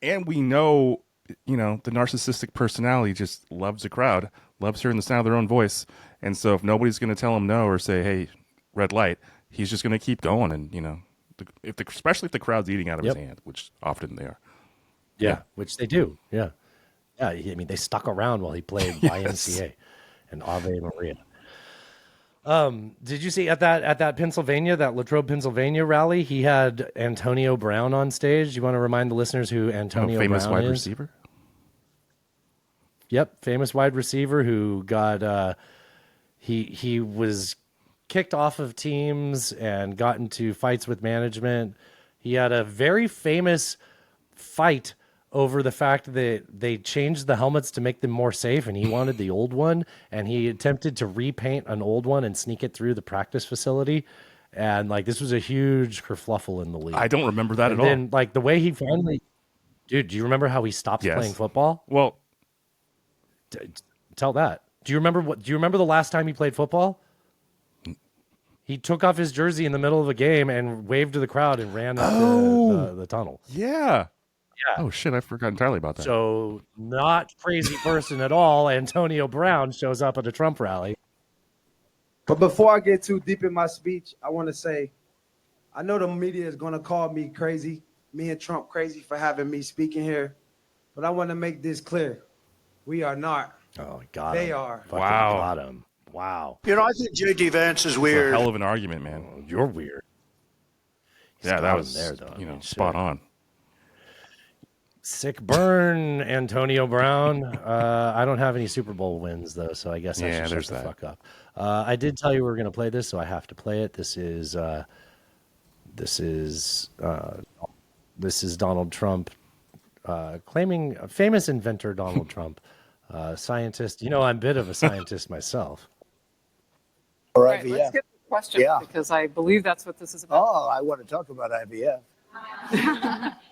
And we know, the narcissistic personality just loves a crowd, loves hearing the sound of their own voice. And so if nobody's going to tell him no or say, hey, red light, he's just going to keep going. And, especially if the crowd's eating out of his hand, which often they are. Yeah, which they do. Yeah. Yeah. I mean, they stuck around while he played YMCA and Ave Maria. Did you see at that Pennsylvania, that Latrobe, Pennsylvania rally, he had Antonio Brown on stage? You want to remind the listeners who Antonio Brown is? Famous wide receiver? Yep, famous wide receiver who got he was kicked off of teams and got into fights with management. He had a very famous fight over the fact that they changed the helmets to make them more safe, and he wanted the old one, and he attempted to repaint an old one and sneak it through the practice facility. And this was a huge kerfluffle in the league. I don't remember that at all. And then the way he finally, dude, do you remember how he stopped playing football? Well, tell that. Do you remember the last time he played football? He took off his jersey in the middle of a game and waved to the crowd and ran up the tunnel. Yeah. Yeah. Oh shit, I forgot entirely about that. So not crazy person at all. Antonio Brown shows up at a Trump rally. But before I get too deep in my speech, I want to say, I know the media is going to call me crazy, me and Trump crazy for having me speaking here, but I want to make this clear. We are not. Oh, got They him. are. Fucking Wow. got him. Wow. You know, I think J.D. Vance is It's a weird. hell of an argument, man. Oh, you're weird. He's Yeah, got that him was there, though. I you know mean, shit. spot on. Sick burn, Antonio Brown. I don't have any Super Bowl wins though, so I guess I Yeah, should there's shut the that. fuck up. I did tell you we were going to play this, so I have to play it. This is Donald Trump claiming famous inventor Donald Trump, scientist. You know, I'm a bit of a scientist myself. Or Right, IVF. let's get the question because I believe that's what this is about. Oh, I want to talk about IVF.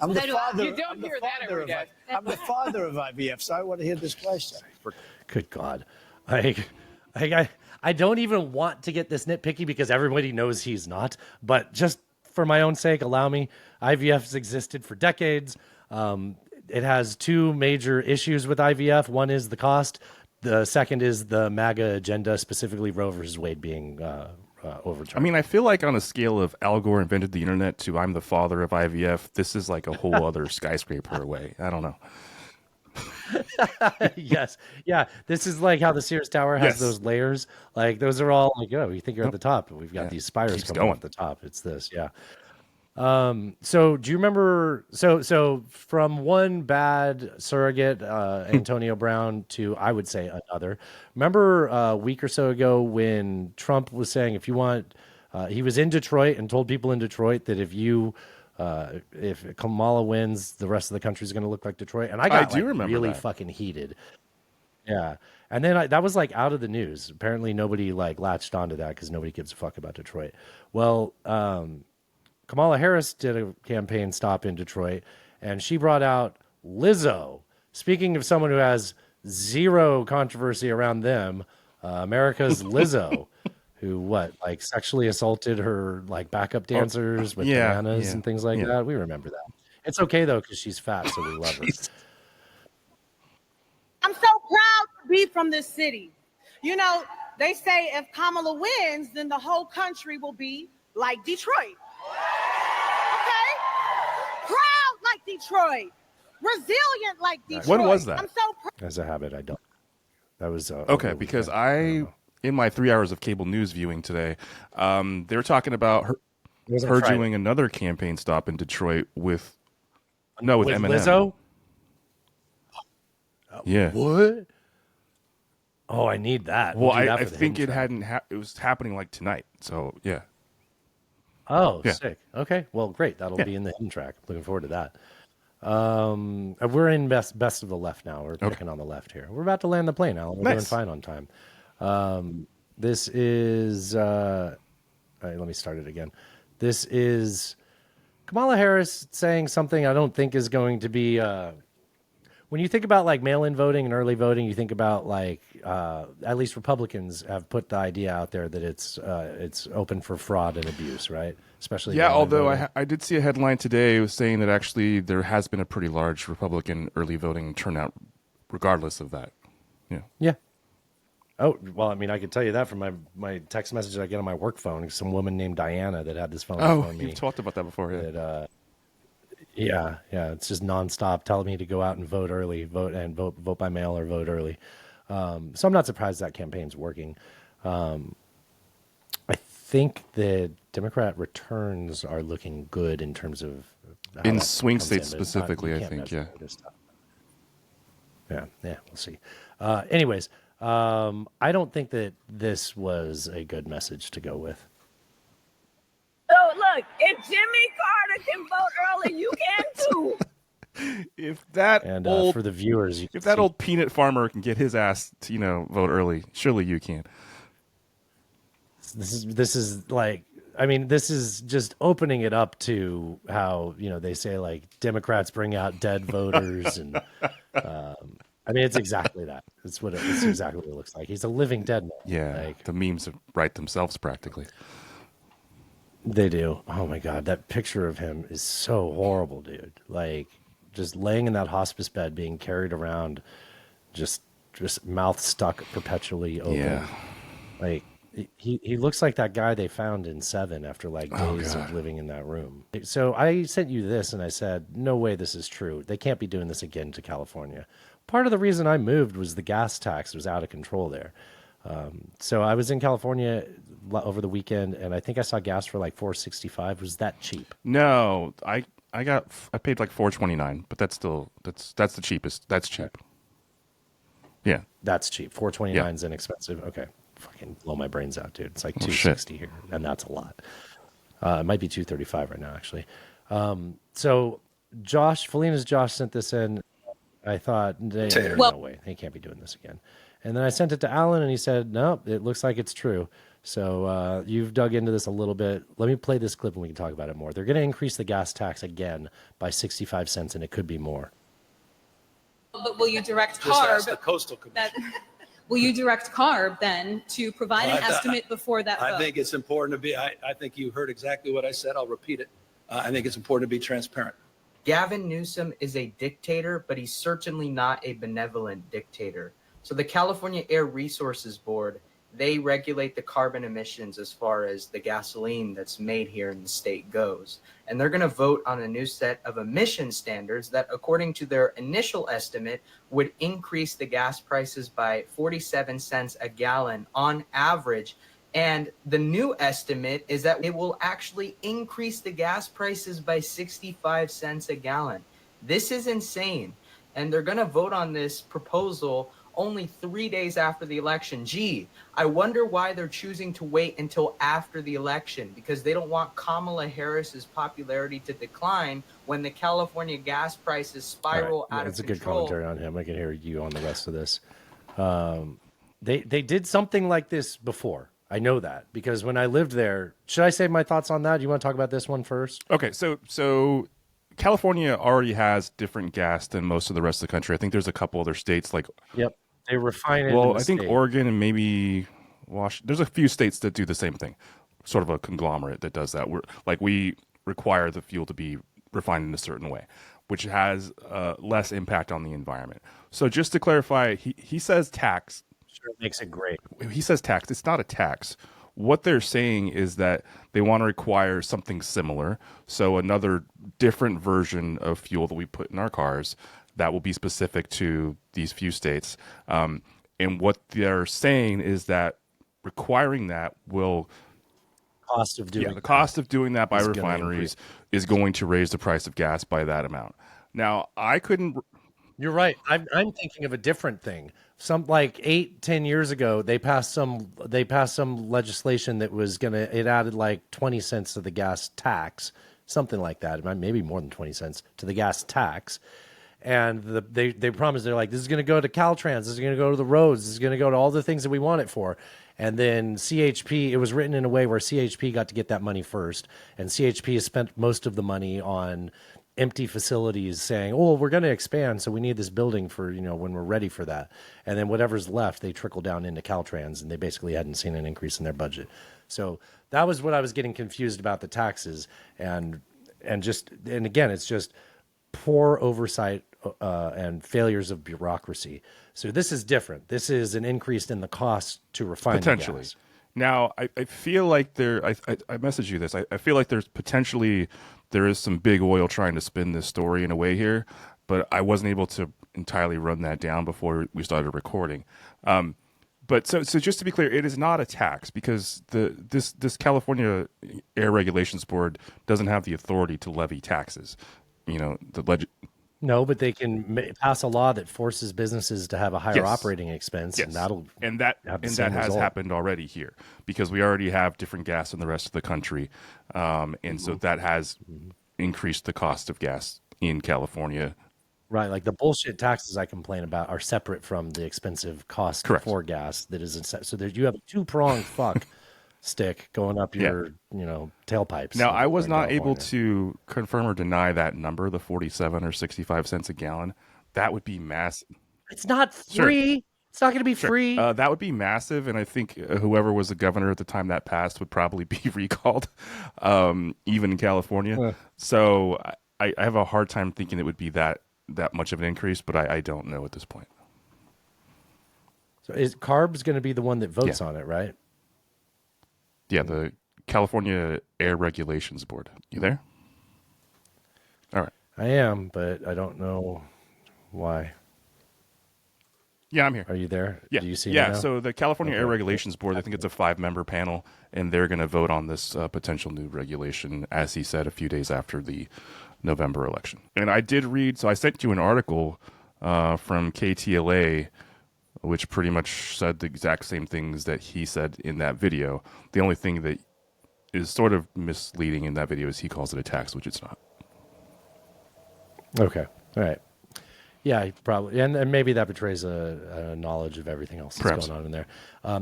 I'm the father. You don't I'm the hear that father every of day. I'm the father of IVF, so I want to hear this question. Good God. I don't even want to get this nitpicky because everybody knows he's not, but just for my own sake, allow me. IVF's existed for decades. It has two major issues with IVF. One is the cost. The second is the MAGA agenda, specifically Roe versus Wade being overturned. I mean, I feel like on a scale of Al Gore invented the internet to I'm the father of IVF, this is like a whole other skyscraper away. I don't know. Yes. Yeah. This is like how the Sears Tower has Yes. those layers. Like those are all like, oh, you think you're at the top, but we've got Yeah. these spires Keeps coming going. off the top. It's this. Yeah. So do you remember, so from one bad surrogate, Antonio Brown to, I would say another, remember a week or so ago when Trump was saying, if you want, he was in Detroit and told people in Detroit that if Kamala wins, the rest of the country is going to look like Detroit. And I got remember really that. fucking heated. Yeah. And then that was like out of the news. Apparently nobody like latched onto that because nobody gives a fuck about Detroit. Well, Kamala Harris did a campaign stop in Detroit and she brought out Lizzo. Speaking of someone who has zero controversy around them, America's Lizzo, who sexually assaulted her like backup dancers with yeah, bananas yeah, and things like yeah. that. We remember that. It's okay though because she's fat, so we love her. I'm so proud to be from this city. You know, they say if Kamala wins, then the whole country will be like Detroit. Okay? Proud like Detroit. Resilient like Detroit. When was that? I'm so proud. As a habit, I don't. That was Okay, because in my 3 hours of cable news viewing today, they were talking about her was on Friday. doing another campaign stop in Detroit with Eminem. Lizzo. Yeah. What? Oh, I need that. Well, We'll do that I for the think hidden it track. hadn't. It was happening like tonight. So yeah. Oh, Yeah. sick. Okay, well, great. That'll be in the hidden track. Looking forward to that. We're in best of the left now. We're picking on the left here. We're about to land the plane, Alan. We're doing Nice. fine on time. This is. All right, let me start it again. This is Kamala Harris saying something I don't think is going to be. When you think about like mail-in voting and early voting, you think about like at least Republicans have put the idea out there that it's open for fraud and abuse, right? Especially Yeah, mail-in although voting. I did see a headline today was saying that actually there has been a pretty large Republican early voting turnout, regardless of that. Yeah. Yeah. Oh, well, I mean, I could tell you that from my text message I get on my work phone. Some woman named Diana that had this phone. Oh, phone me you've talked about that before. Yeah. that, yeah, it's just nonstop telling me to go out and vote early, vote by mail or vote early. So I'm not surprised that campaign's working. I think that Democrat returns are looking good in terms of how In that swing comes states in, but it's not- specifically, you I can't think, measure yeah. this stuff. Yeah, we'll see. Anyways, I don't think that this was a good message to go with. So look, if Jimmy Carter can vote early, you can too. If that And old for the viewers, you can if that see- old peanut farmer can get his ass to vote early, surely you can. This is like, I mean, this is just opening it up to how, they say like Democrats bring out dead voters and I mean, it's exactly that. It's exactly what it looks like. He's a living dead man. Yeah, the memes write themselves practically. They do. Oh my God, that picture of him is so horrible, dude. Like just laying in that hospice bed, being carried around, just mouth stuck perpetually open. Yeah. Like He looks like that guy they found in Seven after like days of living in that room. So I sent you this and I said, no way this is true. They can't be doing this again to California. Part of the reason I moved was the gas tax was out of control there. So I was in California over the weekend and I think I saw gas for like $4.65. Was that cheap? No, I paid like $4.29, but that's the cheapest. That's cheap. Yeah, that's cheap. $4.29 is inexpensive. Okay. Fucking blow my brains out, dude. It's like $2.60 here, and that's a lot. It might be $2.35 right now, actually. So Felina's Josh sent this in. I thought, there's no way. They can't be doing this again. And then I sent it to Alan, and he said, no, it looks like it's true. So you've dug into this a little bit. Let me play this clip, and we can talk about it more. They're going to increase the gas tax again by 65 cents, and it could be more. But will you direct Just ask CARB? the Coastal Commission. Will you direct CARB then to provide an estimate before that vote? I think it's important to be, I think you heard exactly what I said. I'll repeat it. I think it's important to be transparent. Gavin Newsom is a dictator, but he's certainly not a benevolent dictator. So the California Air Resources Board, they regulate the carbon emissions as far as the gasoline that's made here in the state goes. And they're going to vote on a new set of emission standards that, according to their initial estimate, would increase the gas prices by 47 cents a gallon on average. And the new estimate is that it will actually increase the gas prices by 65 cents a gallon. This is insane. And they're going to vote on this proposal only 3 days after the election. Gee, I wonder why they're choosing to wait until after the election, because they don't want Kamala Harris's popularity to decline when the California gas prices spiral out of control. That's a good commentary on him. I can hear you on the rest of this. They did something like this before. I know that because when I lived there, should I say my thoughts on that? Do you want to talk about this one first? Okay, so California already has different gas than most of the rest of the country. I think there's a couple other states like. Yep, they refine it. Well, I think Oregon and maybe Washington. There's a few states that do the same thing, sort of a conglomerate that does that. We require the fuel to be refined in a certain way, which has less impact on the environment. So just to clarify, he says tax. Sure, makes it great. He says tax. It's not a tax. What they're saying is that they want to require something similar. So another different version of fuel that we put in our cars that will be specific to these few states. And what they're saying is that requiring that will the cost of doing that by refineries is going to raise the price of gas by that amount. Now, I couldn't. You're right. I'm thinking of a different thing. Some like 8-10 years ago, they passed some legislation that was it added like 20 cents to the gas tax, something like that. Maybe more than 20 cents to the gas tax. And they promised, they're like, this is going to go to Caltrans, this is going to go to the roads, this is going to go to all the things that we want it for. And then CHP, it was written in a way where CHP got to get that money first. And CHP has spent most of the money on empty facilities saying, oh, we're going to expand, so we need this building for, when we're ready for that. And then whatever's left, they trickle down into Caltrans, and they basically hadn't seen an increase in their budget. So that was what I was getting confused about the taxes. And again, it's just poor oversight and failures of bureaucracy. So this is different. This is an increase in the cost to refine potentially. The gas. Now, I feel like I messaged you this. I feel like there is some big oil trying to spin this story in a way here, but I wasn't able to entirely run that down before we started recording. But so just to be clear, it is not a tax because this California Air Regulations Board doesn't have the authority to levy taxes. No, but they can pass a law that forces businesses to have a higher operating expense, and that has happened already here because we already have different gas in the rest of the country, and so that has increased the cost of gas in California. Right, like the bullshit taxes I complain about are separate from the expensive cost for gas. That isn't so. You have a two-pronged stick going up your tailpipes. Now, I was not able to confirm or deny that number, the 47 or 65 cents a gallon. That would be massive. It's not free. Sure. It's not going to be free. That would be massive, and I think whoever was the governor at the time that passed would probably be recalled, even in California. So I have a hard time thinking it would be that much of an increase, but I don't know at this point. So is CARB's going to be the one that votes on it, right? Yeah, the California Air Regulations Board. You there? All right. I am, but I don't know why. Yeah, I'm here. Are you there? Yeah. Do you see me Yeah, now? so the California Air Okay. Regulations Board, I think it's a 5-member panel, and they're going to vote on this potential new regulation, as he said, a few days after the November election. And I did read, so I sent you an article from KTLA, which pretty much said the exact same things that he said in that video. The only thing that is sort of misleading in that video is he calls it a tax, which it's not. Okay. All right. Yeah, probably, and maybe that betrays a knowledge of everything else that's Perhaps. going on in there.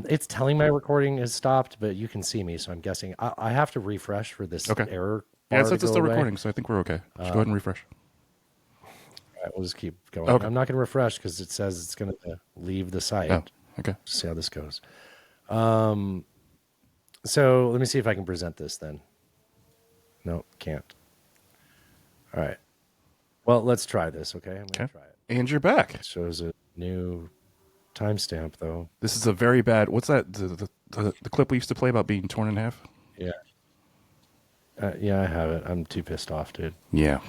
It's telling my recording has stopped, but you can see me, so I'm guessing I have to refresh for this Okay. error. Yeah, bar it says to it's go still away. recording, so I think we're okay. Just go ahead and refresh. All right, we'll just keep going. Okay. I'm not going to refresh because it says it's going to leave the site. Oh, okay. See how this goes. So let me see if I can present this then. No, can't. All right. Well, let's try this, okay? I'm going to try it. And you're back. It shows a new timestamp, though. This is a very bad. What's that? The clip we used to play about being torn in half? Yeah. Yeah, I have it. I'm too pissed off, dude. Yeah.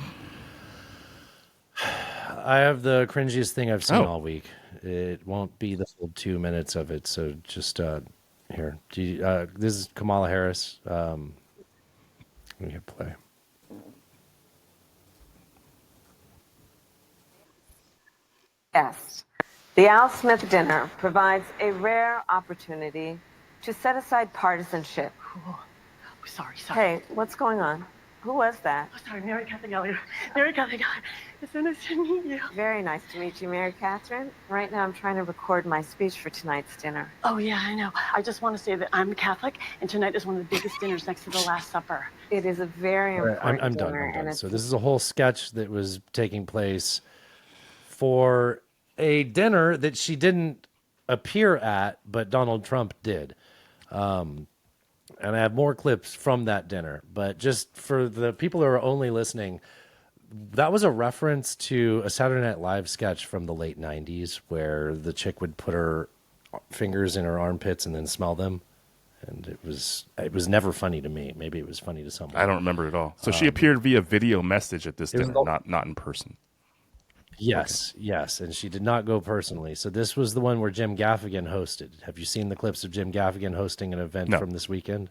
I have the cringiest thing I've seen Oh. all week. It won't be the full 2 minutes of it, so just here. This is Kamala Harris. Let me hit play. Yes. The Al Smith dinner provides a rare opportunity to set aside partisanship. Sorry. Hey, what's going on? Who was that? Oh, sorry, Mary Catherine Elliott. Mary Catherine Elliott. It's so nice to meet you. Very nice to meet you, Mary Catherine. Right now I'm trying to record my speech for tonight's dinner. Oh, yeah, I know. I just want to say that I'm Catholic, and tonight is one of the biggest dinners next to the Last Supper. It is a very All right, important I'm done. dinner, I'm done. and it's So this is a whole sketch that was taking place for a dinner that she didn't appear at, but Donald Trump did. And I have more clips from that dinner. But just for the people who are only listening, that was a reference to a Saturday Night Live sketch from the late 90s where the chick would put her fingers in her armpits and then smell them. And it was never funny to me. Maybe it was funny to someone. I don't remember it at all. So she appeared via video message at this it was dinner, not in person. Yes, yes, and she did not go personally. So this was the one where Jim Gaffigan hosted. Have you seen the clips of Jim Gaffigan hosting an event No. from this weekend?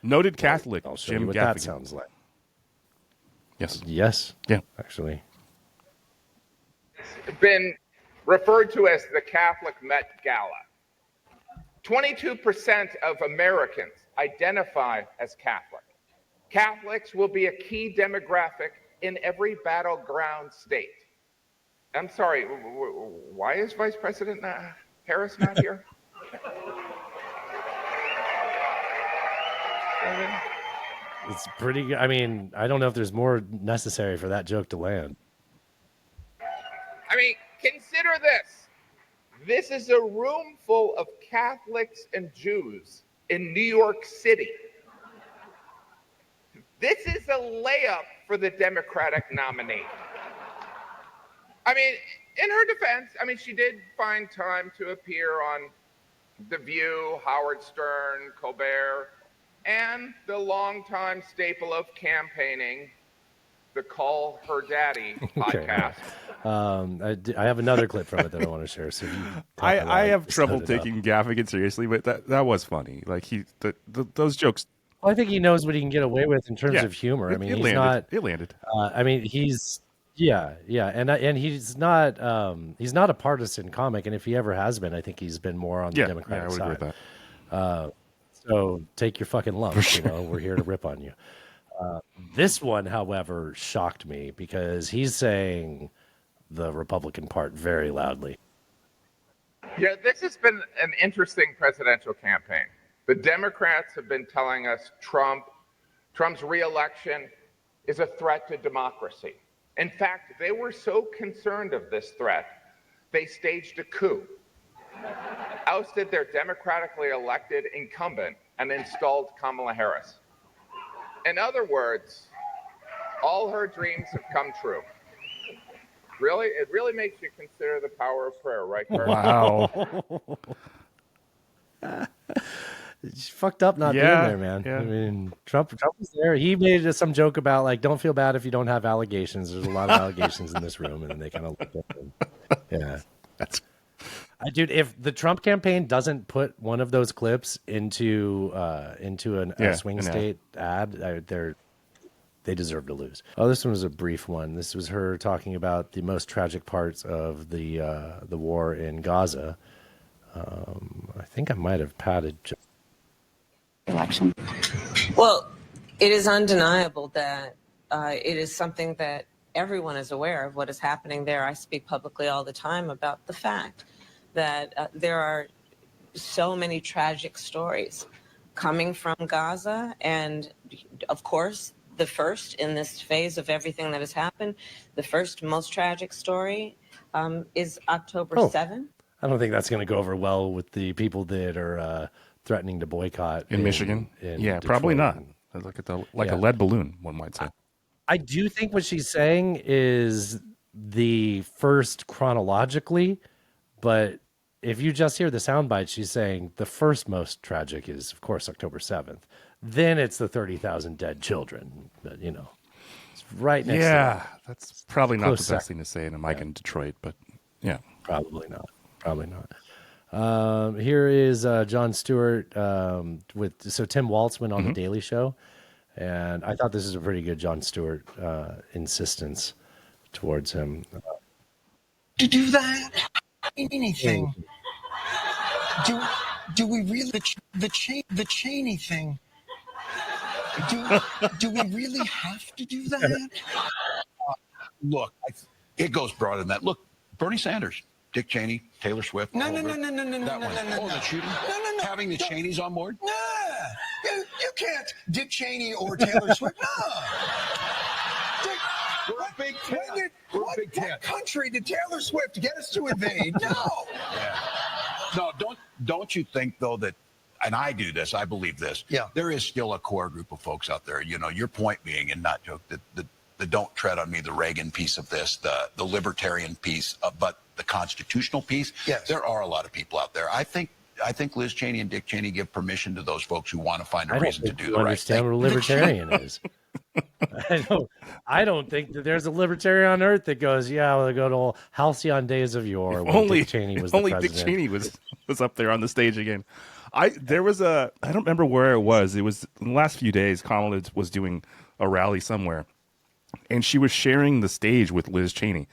Noted Catholic I'll show Jim you what Gaffigan. that sounds like. Yes. Yes. Yeah. Actually. Been referred to as the Catholic Met Gala. 22% of Americans identify as Catholic. Catholics will be a key demographic in every battleground state. I'm sorry, why is Vice President Harris not here? It's pretty good. I mean, I don't know if there's more necessary for that joke to land. I mean, consider this. This is a room full of Catholics and Jews in New York City. This is a layup for the Democratic nominee. I mean, in her defense, I mean, she did find time to appear on The View, Howard Stern, Colbert, and the longtime staple of campaigning, the Call Her Daddy podcast. I have another clip from it that I want to share. So I have trouble set it up. taking Gaffigan seriously, but that was funny. Like those jokes. Well, I think he knows what he can get away with in terms Yeah, of humor. I it mean, he's landed. not. It landed. I mean, he's and he's not a partisan comic, and if he ever has been, I think he's been more on the Democratic I would side. agree with that. So take your fucking lumps. You know, we're here to rip on you. This one, however, shocked me because he's saying the Republican part very loudly. Yeah, this has been an interesting presidential campaign. The Democrats have been telling us Trump's reelection is a threat to democracy. In fact, they were so concerned of this threat, they staged a coup, ousted their democratically elected incumbent, and installed Kamala Harris. In other words, all her dreams have come true. Really? It really makes you consider the power of prayer, right, Kurt? Wow. It's fucked up not being there, man. I mean, Trump was there. He made some joke about like, don't feel bad if you don't have allegations. There's a lot of allegations in this room, and then they kind of looked at him. Yeah, dude. If the Trump campaign doesn't put one of those clips into a swing state ad, they deserve to lose. Oh, this one was a brief one. This was her talking about the most tragic parts of the war in Gaza. I think I might have padded. Election. Well, it is undeniable that it is something that everyone is aware of what is happening there. I speak publicly all the time about the fact that there are so many tragic stories coming from Gaza. And of course, the first in this phase of everything that has happened, the first most tragic story is October 7th. I don't think that's going to go over well with the people that are threatening to boycott in Michigan. Detroit. Probably not. Like a lead balloon, one might say. I do think what she's saying is the first chronologically, but if you just hear the soundbite, she's saying the first most tragic is, of course, October 7th. Then it's the 30,000 dead children. But, you know, it's right next to Yeah, that's probably not the Close best second. thing to say in a mic in Detroit, but yeah. Probably not. Here is Jon Stewart with Tim Waltzman on The Daily Show, and I thought this is a pretty good Jon Stewart insistence towards him. To do that, anything. Do we really the Cheney thing? Do we really have to do that? Look, it goes broader than that. Look, Bernie Sanders, Dick Cheney, Taylor Swift. No. That one. Oh, the shooting? No. Having the Cheneys on board? No. You can't Dick Cheney or Taylor Swift. No. We're a big tent. What country did Taylor Swift get us to invade? No. No, don't you think, though, that, and I do this, I believe this, there is still a core group of folks out there, you know, your point being, and not joke, that the don't tread on me, the Reagan piece of this, the libertarian piece, but the constitutional piece, there are a lot of people out there. I think Liz Cheney and Dick Cheney give permission to those folks who want to find a reason to do the right thing. I don't understand what a libertarian is. I don't think that there's a libertarian on earth that goes, we'll go to halcyon days of yore. When Dick Cheney was the president. Dick Cheney was up there on the stage again. I don't remember where it was. It was in the last few days. Kamala was doing a rally somewhere, and she was sharing the stage with Liz Cheney,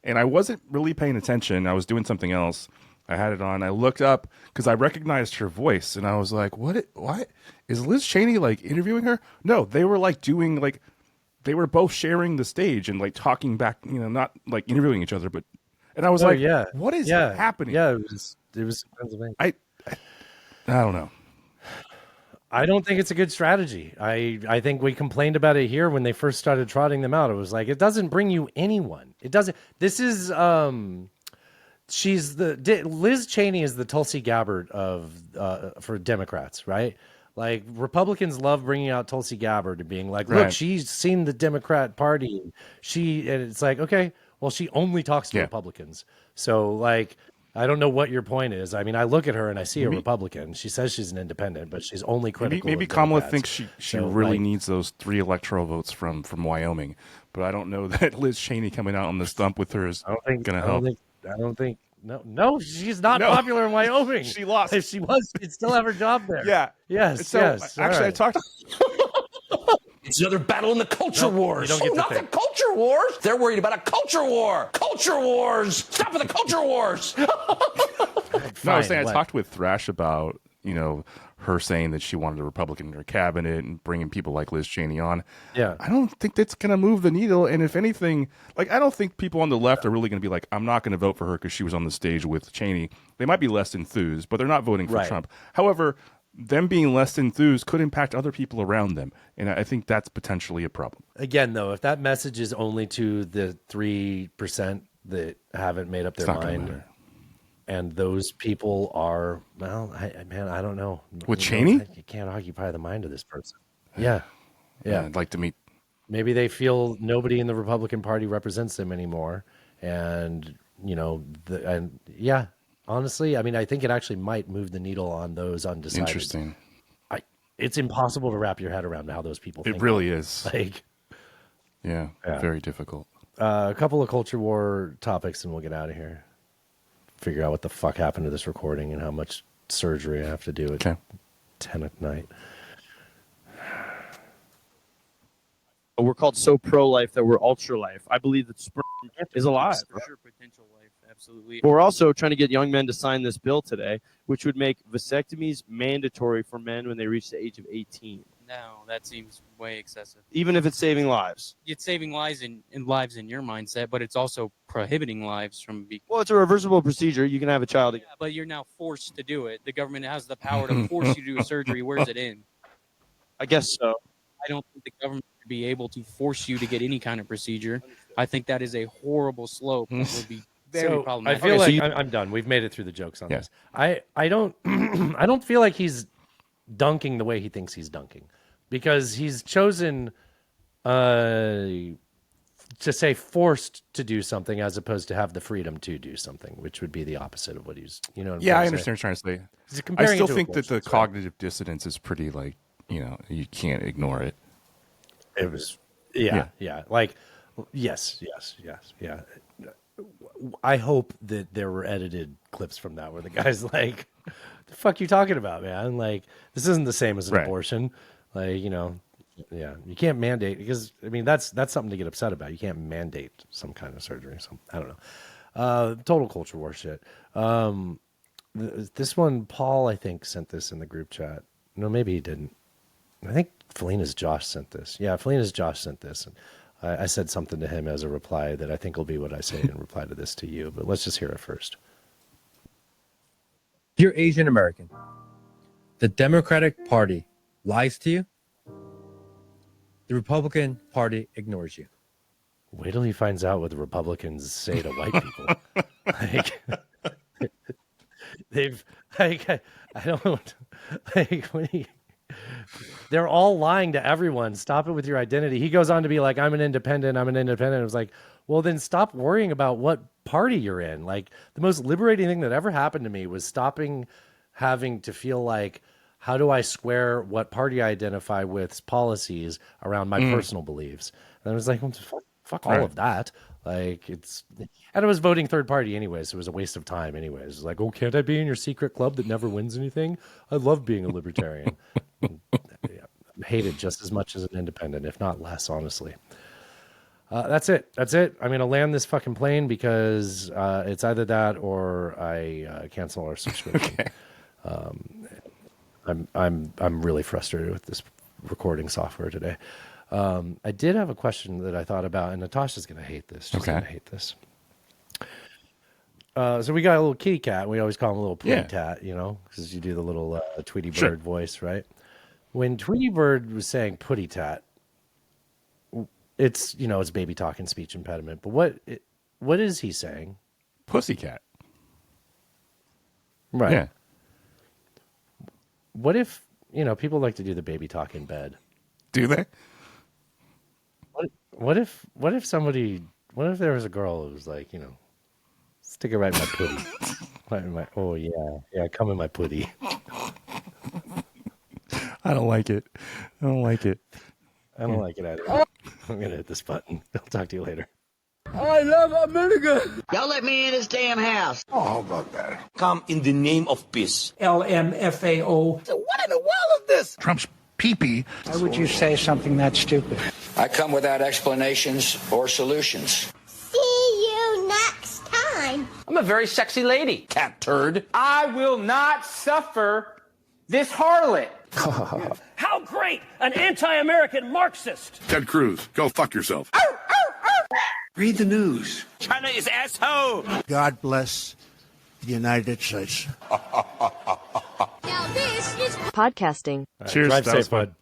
and I wasn't really paying attention. I was doing something else. I had it on. I looked up because I recognized her voice, and I was like, "What? Is Liz Cheney like interviewing her?" No, they were like doing like they were both sharing the stage and like talking back, you know, not like interviewing each other, but. And I was what is happening? Yeah, it was Pennsylvania. I don't know. I don't think it's a good strategy. I think we complained about it here when they first started trotting them out. It was like, it doesn't bring you anyone. It doesn't. This is Liz Cheney is the Tulsi Gabbard for Democrats, right? Like Republicans love bringing out Tulsi Gabbard and being like, look, she's seen the Democrat Party. And it's like, okay, well, she only talks to Republicans. So like, I don't know what your point is. I mean, I look at her and I see a Republican. She says she's an independent, but she's only critical. Maybe Kamala thinks she really needs those 3 electoral votes from Wyoming, but I don't know that Liz Cheney coming out on the stump with her is going to help. I don't think. No, she's not popular in Wyoming. She lost. If she was, she'd still have her job there. Yeah. Yes. So, yes. Actually, I talked. It's another battle in the culture wars. You don't get not the culture wars. They're worried about a culture war. Culture wars. Stop with the culture wars. No, I was saying I talked with Thrash about, you know, her saying that she wanted a Republican in her cabinet and bringing people like Liz Cheney on. Yeah. I don't think that's going to move the needle. And if anything, like, I don't think people on the left are really going to be like, I'm not going to vote for her because she was on the stage with Cheney. They might be less enthused, but they're not voting for Trump. However, them being less enthused could impact other people around them. And I think that's potentially a problem. Again, though, if that message is only to the 3% that haven't made up their mind, and those people are, well, I don't know. With Cheney? You can't occupy the mind of this person. Yeah. I'd like to meet. Maybe they feel nobody in the Republican Party represents them anymore. And, you know, honestly, I mean, I think it actually might move the needle on those undecided. Interesting. it's impossible to wrap your head around how those people think. It really is. Like, yeah, very difficult. A couple of culture war topics, and we'll get out of here. Figure out what the fuck happened to this recording and how much surgery I have to do at 10 at night. We're called so pro-life that we're ultra-life. I believe that sperm is alive. For sure, potential life, absolutely. But we're also trying to get young men to sign this bill today, which would make vasectomies mandatory for men when they reach the age of 18. No, that seems way excessive. Even if it's saving lives. It's saving lives in lives in your mindset, but it's also prohibiting lives from being. Well, it's a reversible procedure. You can have a child again. Yeah, but you're now forced to do it. The government has the power to force you to do a surgery. Where's it in? I guess so. I don't think the government should be able to force you to get any kind of procedure. I think that is a horrible slope that would be very I problematic. feel like I'm done. We've made it through the jokes on this. I don't I don't feel like he's dunking the way he thinks he's dunking, because he's chosen to say forced to do something as opposed to have the freedom to do something, which would be the opposite of what he's, you know. Yeah, I understand what you're trying to say. He's I comparing still it to think that the abortions, right? cognitive dissonance is pretty, like, you know, you can't ignore it. It was, yeah. Like, yes. I hope that there were edited clips from that where the guy's like, the fuck you talking about, man? Like, this isn't the same as an abortion. Like, you know, yeah, you can't mandate, because, I mean, that's something to get upset about. You can't mandate some kind of surgery. So I don't know. Total culture war shit. This one, Paul, I think, sent this in the group chat. No, maybe he didn't. I think Felina's Josh sent this. Yeah, Felina's Josh sent this. And I said something to him as a reply that I think will be what I say in reply to this to you. But let's just hear it first. You're Asian American. The Democratic Party lies to you. The Republican Party ignores you. Wait till he finds out what the Republicans say to white people. Like, they've, like, I don't, like, when he, they're all lying to everyone. Stop it with your identity. He goes on to be like, I'm an independent. I was like, well, then stop worrying about what party you're in. Like, the most liberating thing that ever happened to me was stopping having to feel like, how do I square what party I identify with's policies around my personal beliefs? And I was like, well, fuck all of that. Like, it's, and I was voting third party anyways, so it was a waste of time anyways. It was like, oh, can't I be in your secret club that never wins anything? I love being a libertarian. I hate it just as much as an independent, if not less, honestly. That's it. I'm going to land this fucking plane because it's either that or I cancel our subscription. Okay. I'm really frustrated with this recording software today. I did have a question that I thought about, and Natasha's going to hate this. She's going to hate this. So we got a little kitty cat. We always call him a little pooty tat, you know, because you do the little Tweety Bird voice, right? When Tweety Bird was saying putty tat, it's, you know, it's baby talk and speech impediment. But what is he saying? Pussycat. Right. Yeah. What if, you know, people like to do the baby talk in bed? Do they? What if there was a girl who was like, you know, stick it right in my putty. Oh yeah, come in my putty. I don't like it. I don't like it either. I'm gonna hit this button. I'll talk to you later. I love America. Y'all let me in this damn house. Oh, how about that? Come in the name of peace. LMFAO. So what in the world is this? Trump's pee-pee. Why would you say something that stupid? I come without explanations or solutions. See you next time. I'm a very sexy lady, cat turd. I will not suffer this harlot. How great! An anti-American Marxist! Ted Cruz, go fuck yourself. Read the news. China is asshole! God bless the United States. Podcasting. Cheers. Drive safe, bud.